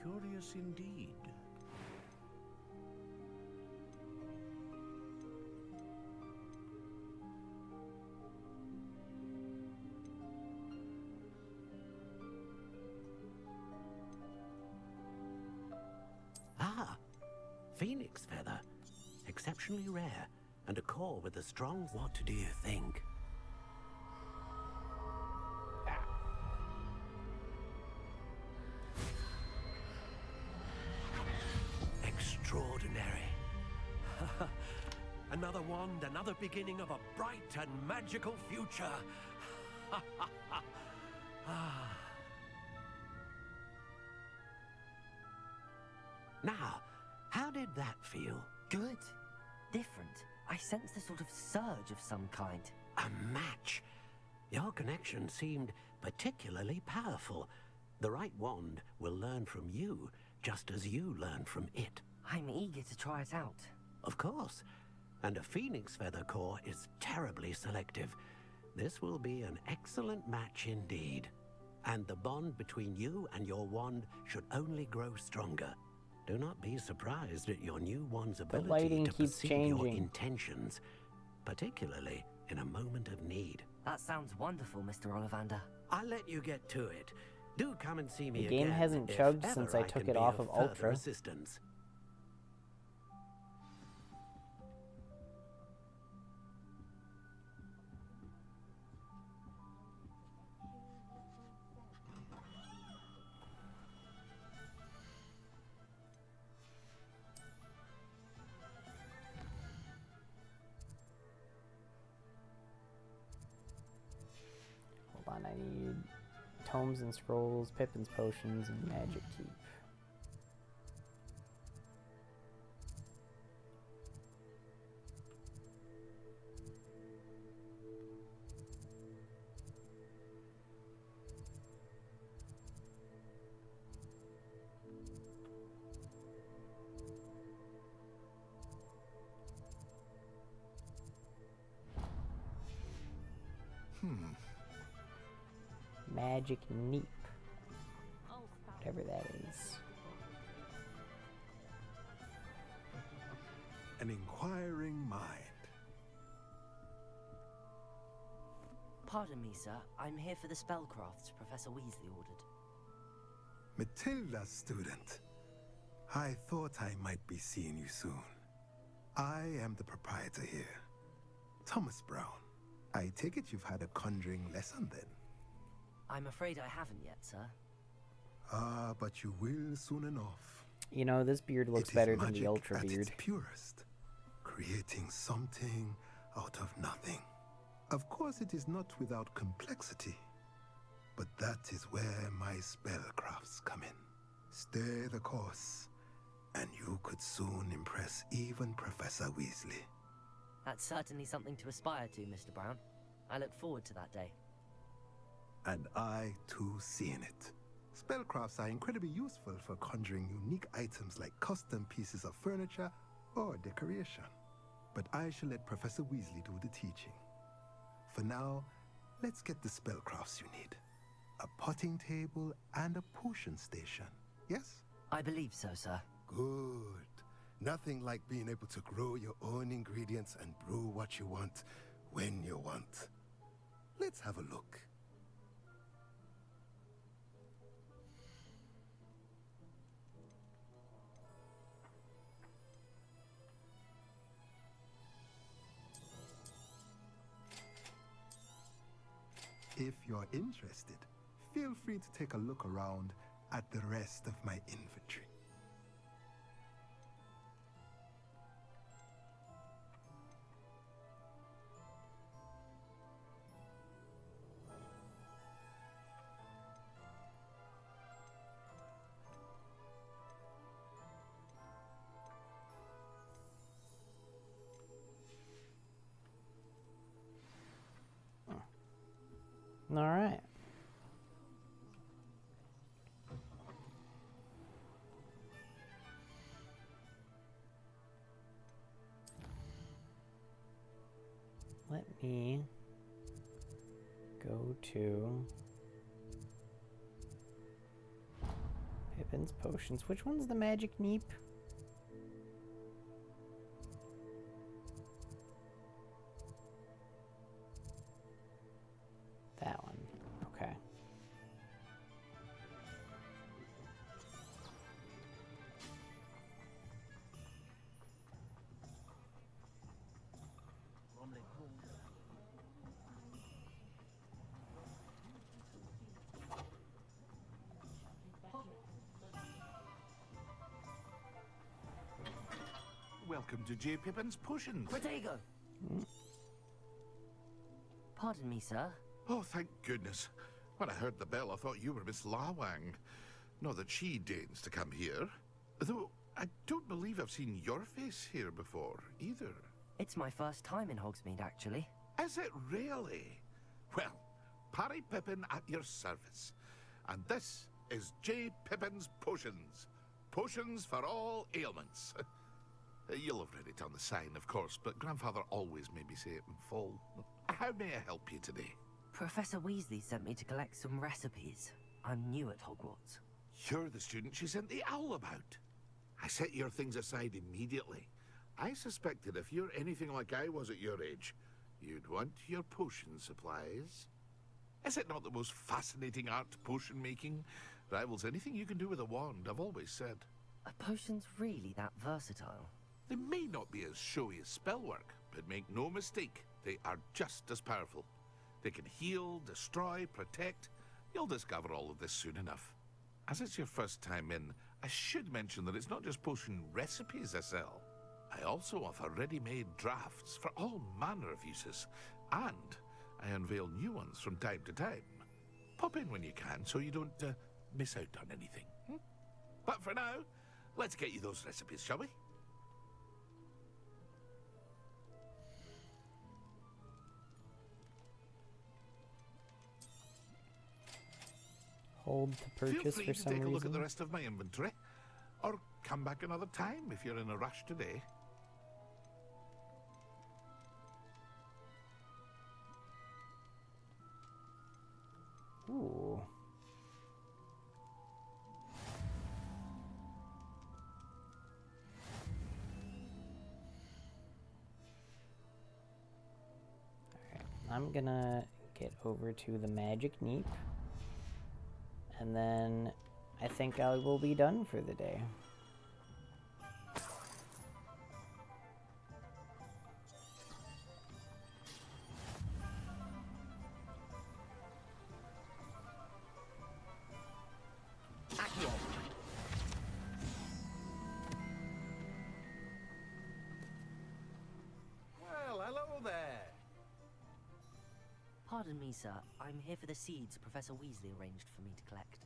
Curious indeed. Ah, phoenix feather. Exceptionally rare, and a core with a strong... What do you think? Extraordinary. Another wand, another beginning of a bright and magical future. Now, how did that feel? Good. Different. I sensed a sort of surge of some kind. A match. Your connection seemed particularly powerful. The right wand will learn from you, just as you learn from it. I'm eager to try it out. Of course. And a phoenix feather core is terribly selective. This will be an excellent match indeed. And the bond between you and your wand should only grow stronger. Do not be surprised at your new wand's ability to perceive your intentions, particularly in a moment of need. That sounds wonderful, Mr. Ollivander. I'll let you get to it. Do come and see me The again. game hasn't if chugged ever since I took can it be off of further Ultra. Assistance. Hold on, I need tomes and scrolls, Pippin's potions, and magic keep. Magic Neep. Whatever that is. An inquiring mind. Pardon me, sir. I'm here for the spellcrafts Professor Weasley ordered. Matilda's student. I thought I might be seeing you soon. I am the proprietor here, Thomas Brown. I take it you've had a conjuring lesson then? I'm afraid I haven't yet, sir. Ah, but you will soon enough. You know, this beard looks better than the Ultra beard. Its purest, creating something out of nothing. Of course, it is not without complexity, but that is where my spellcrafts come in. Stay the course, and you could soon impress even Professor Weasley. That's certainly something to aspire to, Mr. Brown. I look forward to that day. And I, too, seeing it. Spellcrafts are incredibly useful for conjuring unique items like custom pieces of furniture or decoration. But I shall let Professor Weasley do the teaching. For now, let's get the spellcrafts you need. A potting table and a potion station. yes? I believe so, sir. Good. Nothing like being able to grow your own ingredients and brew what you want when you want. Let's have a look. If you're interested, feel free to take a look around at the rest of my inventory. All right. Let me go to Pippin's Potions. Which one's the magic neep? That one. Okay. Welcome to J. Pippin's Potions. Protego! Pardon me, sir. Oh, thank goodness. When I heard the bell, I thought you were Miss Lawang. Not that she deigns to come here. Though, I don't believe I've seen your face here before, either. It's my first time in Hogsmeade, actually. Is it really? Well, Parry Pippin at your service. And this is J. Pippin's Potions. Potions for all ailments. You'll have read it on the sign, of course, but Grandfather always made me say it in full. How may I help you today? Professor Weasley sent me to collect some recipes. I'm new at Hogwarts. You're the student she sent the owl about. I set your things aside immediately. I suspected if you're anything like I was at your age, you'd want your potion supplies. Is it not the most fascinating art, potion making? Rivals anything you can do with a wand, I've always said. Are potions really that versatile? They may not be as showy as spellwork, but make no mistake, they are just as powerful. They can heal, destroy, protect. You'll discover all of this soon enough. As it's your first time in, I should mention that it's not just potion recipes I sell. I also offer ready-made drafts for all manner of uses, and I unveil new ones from time to time. Pop in when you can so you don't miss out on anything. But for now, let's get you those recipes, shall we? Hold to purchase Feel free for to some take a reason. look at the rest of my inventory, or come back another time if you're in a rush today. Ooh. Alright, I'm gonna get over to the magic neep. And then I think I will be done for the day. Well, hello there. Pardon me, sir. I'm here for the seeds Professor Weasley arranged for me to collect.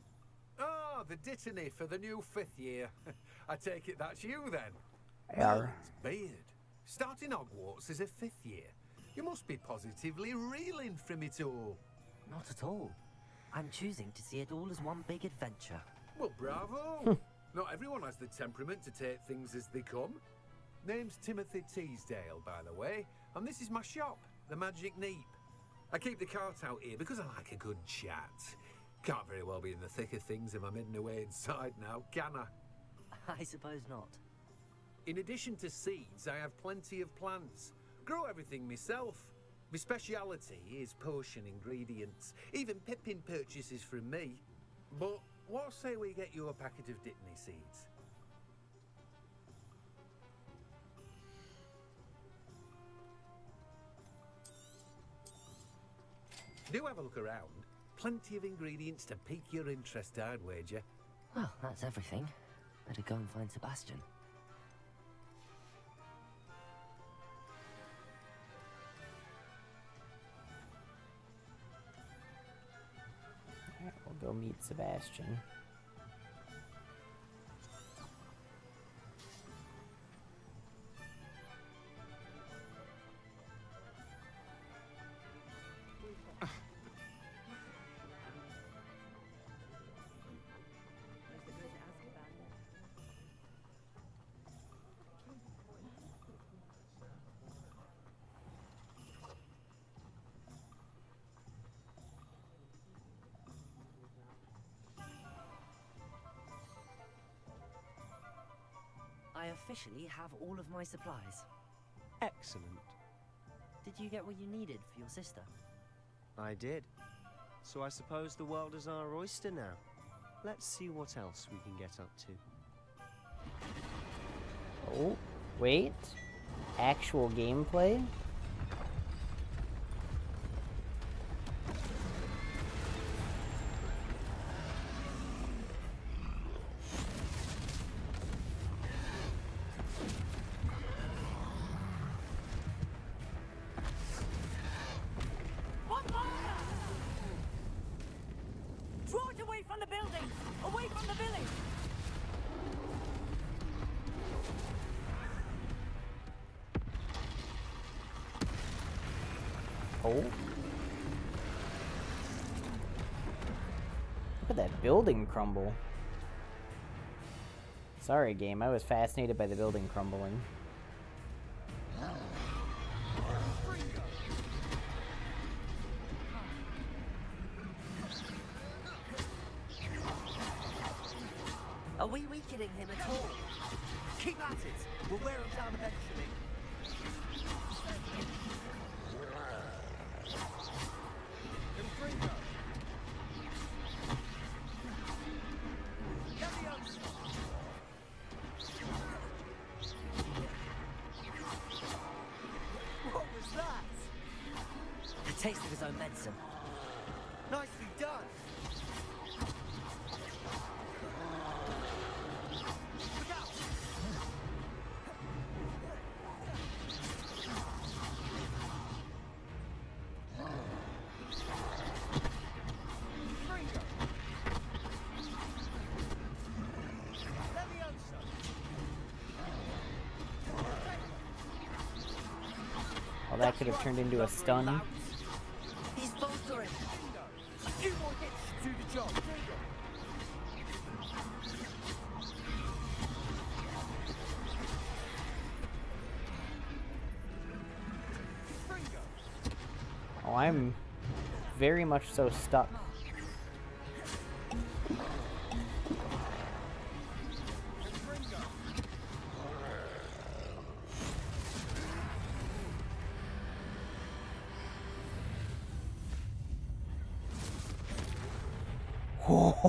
Oh, the dittany for the new 5th year. I take it that's you then. Yeah. It's Beard. Starting Hogwarts as a 5th year. You must be positively reeling from it all. Not at all. I'm choosing to see it all as one big adventure. Well, bravo. Not everyone has the temperament to take things as they come. Name's Timothy Teasdale, by the way, and this is my shop, the Magic Neep. I keep the cart out here because I like a good chat. Can't very well be in the thick of things if I'm hidden away inside now, can I? I suppose not. In addition to seeds, I have plenty of plants. Grow everything myself. My speciality is potion ingredients. Even Pippin purchases from me. But what say we get you a packet of Dittany seeds? Do have a look around. Plenty of ingredients to pique your interest, I'd wager. Well, that's everything. Better go and find Sebastian. Alright, we'll go meet Sebastian. I officially have all of my supplies. Excellent. Did you get what you needed for your sister? I did. So I suppose the world is our oyster now. Let's see what else we can get up to. Oh, wait. Actual gameplay? Draw it away from the building! Away from the village! Oh. Look at that building crumble. Sorry, game. I was fascinated by the building crumbling. Are we weakening him at all? Keep at it! We'll wear him down eventually. What was that? A taste of his own medicine. Nicely done! Look out! Well, that could have turned into a stun. He's faltering. A few more hits should do the job. Oh, I'm very much so stuck.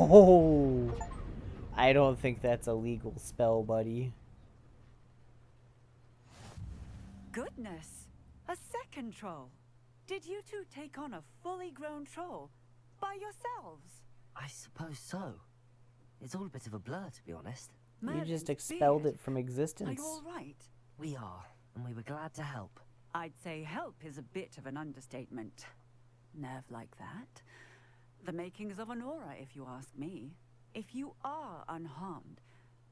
Oh, I don't think that's a legal spell, buddy. Goodness! A second troll! Did you two take on a fully grown troll by yourselves? I suppose so. It's all a bit of a blur, to be honest. You just expelled it from existence. Are you all right? We are, and we were glad to help. I'd say help is a bit of an understatement. Nerve like that. The makings of an aura, if you ask me. If you are unharmed,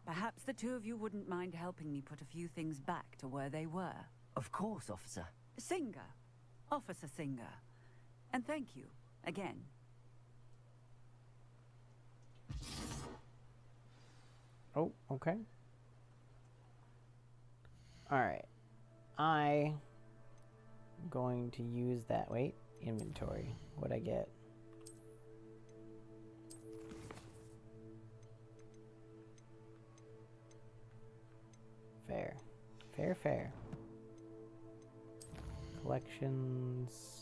perhaps the two of you wouldn't mind helping me put a few things back to where they were. Of course, officer. Singer. Officer Singer. And thank you, again. Oh, okay. Alright. I'm going to use that. Wait, inventory. What'd I get? Fair, fair. Collections.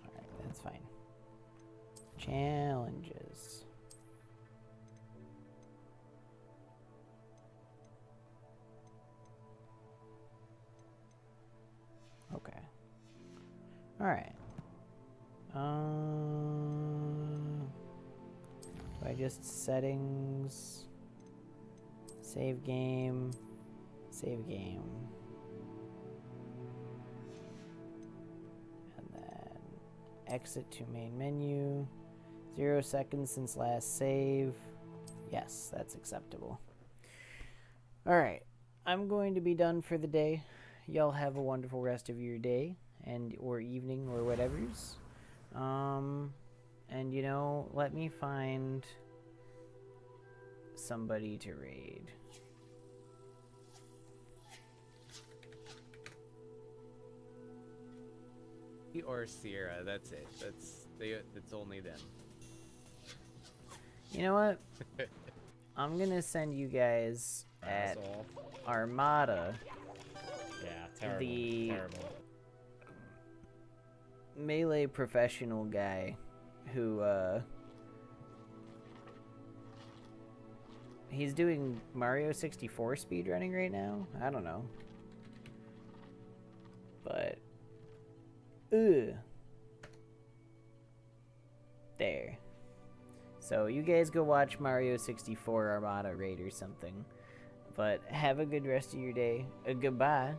Alright, that's fine. Challenges. Okay. Alright. By just settings, save game, and then exit to main menu. 0 seconds since last save. Yes, that's acceptable. Alright, I'm going to be done for the day. Y'all have a wonderful rest of your day and or evening or whatever's. And you know, let me find somebody to raid. Or Sierra, that's it. That's only them. You know what? I'm gonna send you guys at Armada. Yeah, terrible. Terrible. Melee professional guy who he's doing Mario 64 speedrunning right now. I don't know. But there. So you guys go watch Mario 64 Armada raid or something. But have a good rest of your day. Goodbye.